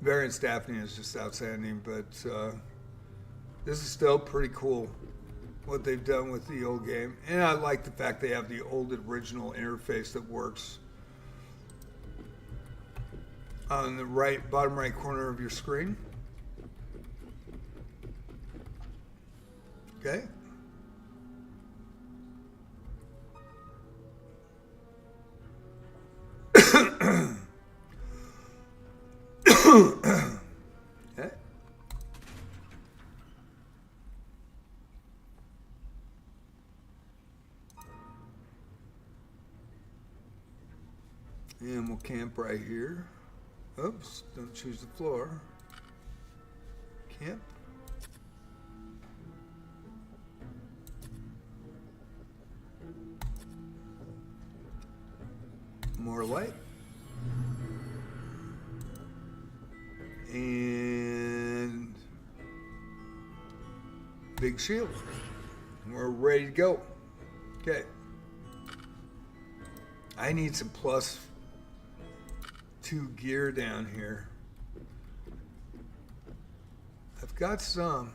Variant's Daphne is just outstanding, but this is still pretty cool what they've done with the old game. And I like the fact they have the old original interface that works on the bottom right corner of your screen. Okay. Okay. And we'll camp right here. Oops, don't choose the floor. Camp. More light. And big shield. We're ready to go. Okay. I need some +2 gear down here. I've got some.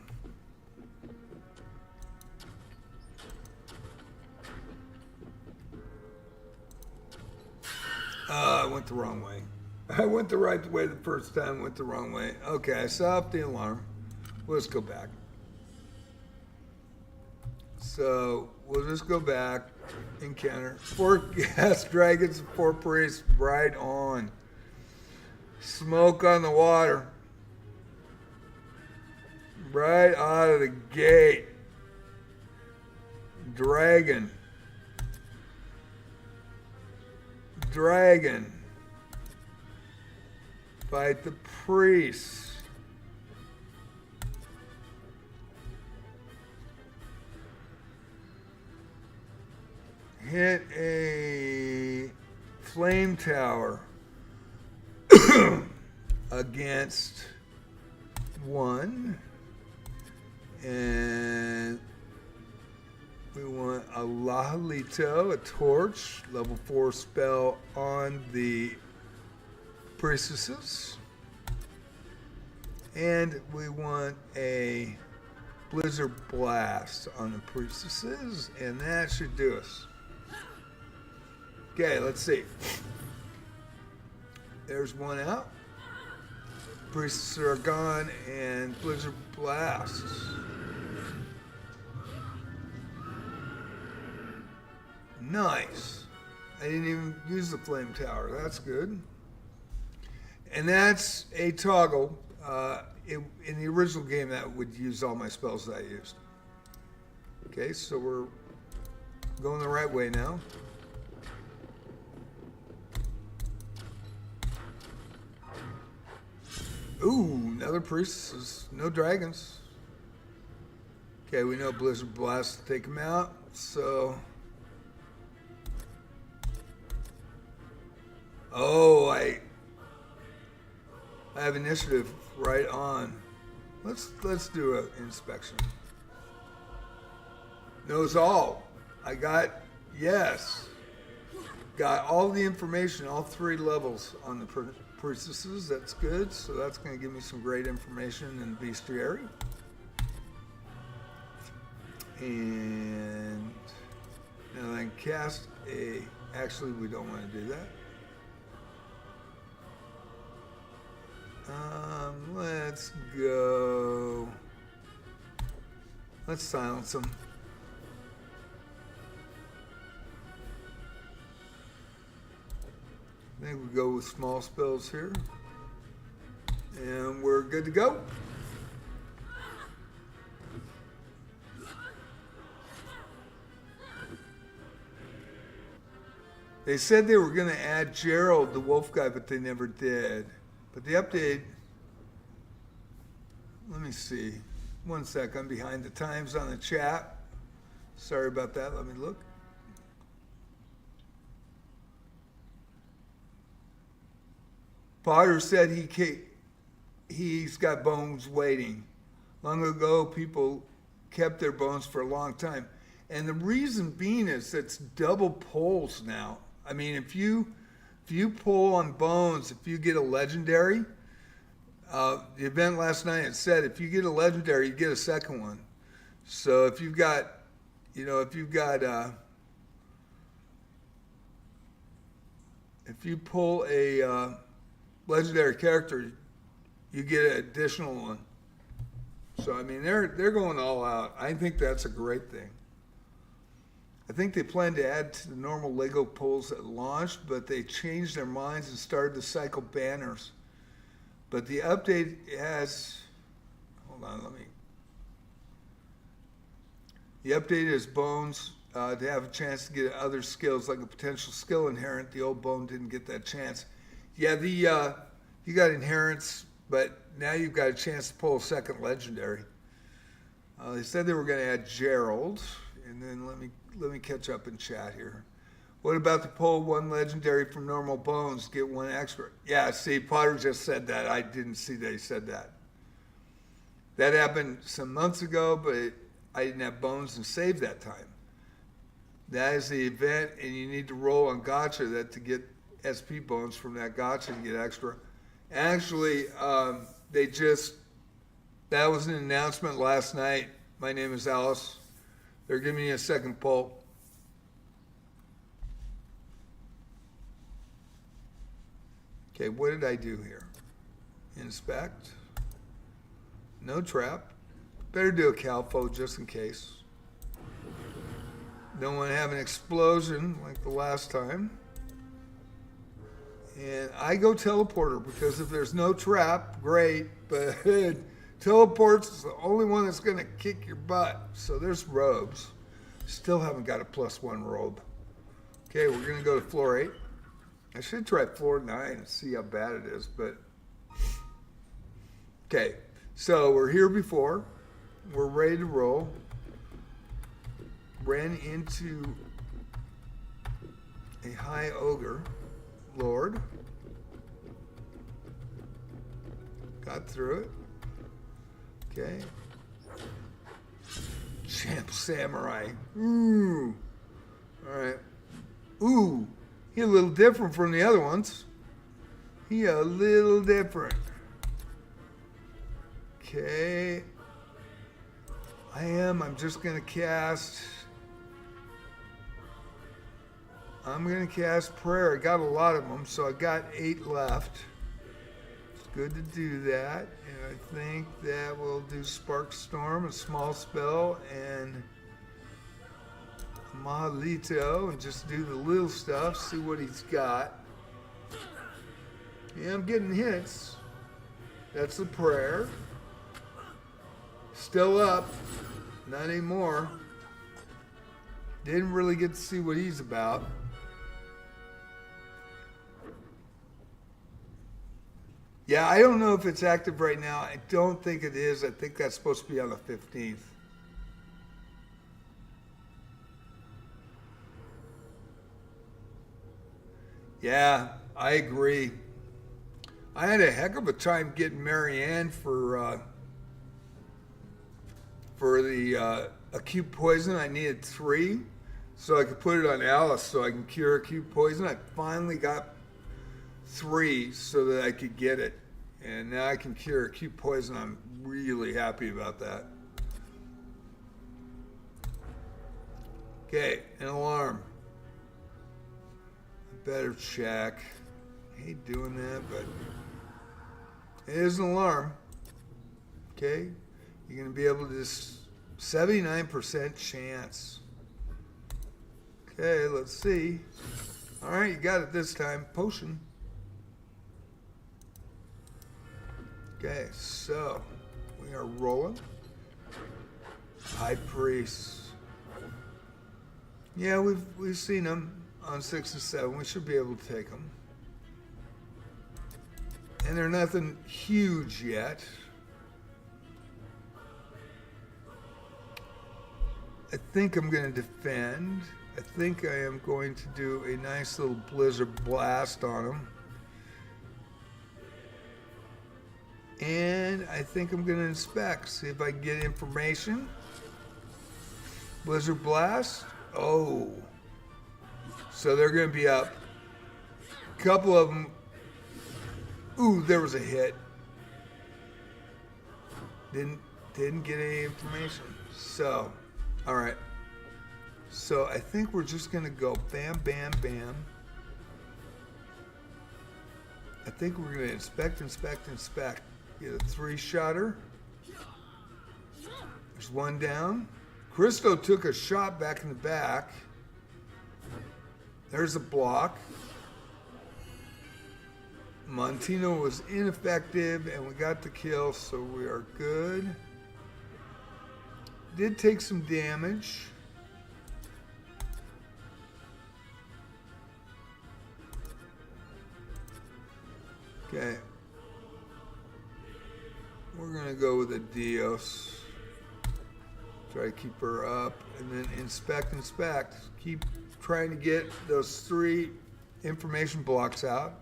I went the wrong way. I went the right way the first time, went the wrong way. Okay, I set off the alarm. Let's go back. So we'll just go back, encounter 4 gas dragons, 4 priests, right on. Smoke on the water. Right out of the gate. Dragon. Dragon. Fight the priests. Hit a flame tower against 1. And we want a Llylgymn, a torch, level 4 spell on the priestesses. And we want a Blizzard Blast on the priestesses, and that should do us. Okay, let's see. There's one out. Priestesses are gone, and Blizzard Blasts. Nice. I didn't even use the flame tower. That's good. And that's a toggle. In the original game, that would use all my spells that I used. Okay, so we're going the right way now. Ooh, another priestess. No dragons. Okay, we know Blizzard Blast to take them out, so... Oh, I have initiative right on. Let's do an inspection. Knows all. I got, yes. Got all the information, all 3 levels on the priestesses. That's good. So that's going to give me some great information in the bestiary. And now I can cast a, actually we don't want to do that. Let's go. Let's silence them. I think we go with small spells here. And we're good to go. They said they were going to add Gerald, the wolf guy, but they never did. But the update, let me see. 1 sec, I'm behind the times on the chat. Sorry about that, let me look. Potter said he's got bones waiting. Long ago, people kept their bones for a long time. And the reason being is it's double pulls now. I mean, if you pull on bones, if you get a legendary, the event last night it said if you get a legendary, you get a second one. So if you've got, if you pull a legendary character, you get an additional one. So I mean, they're going all out. I think that's a great thing. I think they planned to add to the normal Lego pulls at launch, but they changed their minds and started to cycle banners. But the update has, hold on, the update is bones to have a chance to get other skills, like a potential skill inherent. The old bone didn't get that chance. Yeah, you got inherents, but now you've got a chance to pull a second legendary. They said they were going to add Gerald, and then let me catch up in chat here. What about to pull one legendary from normal bones, get one extra? Yeah, see, Potter just said that. I didn't see that he said that. That happened some months ago, but I didn't have bones and saved that time. That is the event, and you need to roll on gotcha that to get SP bones from that gotcha to get extra. Actually, that was an announcement last night. My name is Alice. They're giving me a second pull. Okay, what did I do here? Inspect. No trap. Better do a Calfo just in case. Don't want to have an explosion like the last time. And I go teleporter because if there's no trap, great, but teleport's is the only one that's going to kick your butt. So there's robes. Still haven't got a +1 robe. Okay, we're going to go to floor 8. I should try floor 9 and see how bad it is, but okay. So we're here before. We're ready to roll. Ran into a high ogre lord. Got through it. Okay. Champ samurai. Ooh. All right. Ooh. He a little different from the other ones. He a little different. Okay. I'm just going to cast. I'm going to cast prayer. I got a lot of them, so I got 8 left. It's good to do that. And I think that will do Spark Storm, a small spell, and Mahalito, and just do the little stuff, see what he's got. Yeah, I'm getting hits. That's the prayer. Still up. Not anymore. Didn't really get to see what he's about. Yeah, I don't know if it's active right now. I don't think it is. I think that's supposed to be on the 15th. Yeah, I agree. I had a heck of a time getting Marianne for the acute poison. I needed 3, so I could put it on Alice so I can cure acute poison. I finally got 3 so that I could get it, and now I can cure acute poison. I'm really happy about that. Okay, an alarm. I better check. I hate doing that, but it is an alarm. Okay, you're going to be able to just 79% chance. Okay, let's see. All right, you got it this time. Potion. Okay, so we are rolling. High Priest. Yeah, we've seen them on 6 and 7. We should be able to take them. And they're nothing huge yet. I think I'm going to defend. I think I am going to do a nice little Blizzard Blast on them. And I think I'm going to inspect, see if I can get information. Blizzard Blast. Oh. So they're going to be up. A couple of them. Ooh, there was a hit. Didn't get any information. So, all right. So I think we're just going to go bam, bam, bam. I think we're going to inspect, inspect, inspect. Get a 3-shotter. There's 1 down. Cristo took a shot back in the back. There's a block. Montino was ineffective, and we got the kill, so we are good. Did take some damage. Okay. We're going to go with a Dios. Try to keep her up, and then inspect, inspect. Keep trying to get those 3 information blocks out.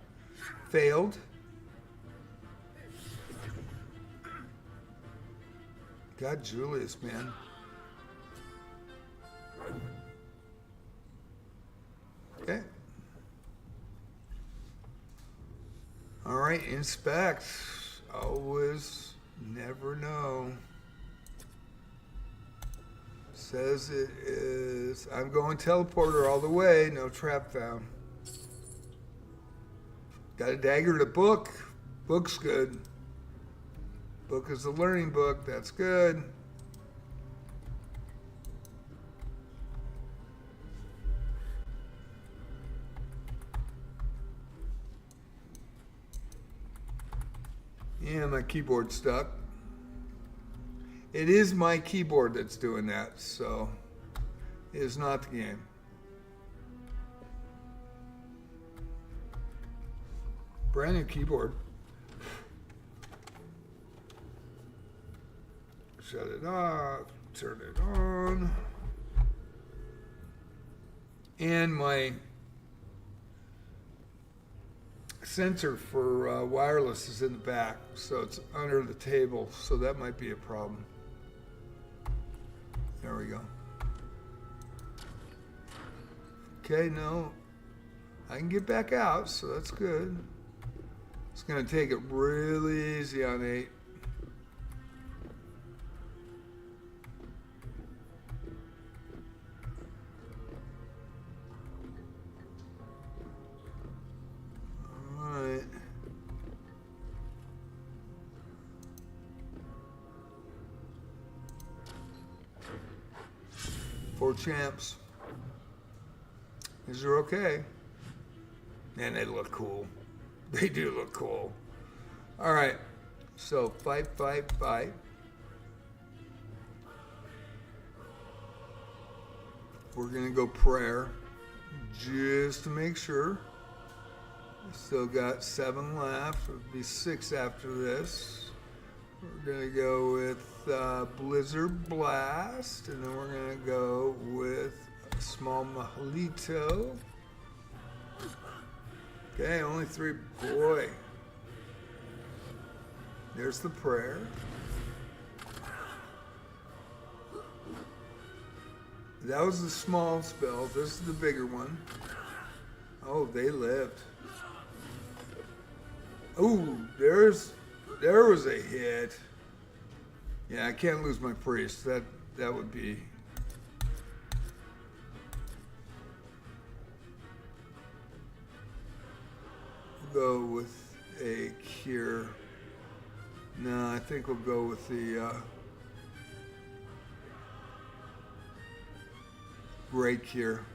Failed. God, Julius, man. Okay. All right, inspect. Always never know. Says it is. I'm going teleporter all the way. No trap found. Got a dagger to book. Book's good. Book is a learning book. That's good. Yeah, my keyboard's stuck. It is my keyboard that's doing that, so it is not the game. Brand new keyboard. Shut it off, turn it on. And my sensor for wireless is in the back, so it's under the table, so that might be a problem. There we go. Okay, no, I can get back out, so that's good. It's going to take it really easy on 8. All right. Four champs. These are okay. And they look cool. They do look cool. All right. So fight, fight, fight. We're going to go prayer just to make sure. Still got 7 left. It'll be 6 after this. We're going to go with Blizzard Blast. And then we're going to go with a small Mojito. Okay, only 3. Boy. There's the prayer. That was the small spell. This is the bigger one. Oh, they lived. Ooh, there was a hit. Yeah, I can't lose my priest. That would be. We'll go with a cure. No, I think we'll go with the great cure.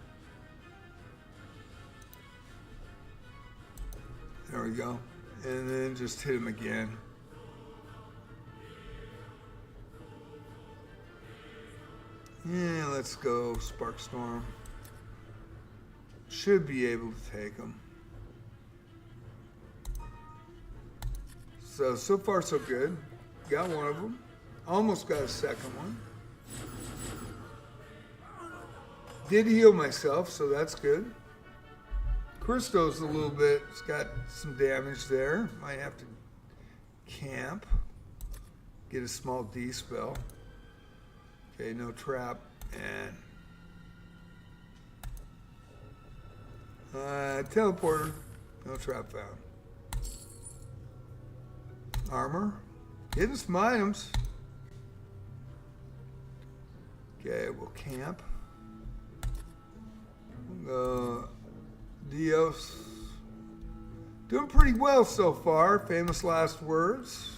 There we go. And then just hit him again. Yeah, let's go Spark Storm. Should be able to take him. So far so good. Got one of them. Almost got a second one. Did heal myself, so that's good. Christo's a little bit, it's got some damage there. Might have to camp. Get a small D spell. Okay, no trap. And teleporter. No trap found. Armor. Getting some items. Okay, we'll camp. Dios. Doing pretty well so far. Famous last words.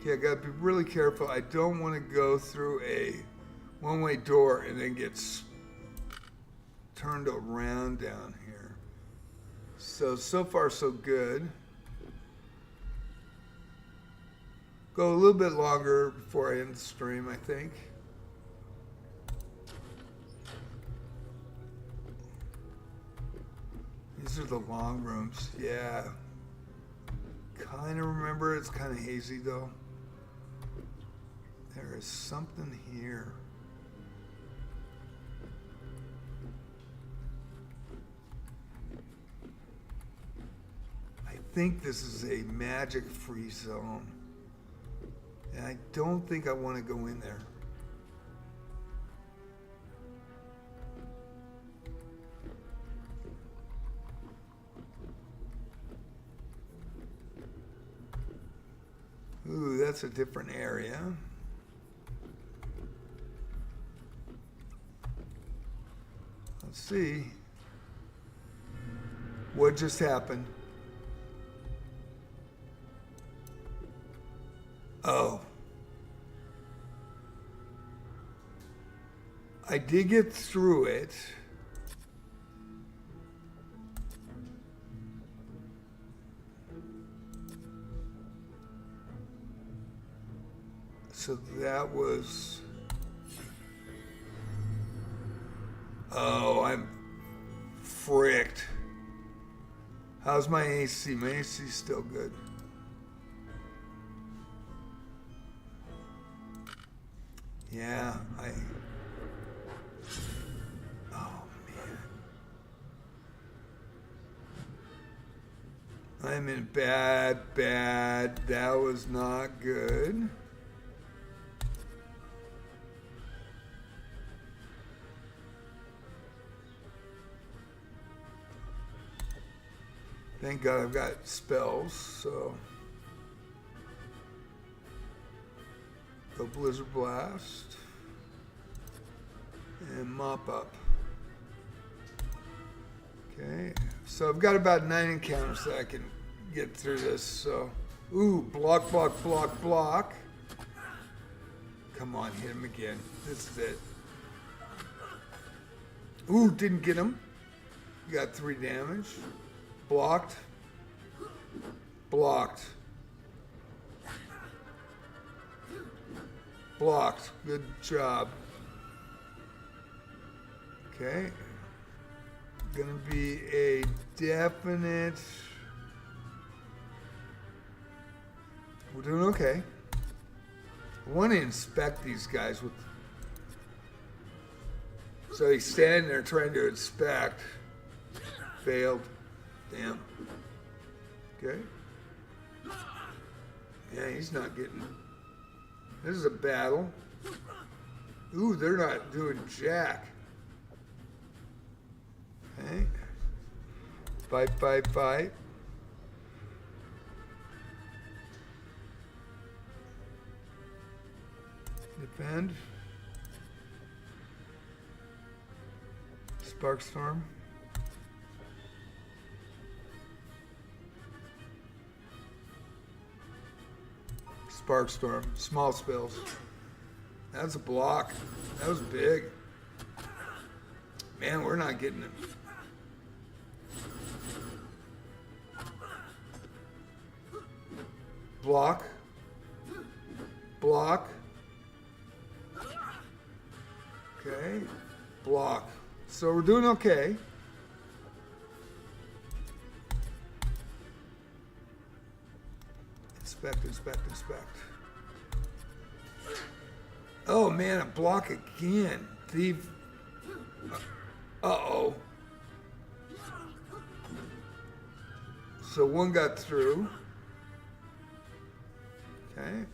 Okay, I gotta be really careful. I don't want to go through a one-way door and then get turned around down here. So far so good. Go a little bit longer before I end the stream, I think. These are the long rooms, yeah. kind of remember. It's kind of hazy though. There is something here. I think this is a magic free zone. And I don't think I want to go in there. Ooh, that's a different area. Let's see. What just happened? Oh. I did get through it. So that was... Oh, I'm fricked. How's my AC? My AC's still good. Yeah, oh man. I'm in bad. That was not good. Thank God I've got spells, so. Go Blizzard Blast. And Mop Up. Okay, so I've got about 9 encounters that I can get through this, so. Ooh, block. Come on, hit him again. This is it. Ooh, didn't get him. Got 3 damage. Blocked. Good job. Okay. Gonna be a definite. We're doing okay. I want to inspect these guys with. So he's standing there trying to inspect. Failed. Damn. Okay. Yeah, he's not getting. This is a battle. Ooh, they're not doing jack. Okay. Fight. Defend. Sparkstorm. Sparkstorm. Small spells. That's a block. That was big. Man, we're not getting him. Block. Okay. Block. So we're doing okay. Inspect. Oh man, a block again. Thief. Uh-oh. So one got through. Okay.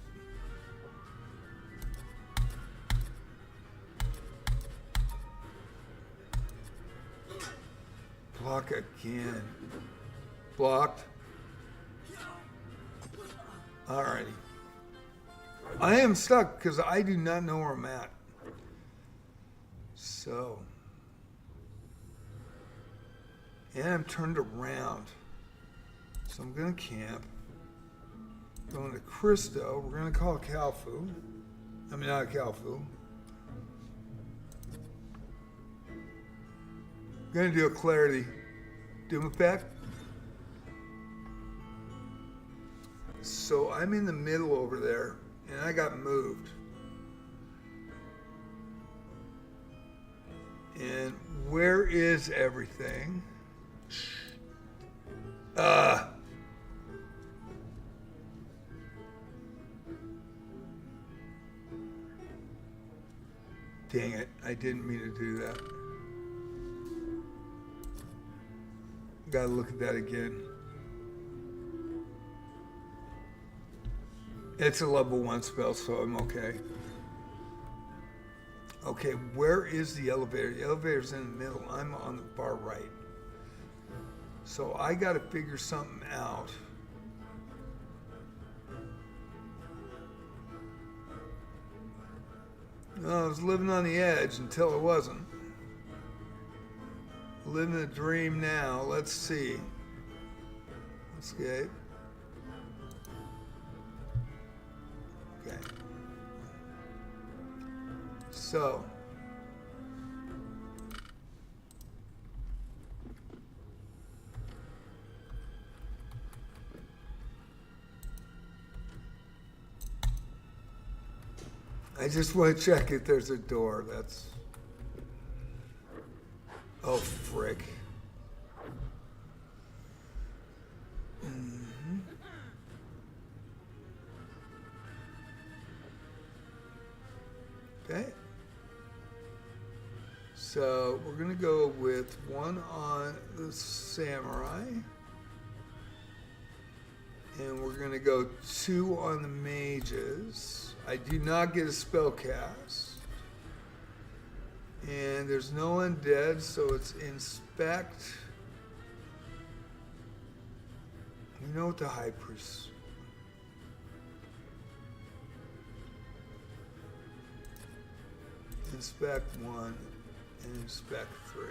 Block again. Blocked. Alrighty. I am stuck because I do not know where I'm at. So. And I'm turned around. So I'm going to camp. Going to Christo. We're going to call Kalfu. I mean, not Kalfu. Going to do a clarity. Doom effect. So I'm in the middle over there, and I got moved. And where is everything? Dang it, I didn't mean to do that. Gotta look at that again. It's a level 1 spell, so I'm okay. Okay, where is the elevator? The elevator's in the middle. I'm on the far right. So I gotta figure something out. I was living on the edge until it wasn't. Living a dream now. Let's see. Escape. Okay. So. I just want to check if there's a door. That's... Oh, frick. Mm-hmm. Okay. So we're going to go with 1 on the samurai. And we're going to go 2 on the mages. I do not get a spell cast. And there's no undead, so it's inspect. You know what the high priest. Inspect 1 and inspect 3.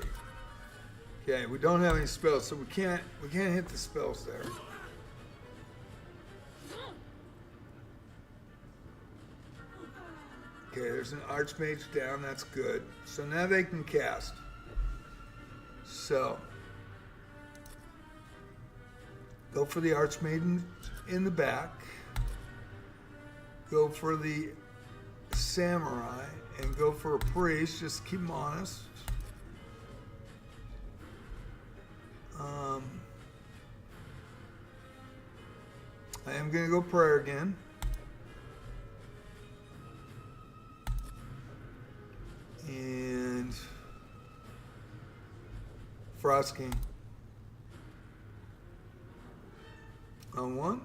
Okay, we don't have any spells, so we can't hit the spells there. Okay, there's an archmage down, that's good. So now they can cast. So, go for the archmaiden in the back. Go for the samurai, and go for a priest, just keep them honest. I am going to go prayer again. And Frost King on 1.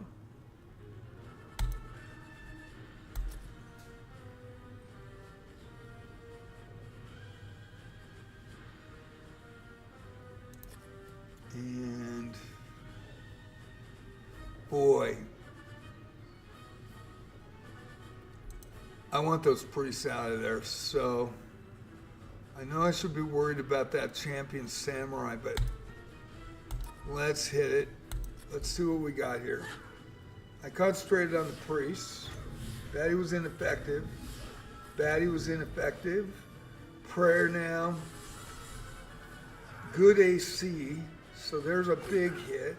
And boy, I want those priests out of there, so I know I should be worried about that champion samurai, but let's hit it. Let's see what we got here. I concentrated on the priests. Batty was ineffective. Batty was ineffective. Prayer now. Good AC, so there's a big hit.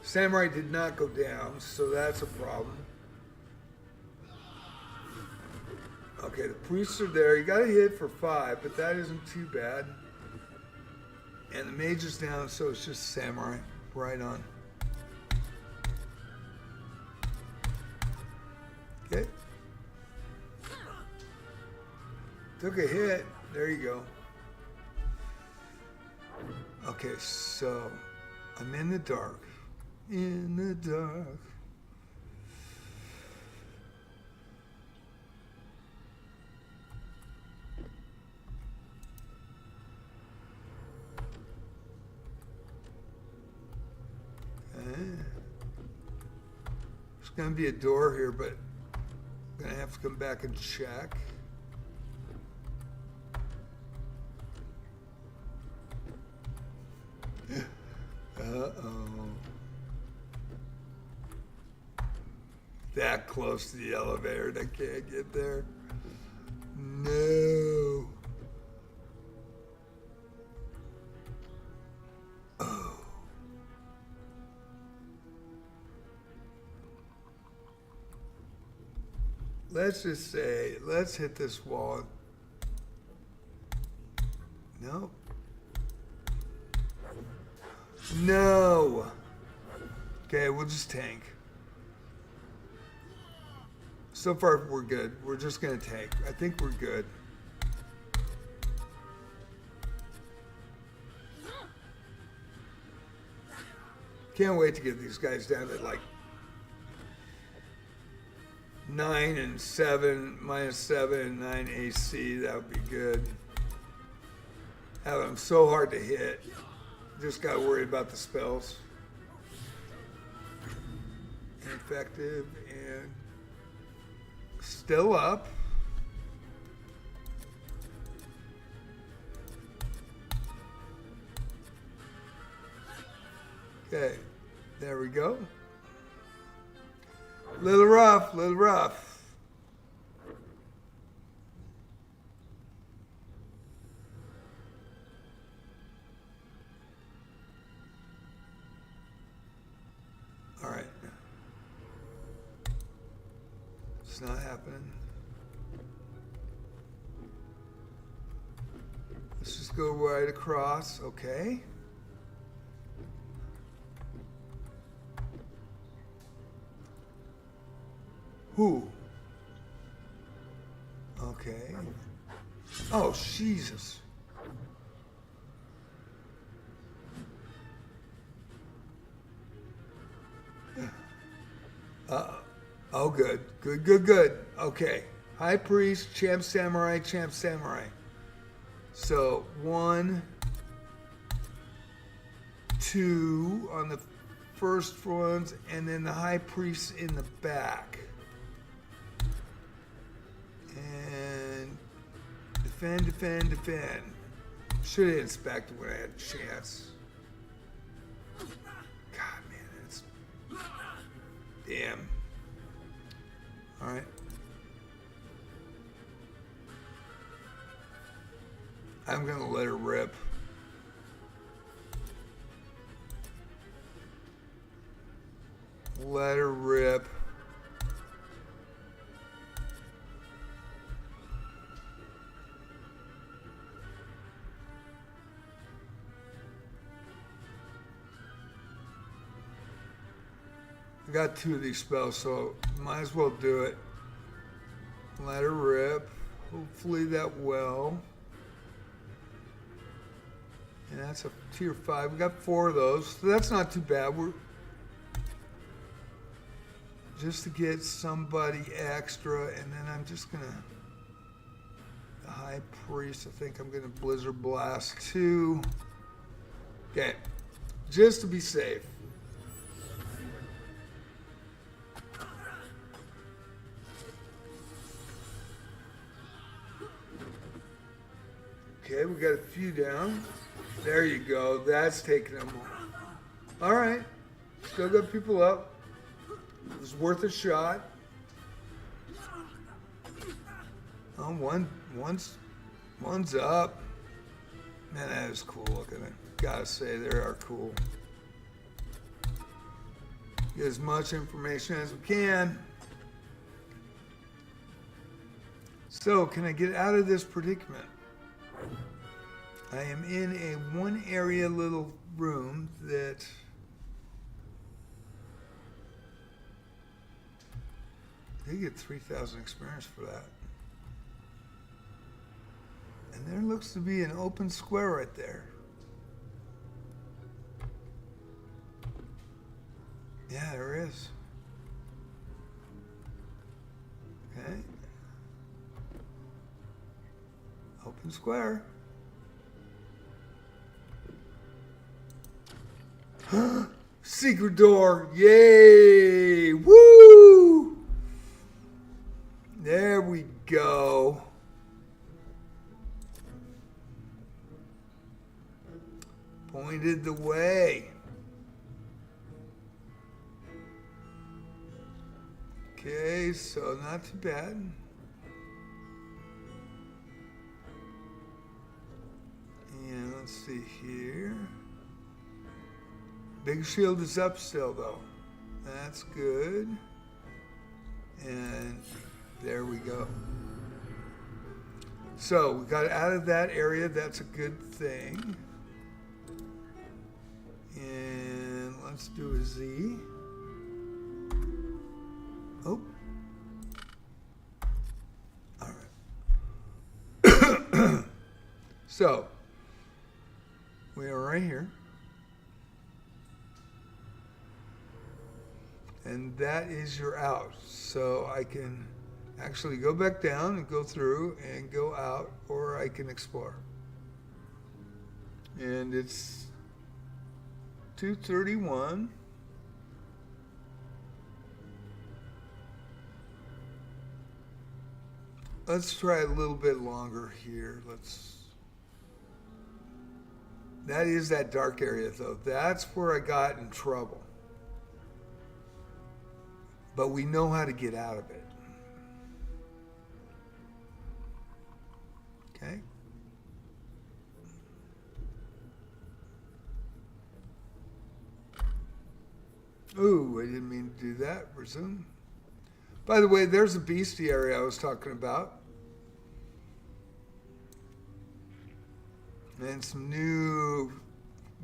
Samurai did not go down, so that's a problem. Okay, the priests are there. You got to hit for 5, but that isn't too bad. And the mage is down, so it's just samurai. Right on. Okay. Took a hit. There you go. Okay, so I'm in the dark. In the dark. There's going to be a door here, but I'm going to have to come back and check. Uh-oh. That close to the elevator and I can't get there. No. Oh. Let's just say, let's hit this wall. No. No. Okay, we'll just tank. So far, we're good. We're just going to tank. I think we're good. Can't wait to get these guys down to like 9 and 7, -7 and 9 AC. That would be good. Have them so hard to hit. Just got to worry about the spells. Ineffective and still up. Okay, there we go. Little rough, little rough. All right. It's not happening. Let's just go right across, okay. Who? Okay. Oh, Jesus. Oh, good. Good, good, good. Okay. High Priest, Champ Samurai, Champ Samurai. So, 1, 2 on the first ones, and then the High Priest in the back. And defend, defend, defend. Should have inspected when I had a chance. God, man, that's... Damn. All right. I'm going to let her rip. Let her rip. I got 2 of these spells, so might as well do it. Let her rip. Hopefully that well. And that's a tier 5. We got 4 of those, so that's not too bad. We're just to get somebody extra, and then I'm just gonna the High Priest. I think I'm gonna Blizzard Blast 2. Okay, just to be safe. Okay, we got a few down. There you go. That's taking them all. All right. Still got people up. It was worth a shot. Oh, one's up. Man, that is cool looking. Gotta say, they are cool. Get as much information as we can. So, can I get out of this predicament? I am in a 1 area little room that they get 3,000 experience for that. And there looks to be an open square right there. Yeah, there is. Okay. Open square. Secret door. Yay. Woo. There we go. Pointed the way. Okay, so not too bad. And let's see here. Big shield is up still, though. That's good. And there we go. So we got out of that area. That's a good thing. And let's do a Z. Oh. All right. So we are right here. And that is your out. So I can actually go back down and go through and go out, or I can explore. And it's 2:31. Let's try a little bit longer here. That is that dark area though. That's where I got in trouble. But we know how to get out of it. Okay. Ooh, I didn't mean to do that. Resume. By the way, there's a beastie area I was talking about. And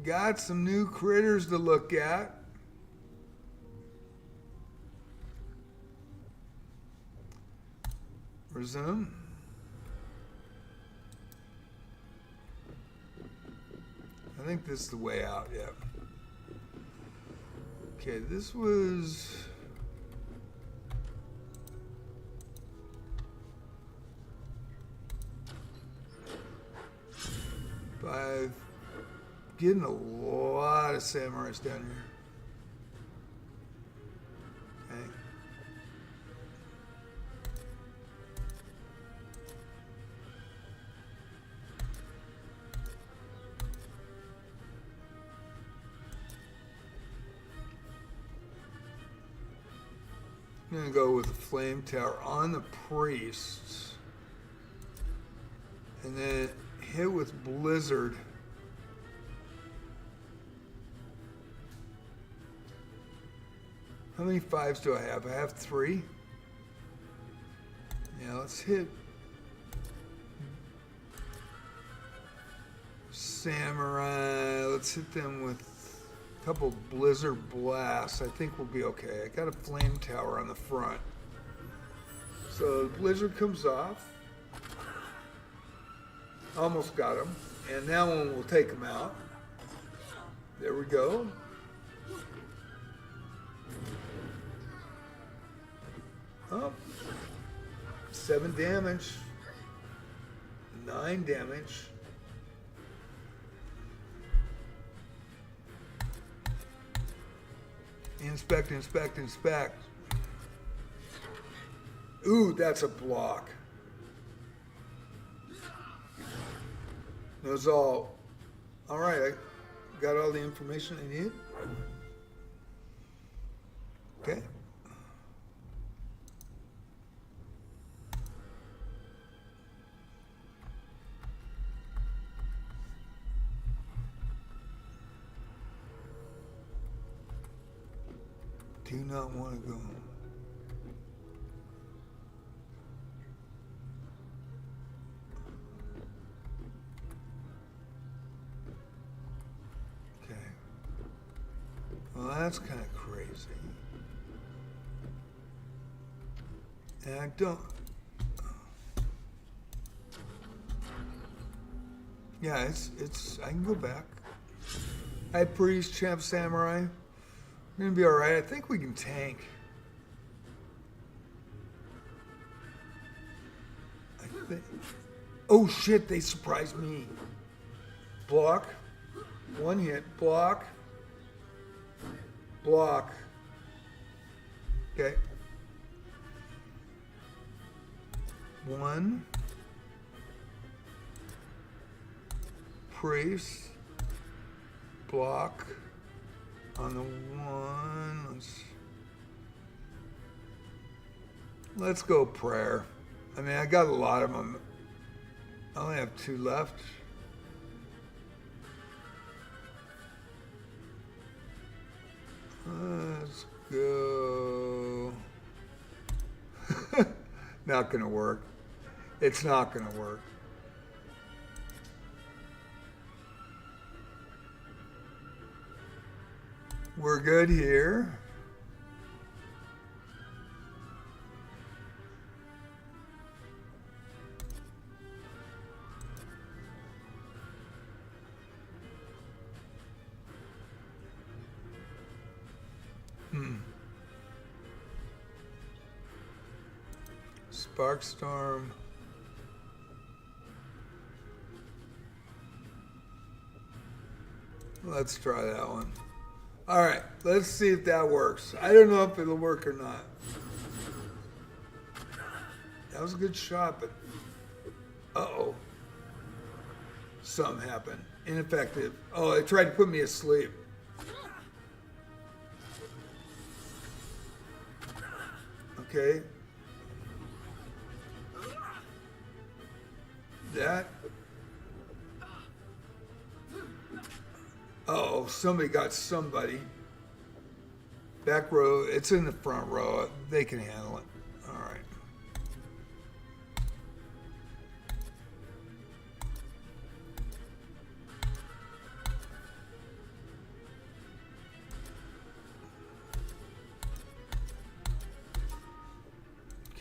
got some new critters to look at. Resume. I think this is the way out, yeah. Okay, this was... by getting a lot of samurais down here. Okay. I'm going to go with the flame tower on the priests. And then hit with blizzard. How many fives do I have? I have 3. Yeah, let's hit samurai. Let's hit them with a couple blizzard blasts. I think we'll be okay. I got a flame tower on the front. So the blizzard comes off. Almost got him. And now one will take him out. There we go. Oh, 7 damage. 9 damage. Inspect, inspect, inspect. Ooh, that's a block. That's all. All right, I got all the information I need. Okay. Do not want to go. Okay. Well, that's kind of crazy. And I don't. Yeah, it's. I can go back. High priest, champ, samurai. We're gonna be all right. I think we can tank. I think. Oh shit! They surprised me. Block. 1 hit. Block. Block. Okay. 1. Priest. Block. On the 1, let's go prayer. I mean, I got a lot of them. I only have 2 left. Let's go. Not gonna work. It's not gonna work. We're good here. Sparkstorm. Let's try that one. All right, let's see if that works. I don't know if it'll work or not. That was a good shot, but uh-oh. Something happened. Ineffective. Oh, it tried to put me asleep. Okay. That. Uh-oh, somebody got somebody. Back row, it's in the front row. They can handle it. All right.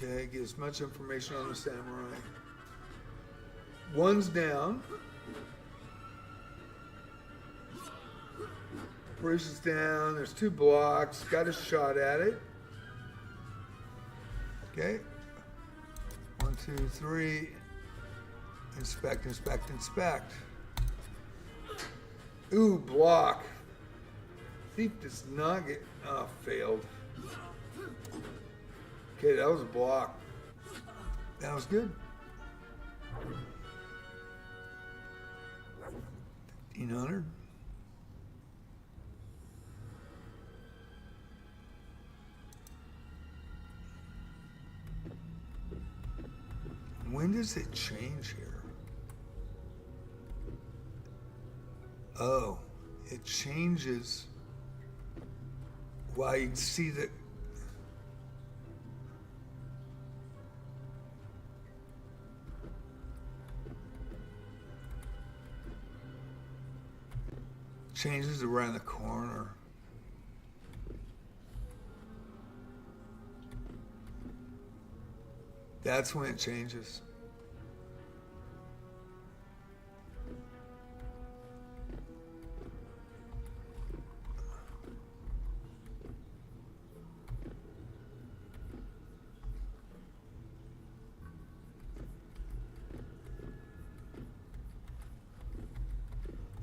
Okay, get as much information on the samurai. One's down. Bruce is down. There's 2 blocks. Got a shot at it. Okay. 1, 2, 3. Inspect, inspect, inspect. Ooh, block. Thief does not get... Oh, failed. Okay, that was a block. That was good. 1,500. When does it change here? Oh, it changes. Well, you can see that. Changes around the corner. That's when it changes.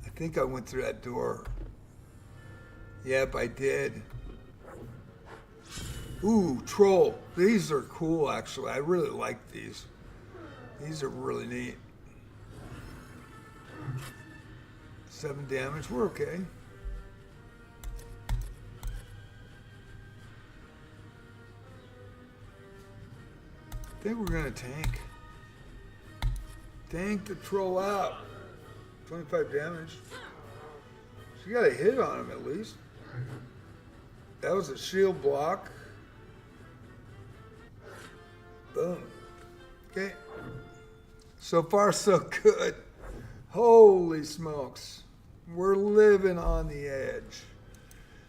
I think I went through that door. Yep, I did. Ooh, troll. These are cool, actually. I really like these. These are really neat. 7 damage. We're okay. I think we're going to tank. Tank the troll out. 25 damage. She got a hit on him, at least. That was a shield block. Boom. Okay. So far, so good. Holy smokes. We're living on the edge.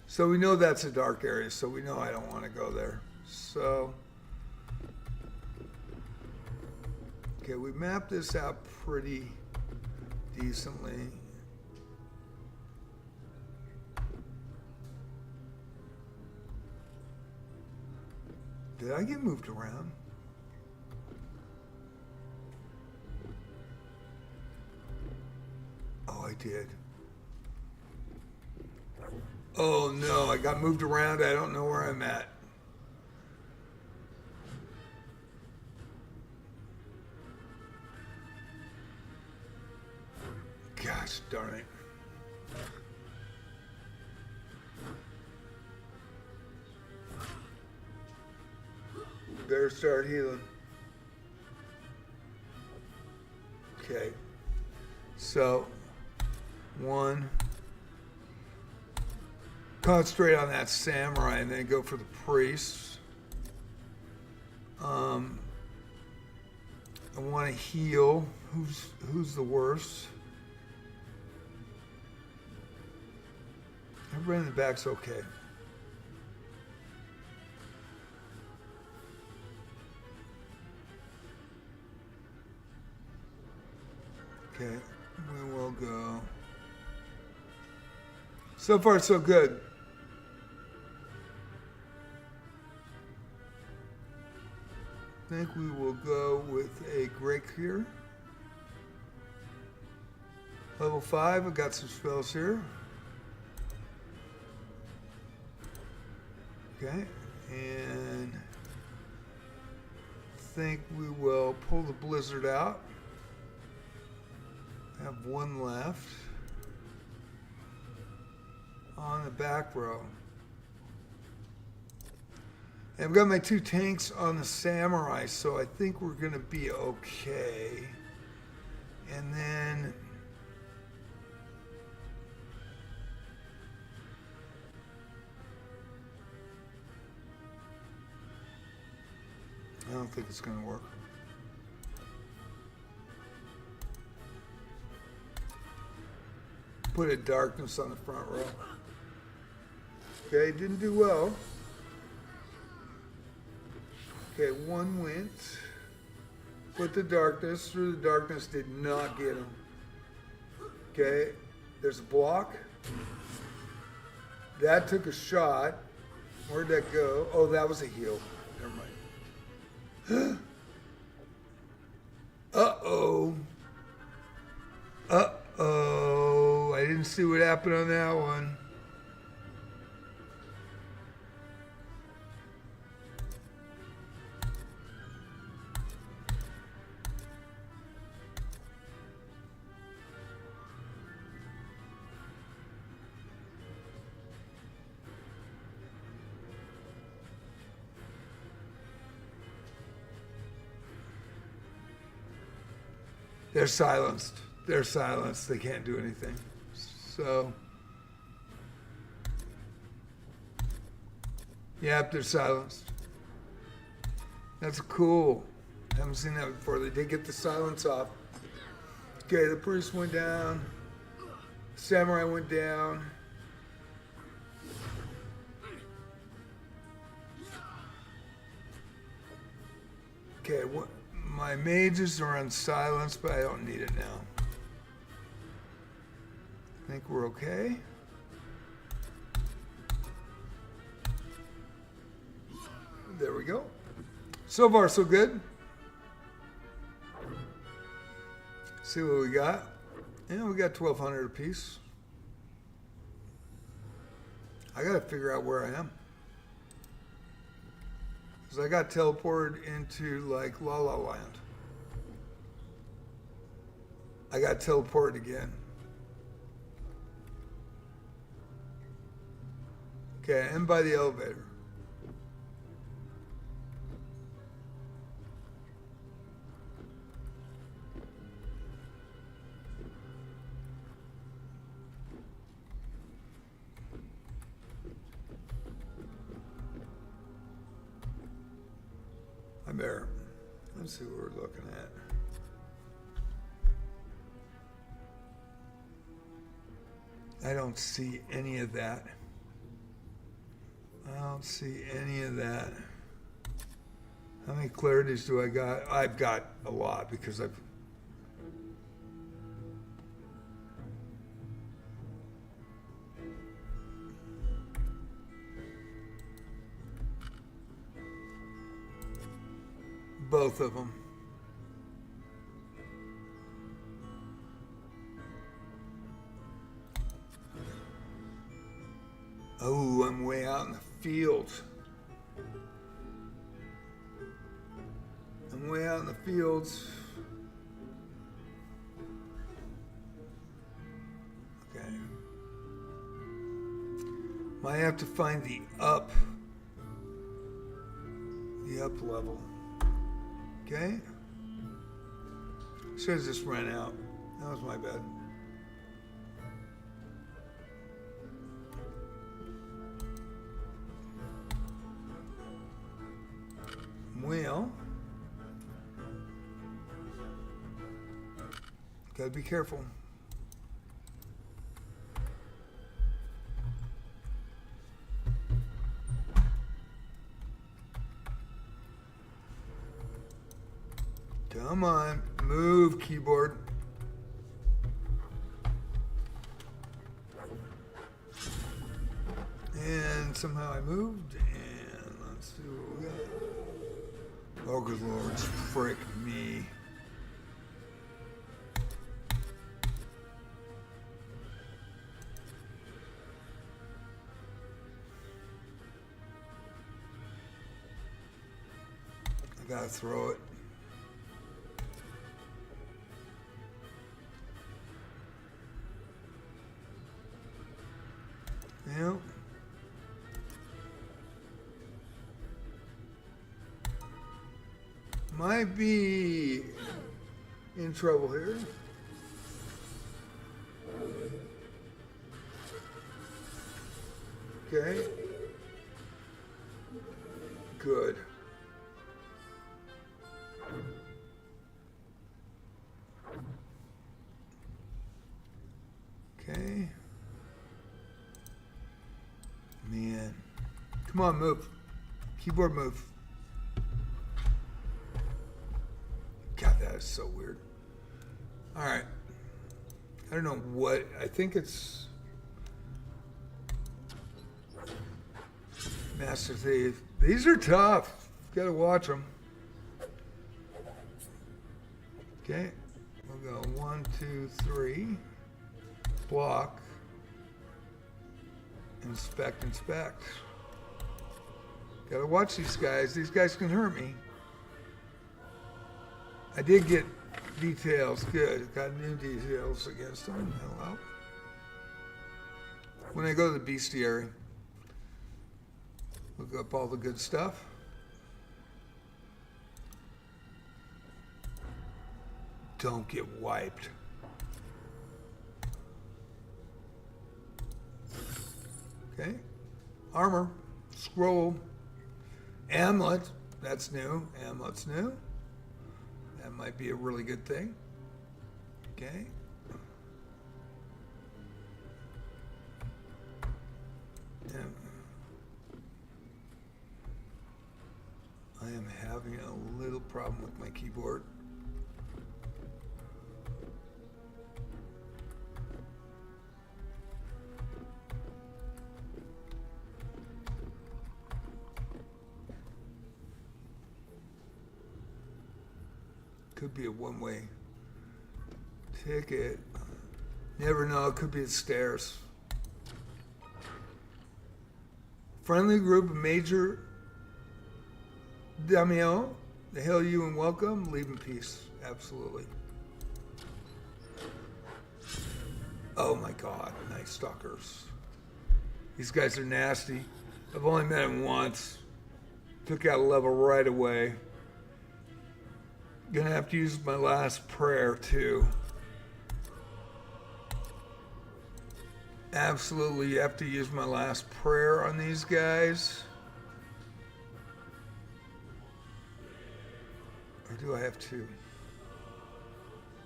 So we know that's a dark area, so we know I don't want to go there. So, okay, we mapped this out pretty decently. Did I get moved around? Oh, I did. Oh no, I got moved around. I don't know where I'm at. Gosh darn it. Better start healing. Okay. So, 1. Concentrate on that samurai and then go for the priest. I want to heal. Who's the worst? Everybody in the back's okay. Okay, we will go. So far, so good. I think we will go with a Greg here. Level 5, I've got some spells here. Okay, and I think we will pull the Blizzard out. I have one left on the back row. And I've got my 2 tanks on the Samurai, so I think we're going to be okay. And then I don't think it's going to work. Put a darkness on the front row. Okay, didn't do well. Okay, one went. Put the darkness through the darkness, did not get him. Okay, there's a block. That took a shot. Where'd that go? Oh, that was a heal. Never mind. Uh-oh. Uh-oh. I didn't see what happened on that one. They're silenced. They're silenced. They can't do anything. So, yep, they're silenced. That's cool. Haven't seen that before. They did get the silence off. Okay, the priest went down. Samurai went down. Okay, my mages are on silence, but I don't need it now. I think we're okay. There we go. So far, so good. See what we got. Yeah, we got 1,200 apiece. I got to figure out where I am. Because I got teleported into, like, La La Land. I got teleported again. Okay, I'm by the elevator. I'm there. Let's see what we're looking at. I don't see any of that. I don't see any of that. How many clarities do I got? I've got a lot because I've... both of them. Oh, I'm way out in the field. I'm way out in the fields. Okay. Might have to find the up level. Okay. Should have just ran out. That was my bad. Well, gotta be careful. Come on, move, keyboard. And somehow I moved, and let's see what we got. Oh, good lord, frick me. I gotta throw it. Yep. Might be in trouble here. Okay. Good. Okay. Man. Come on, move. Keyboard move. God, that is so weird. All right. I don't know what. I think it's Master Thief. These are tough. Gotta watch them. Okay. We'll go 1, 2, 3. Block. Inspect, inspect. Gotta watch these guys. These guys can hurt me. I did get details. Good. Got new details against them. Hello. When I go to the bestiary, look up all the good stuff. Don't get wiped. Okay. Armor. Scroll. Amulet. That's new. Amulet's new. That might be a really good thing. Okay. Yeah. I am having a little problem with my keyboard. Could be a one-way ticket. Never know, it could be the stairs. Friendly group of Major Damiel, the hail you and welcome. Leave in peace. Absolutely. Oh my God, nice stalkers. These guys are nasty. I've only met him once. Took out a level right away. Gonna have to use my last prayer too. Absolutely have to use my last prayer on these guys. Or do I have two?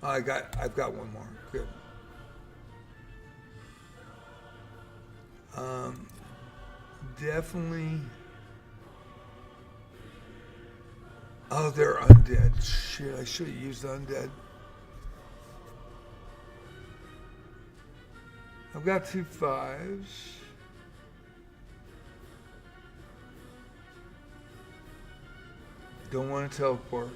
Oh, I've got one more. Good. Definitely. Oh, they're undead. Shit, I should have used undead. I've got 2 5s. Don't want to teleport.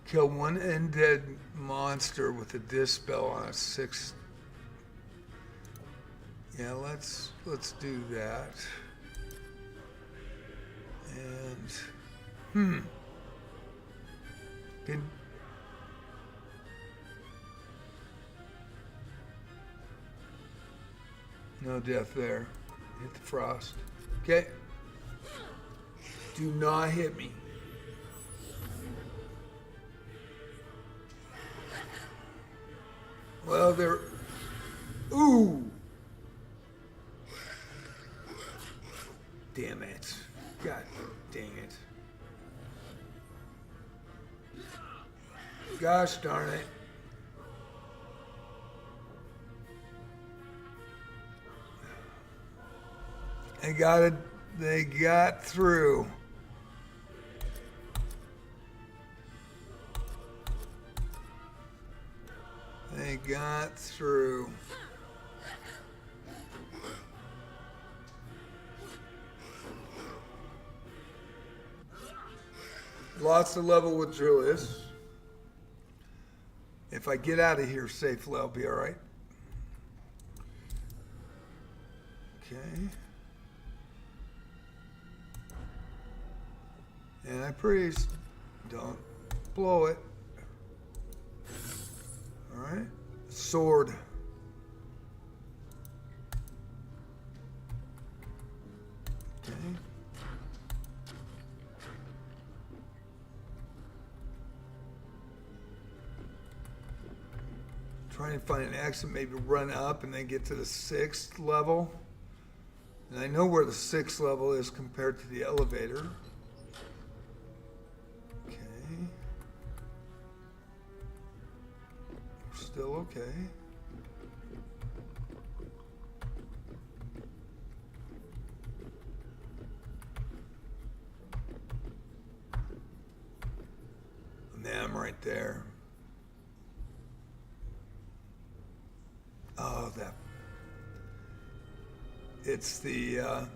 Kill one undead monster with a dispel on a 6. Yeah, let's do that. And no death there. Hit the frost. Okay. Do not hit me. Well, they're... Ooh! Damn it. God dang it. Gosh darn it. They got through. They got through. Lost the level with Julius. If I get out of here safely, I'll be all right. Okay. And I priest. Don't blow it. All right. Sword. Okay. Trying to find an exit, maybe run up and then get to the 6th level. And I know where the 6th level is compared to the elevator. Okay. We're still okay. Man, I'm right there. Oh, that. It's the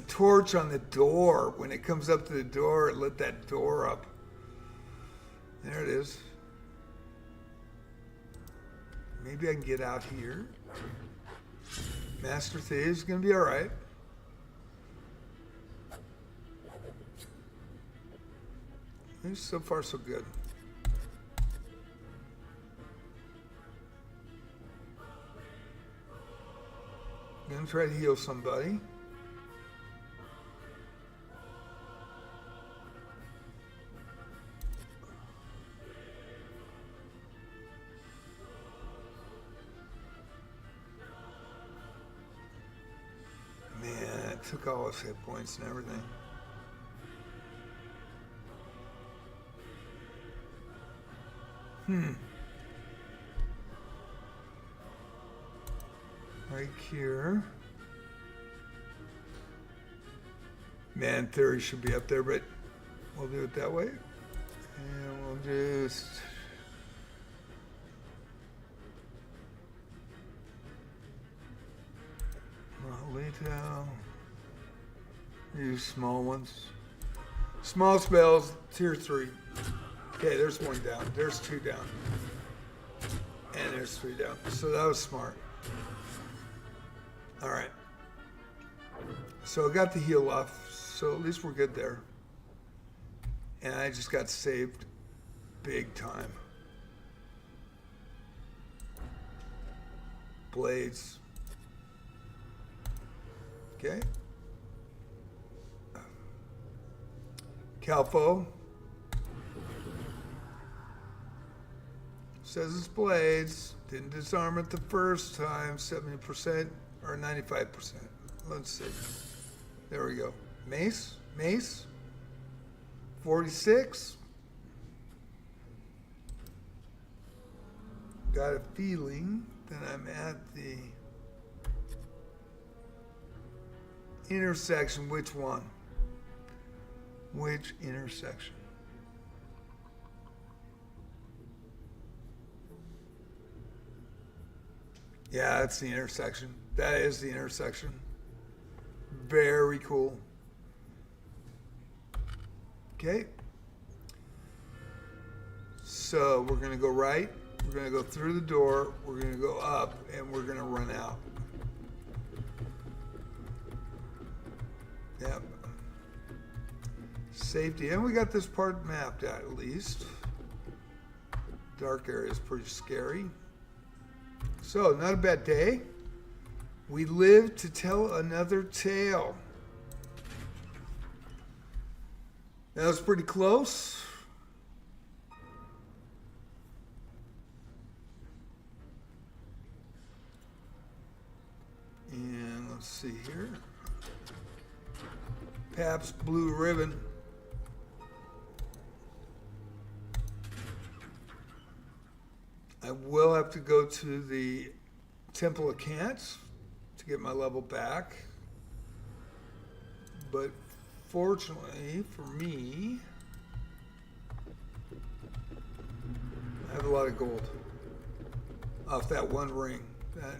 torch on the door. When it comes up to the door, it lit that door up. There it is. Maybe I can get out here. Master Thieves is gonna be all right. So far, so good. I'm gonna try to heal somebody. Man, it took all his hit points and everything. Right here. Man, theory should be up there, but we'll do it that way. And we'll just... Later. Use small ones. Small spells, tier 3. Okay, there's 1 down. There's 2 down. And there's 3 down. So that was smart. All right. So I got the heal off. So at least we're good there. And I just got saved big time. Blades. Okay. Calfo. Says it's blades. Didn't disarm it the first time. 70% or 95%. Let's see. There we go. Mace. Mace. 46. Got a feeling that I'm at the intersection. Which one? Which intersection? Yeah, that's the intersection. That is the intersection. Very cool. Okay. So we're going to go right. We're going to go through the door. We're going to go up, and we're going to run out. Yep. Safety. And we got this part mapped out at least. Dark area is pretty scary. So, not a bad day. We live to tell another tale. That was pretty close. And let's see here. Pabst Blue Ribbon. I will have to go to the Temple of Cants to get my level back. But fortunately for me, I have a lot of gold off that one ring. That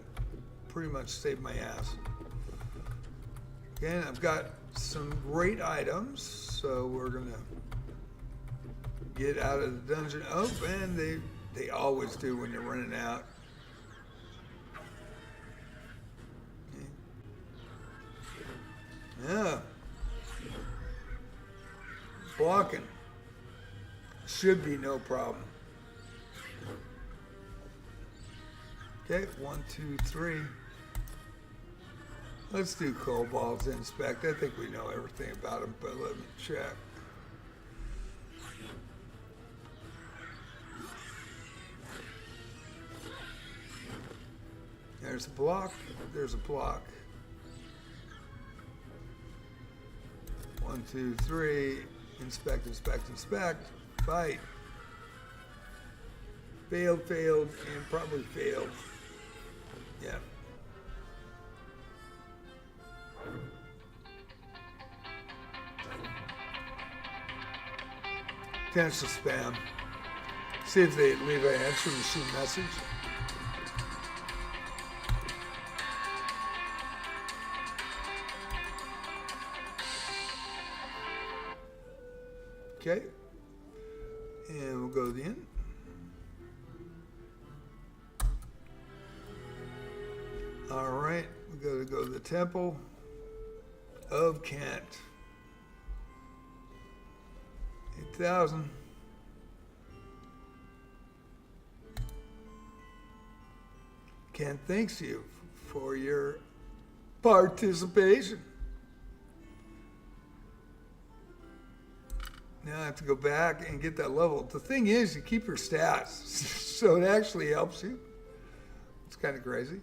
pretty much saved my ass. Again, I've got some great items, so we're gonna get out of the dungeon. Oh, man, they always do when you're running out. Yeah. Blocking should be no problem. Okay, 1, 2, 3. Let's do Cobalt's Inspect. I think we know everything about him, but let me check. There's a block. There's a block. 1, 2, 3. Inspect, inspect, inspect. Fight. Failed, failed, and probably failed. Yeah. Cancel spam. See if they leave an answer machine message. Okay. And we'll go to the end. All right, we got to go to the Temple of Kent. 8,000. Kent thanks you for your participation. Now I have to go back and get that level. The thing is, you keep your stats, so it actually helps you. It's kind of crazy.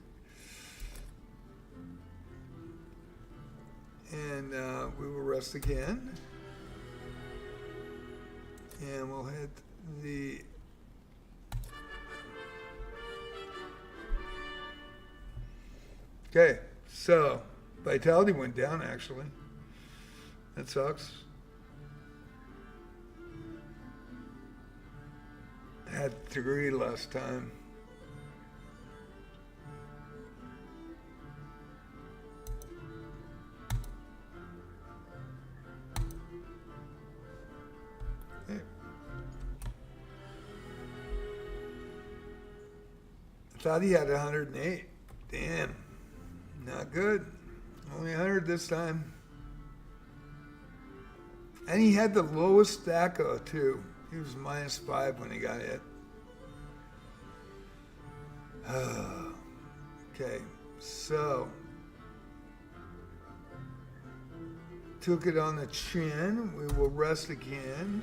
And we will rest again. And we'll hit the... Okay, so vitality went down actually. That sucks. Had 3 last time. Okay. I thought he had 108. Damn. Not good. Only 100 this time. And he had the lowest stack too. He was -5 when he got hit. Okay, so took it on the chin. We will rest again.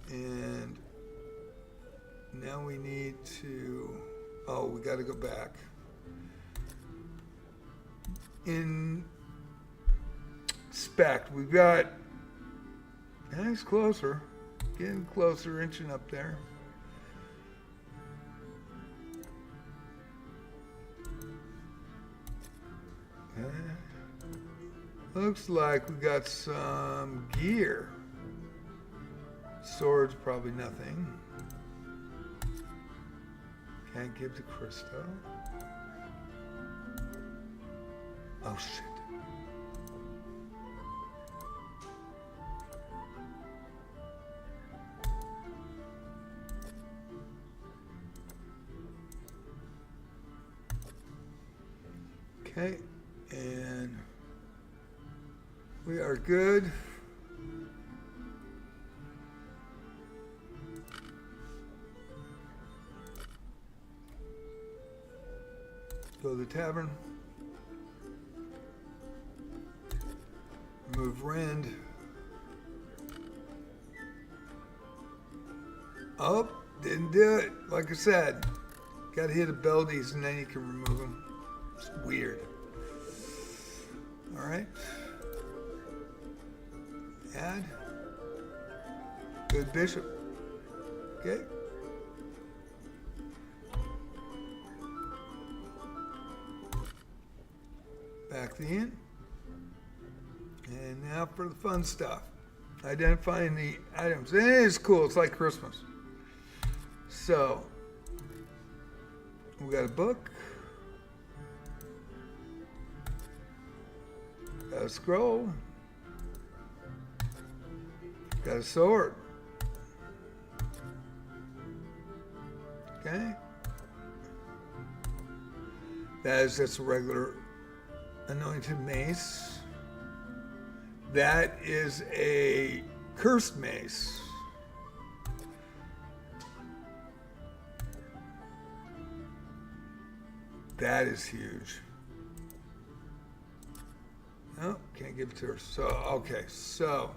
And now we need to, oh, we got to go back. Inspect. We've got, he's closer. Getting closer, inching up there. Looks like we got some gear. Swords, probably nothing. Can't give the crystal. Oh shit. Okay, and we are good. Go to the tavern. Remove Rend. Oh, didn't do it. Like I said, got to hit abilities and then you can remove them. It's weird. All right. Add. Good bishop. Okay. Back the in. And now for the fun stuff. Identifying the items. And it is cool. It's like Christmas. So, we got a book. Got a scroll. Got a sword. Okay. That is just a regular anointed mace. That is a cursed mace. That is huge. Oh, can't give it to her. So, okay, so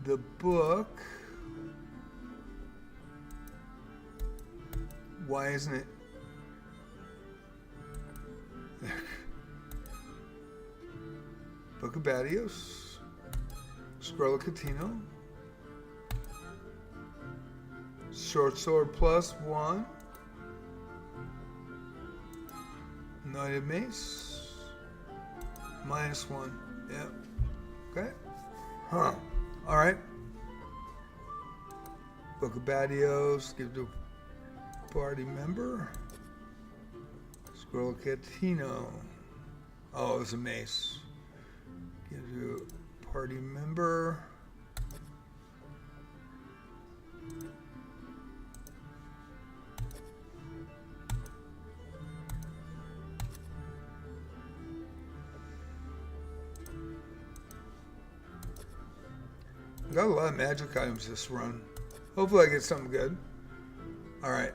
the book, why isn't it? Book of Badios, Scroll of Catino, Short Sword +1, Anointed Mace, -1, yeah, okay, huh, alright, Book of Badios, give to a party member, Scroll of Catino, oh, it was a mace. Give to a party member. Got a lot of magic items this run. Hopefully I get something good. Alright,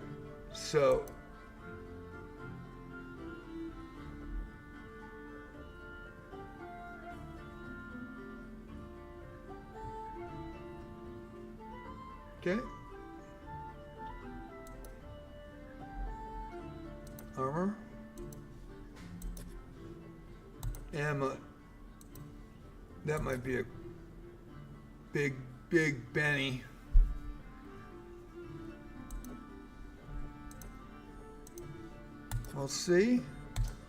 so okay. Armor. Ammo. That might be a big Benny. We'll see.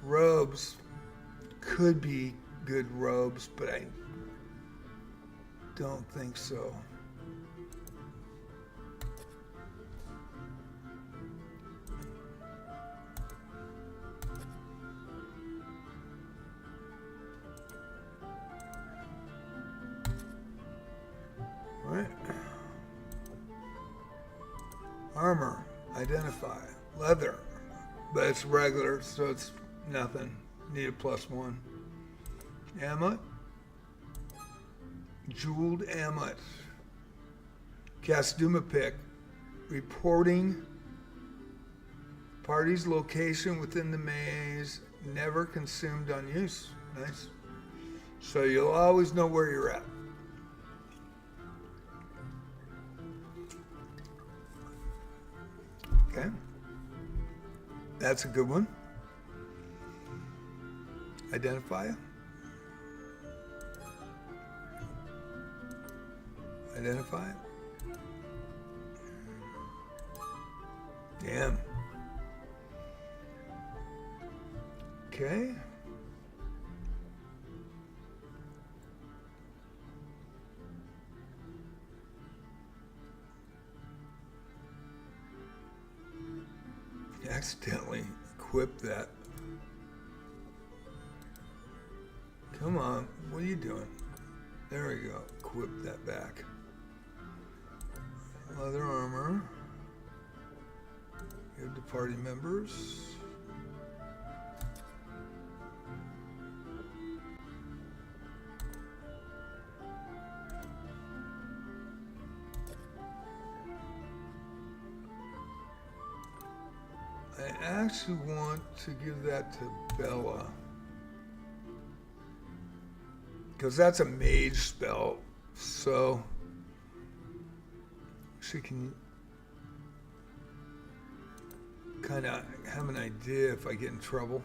Robes. Could be good robes, but I don't think so. Armor, identify, leather, but it's regular, so it's nothing. Need a +1. Amulet, jeweled amulet. Cast Duma pick, reporting party's location within the maze, never consumed on use. Nice. So you'll always know where you're at. Okay, that's a good one. Identify. Identify. Damn. Okay. Accidentally equip that. Come on, what are you doing? There we go. Equip that back. Leather armor. Give to party members. I actually want to give that to Bella, because that's a mage spell, so she can kind of have an idea if I get in trouble.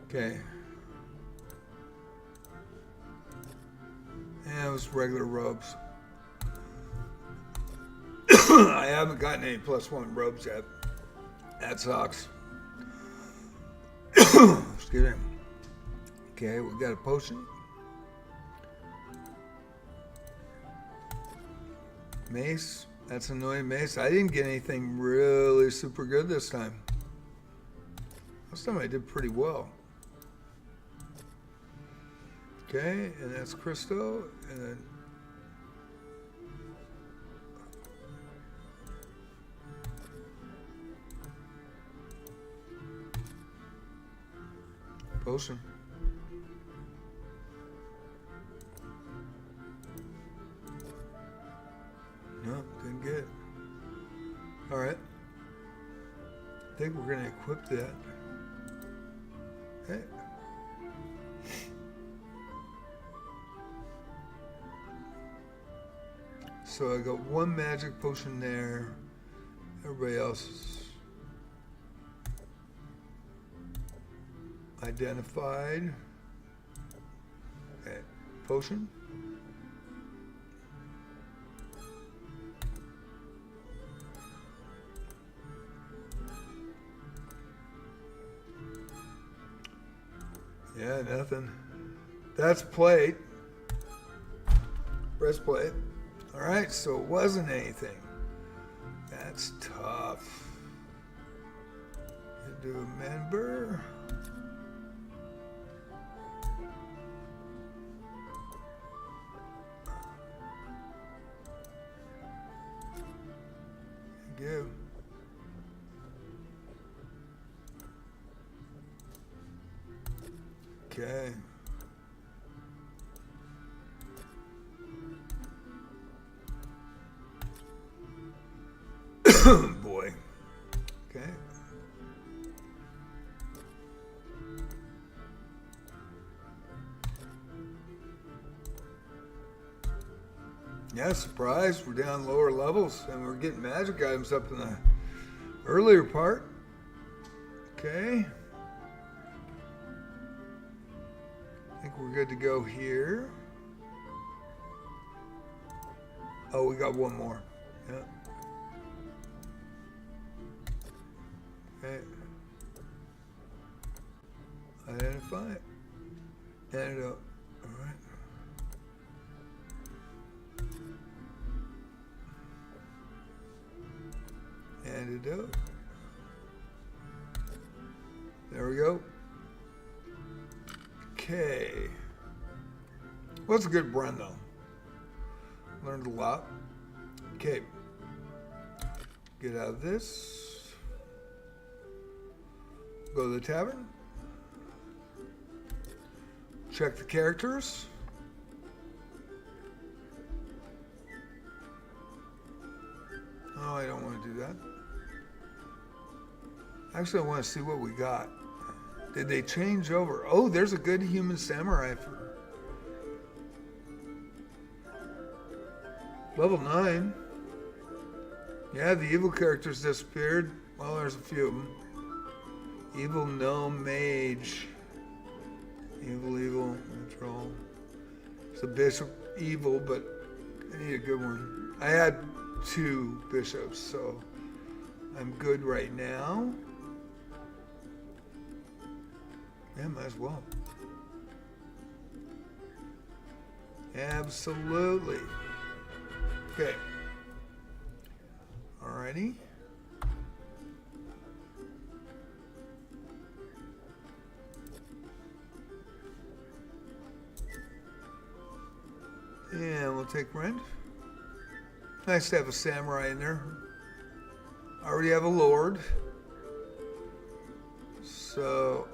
Okay. Yeah, it was regular robes. I haven't gotten any +1 robes yet. That sucks. Excuse me. Okay, we got a potion. Mace, That's annoying mace. I didn't get anything really super good this time. Last time I did pretty well. Okay, and that's Christo, and then potion. No, didn't get it. All right. I think we're going to equip that. Okay. So I got one magic potion there. Everybody else is identified. Okay. Potion. Yeah, nothing. That's plate. Breastplate. All right, so it wasn't anything. That's tough. You do a member. Give. Okay. Boy. Okay. Yeah, surprise. We're down lower levels and we're getting magic items up in the earlier part. Okay. I think we're good to go here. Oh, we got one more. Yeah. Okay. Identify it. Antidote. All right. Antidote. There we go. Okay. What's a good run though? Learned a lot. Okay. Get out of this. Go to the tavern. Check the characters. Oh, I don't want to do that. Actually, I want to see what we got. Did they change over? Oh, there's a good human samurai for level 9. Yeah, the evil characters disappeared. Well, there's a few of them. Evil gnome mage. Evil troll. It's a bishop evil, but I need a good one. I had 2 bishops, so I'm good right now. Yeah, might as well. Absolutely. Okay. Alrighty. And we'll take rent. Nice to have a samurai in there. I already have a lord. So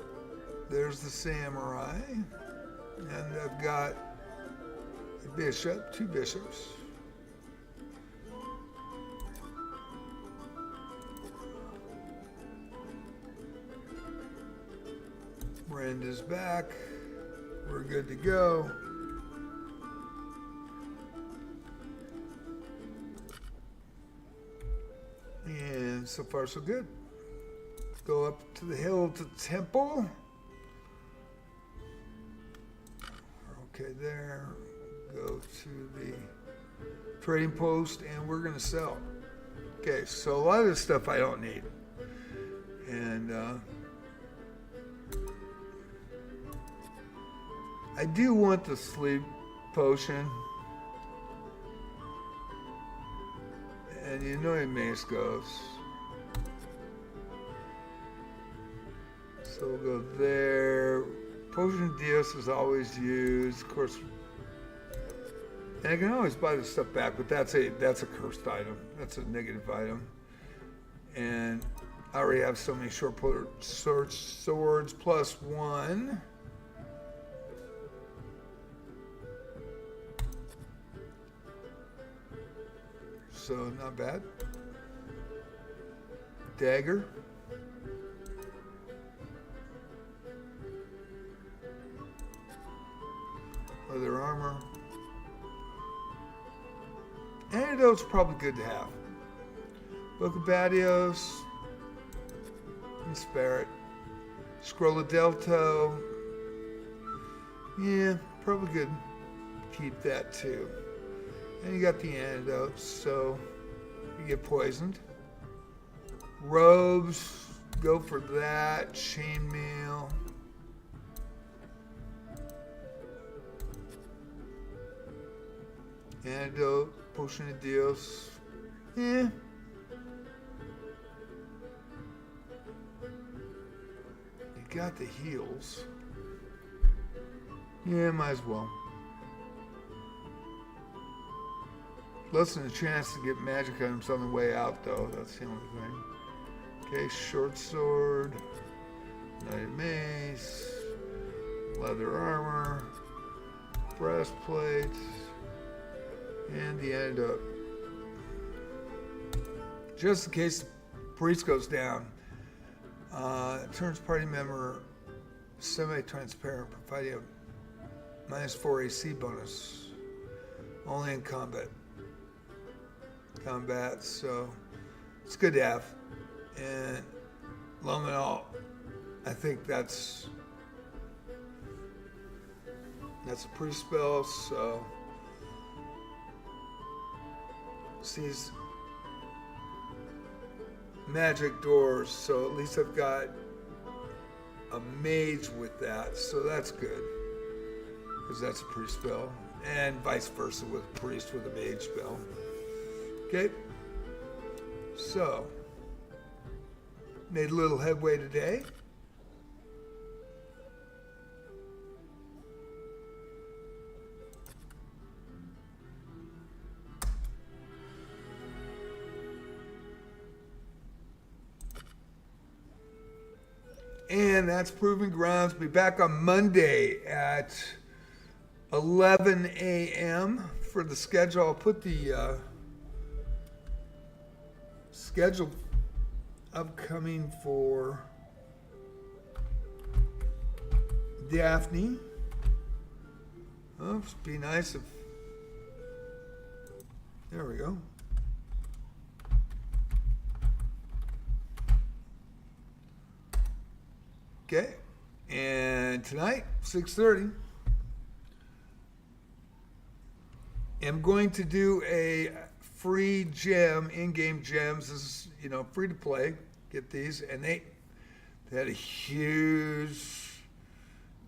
there's the samurai. And I've got a bishop, 2 bishops. Brenda's back. We're good to go. And so far so good. Go up to the hill to the temple. Okay, there. Go to the trading post and we're going to sell. Okay, so a lot of this stuff I don't need. And I do want the sleep potion. And you know your mace goes. So we'll go there. Potion of Dios is always used, of course. And I can always buy the stuff back, but that's a cursed item. That's a negative item. And I already have so many short swords plus one. So not bad. Dagger. Leather armor. Antidote's probably good to have. Book of Badios. And spare it. Scroll of Delto. Yeah, probably good. Keep that too. And you got the antidotes, so you get poisoned. Robes, go for that. Chainmail. Antidote, Potion of Dios. Yeah. You got the heals. Yeah, might as well. Less than a chance to get magic items on the way out, though. That's the only thing. Okay, short sword, knight mace, leather armor, breastplate, and the antidote. Just in case the priest goes down, turns party member semi-transparent, providing a -4 AC bonus, only in combat. So it's good to have. And long and all, I think that's a priest spell, so sees magic doors, so at least I've got a mage with that, so that's good, because that's a priest spell, and vice versa with a priest with a mage spell. Okay, so made a little headway today. And that's Proving Grounds. Be back on Monday at 11 a.m. for the schedule. I'll put the schedule upcoming for Daphne. Oh, it'd be nice if... There we go. Okay, and tonight, 6:30, I'm going to do a free gem, in-game gems. This is, free to play. Get these, and they had a huge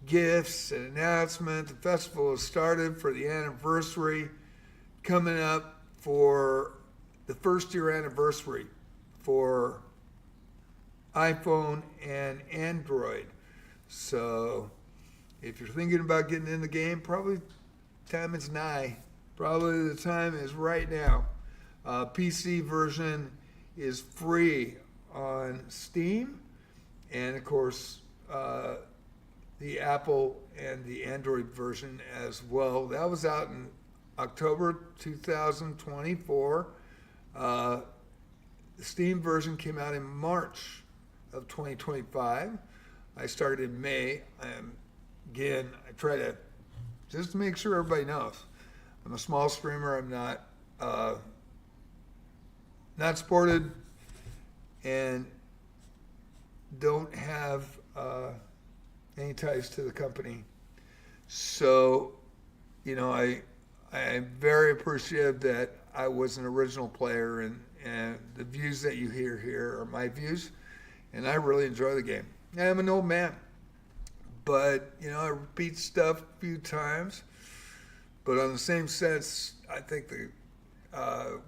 gifts and announcement. The festival has started for the anniversary, coming up for the first year anniversary for iPhone and Android. So if you're thinking about getting in the game, probably time is nigh. Probably the time is right now. PC version is free on Steam, and of course the Apple and the Android version as well. That was out in October 2024. The Steam version came out in March of 2025. I started in May. Again, I try to just to make sure everybody knows. I'm a small streamer. I'm not supported and don't have any ties to the company. So, I'm very appreciative that I was an original player, and the views that you hear here are my views, and I really enjoy the game. I'm an old man, but, I repeat stuff a few times, but on the same sense, I think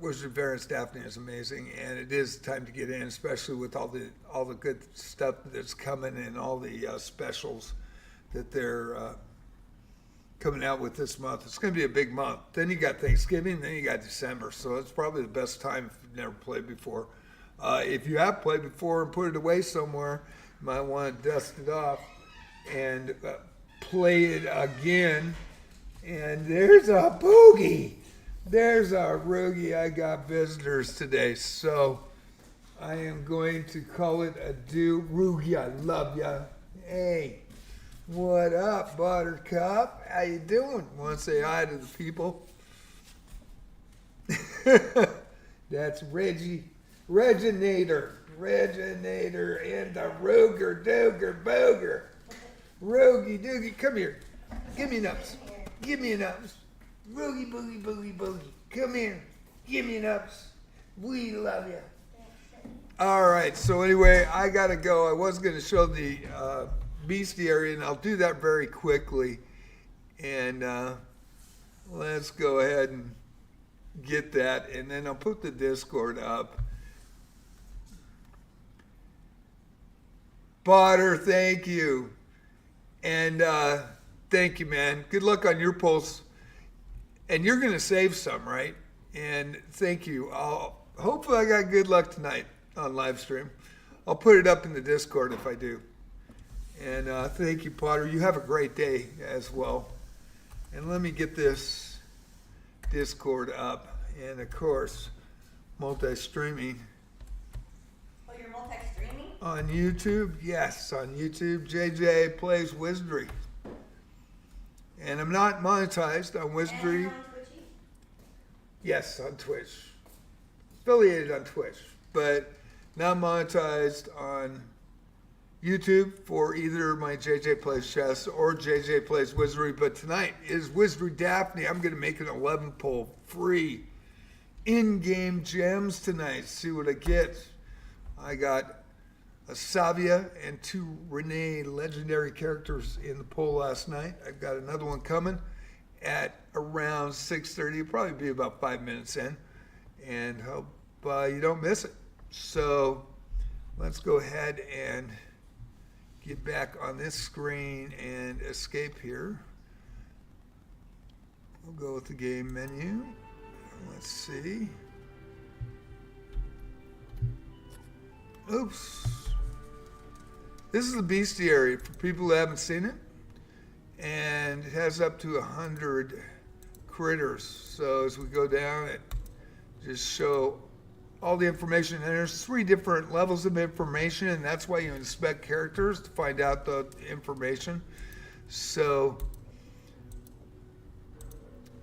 Wizard Variants Daphne is amazing, and it is time to get in, especially with all the good stuff that's coming and all the specials that they're coming out with this month. It's going to be a big month. Then you got Thanksgiving, then you got December, so it's probably the best time if you've never played before. If you have played before and put it away somewhere, you might want to dust it off and play it again. And there's a boogie. There's our Roogie. I got visitors today, so I am going to call it a do. Roogie, I love ya. Hey, what up, Buttercup? How you doing? Want to say hi to the people? That's Reggie, Reginator in the Ruger Dooger Booger. Roogie Doogie, come here. Give me an ups. Give me an ups. Roogie Boogie Boogie Boogie. Come here. Give me an ups. We love you. All right, so anyway, I got to go. I was going to show the bestiary, and I'll do that very quickly. And let's go ahead and get that, and then I'll put the Discord up. Potter, thank you. And thank you, man. Good luck on your polls. And you're going to save some, right? And thank you. Hopefully I got good luck tonight on live stream. I'll put it up in the Discord if I do. And thank you, Potter. You have a great day as well. And let me get this Discord up. And of course, multi-streaming. Oh, you're multi-streaming? On YouTube? Yes, on YouTube. JJ Plays Wizardry. And I'm not monetized on Wizardry. And on Twitchy? Yes, on Twitch. Affiliated on Twitch, but not monetized on YouTube for either my JJ Plays Chess or JJ Plays Wizardry. But tonight is Wizardry Daphne. I'm going to make an 11 pull free in-game gems tonight. See what I get. I got a Savia and 2 Renee legendary characters in the poll last night. I've got another one coming at around 6:30. It'll probably be about 5 minutes in. And hope you don't miss it. So let's go ahead and get back on this screen and escape here. We'll go with the game menu. Let's see. Oops. This is the bestiary for people who haven't seen it. And it has up to 100 critters. So as we go down, it just show all the information. And there's 3 different levels of information, and that's why you inspect characters to find out the information. So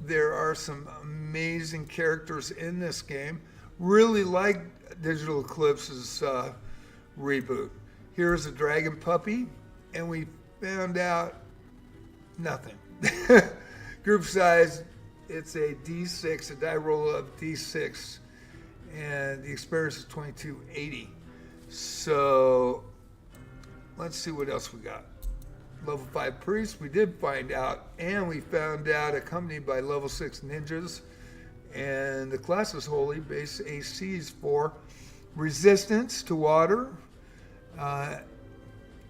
there are some amazing characters in this game. Really like Digital Eclipse's reboot. Here's a dragon puppy, and we found out nothing. Group size, it's a D6, a die roll of D6, and the experience is 2280. So let's see what else we got. Level 5 priest, we did find out, and we found out accompanied by level 6 ninjas, and the class is holy. Base AC is 4. Resistance to water,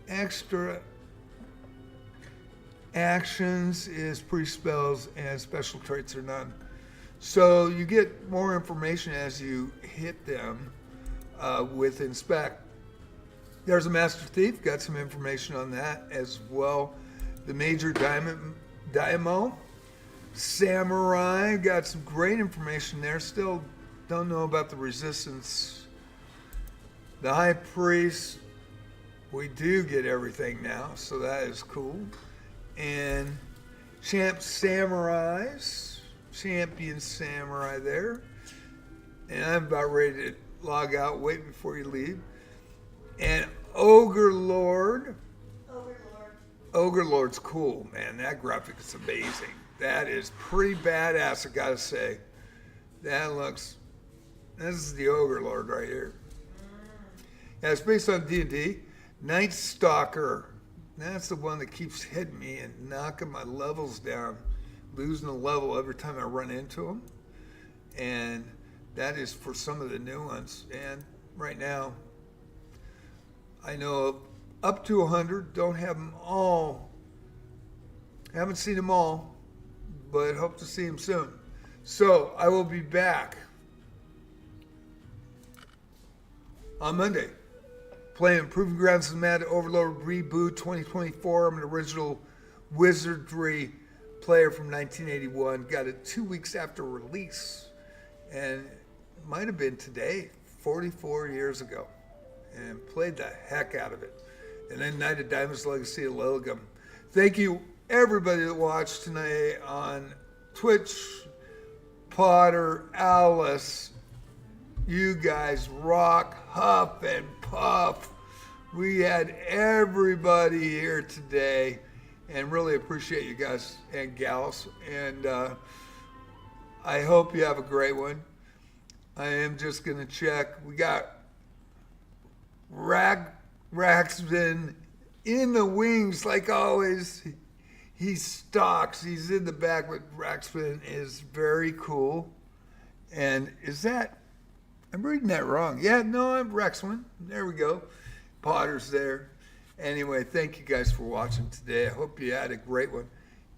extra actions is pre-spells, and special traits are none. So you get more information as you hit them with inspect. There's a Master Thief, got some information on that as well. The Major Daimyo, Samurai, got some great information there. Still don't know about the Resistance. The High Priest, we do get everything now, so that is cool. And Champion Samurai there. And I'm about ready to log out. Wait before you leave. And Ogre Lord. Ogre Lord's cool, man. That graphic is amazing. That is pretty badass, I gotta say. This is the Ogre Lord right here. Yeah, it's based on D&D. Night Stalker. That's the one that keeps hitting me and knocking my levels down. Losing a level every time I run into him. and that is for some of the new ones. And right now, I know up to 100. Don't have them all. Haven't seen them all, but hope to see them soon. So I will be back on Monday playing Proving Grounds of Mad Overlord Reboot 2024. I'm an original Wizardry player from 1981. Got it 2 weeks after release, and it might have been today, 44 years ago, and played the heck out of it. And then Knight of Diamonds, Legacy of Llylgymn. Thank you, everybody that watched tonight on Twitch. Potter, Alice, you guys rock, huff and puff. We had everybody here today, and really appreciate you guys and gals. And I hope you have a great one. I am just going to check. We got Raxvin in the wings like always. He stalks. He's in the back, but Raxvin is very cool. And is that, I'm reading that wrong. Yeah, no, I'm Raxvin. There we go. Potter's there. Anyway, thank you guys for watching today. I hope you had a great one.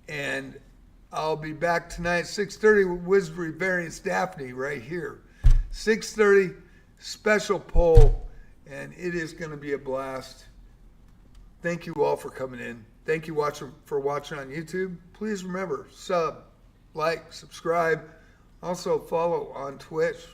And I'll be back tonight, 6:30 with Wizardry Variants DAPHNE right here. 6:30, special poll, and it is going to be a blast. Thank you all for coming in. Thank you for watching on YouTube. Please remember, sub, like, subscribe. Also follow on Twitch.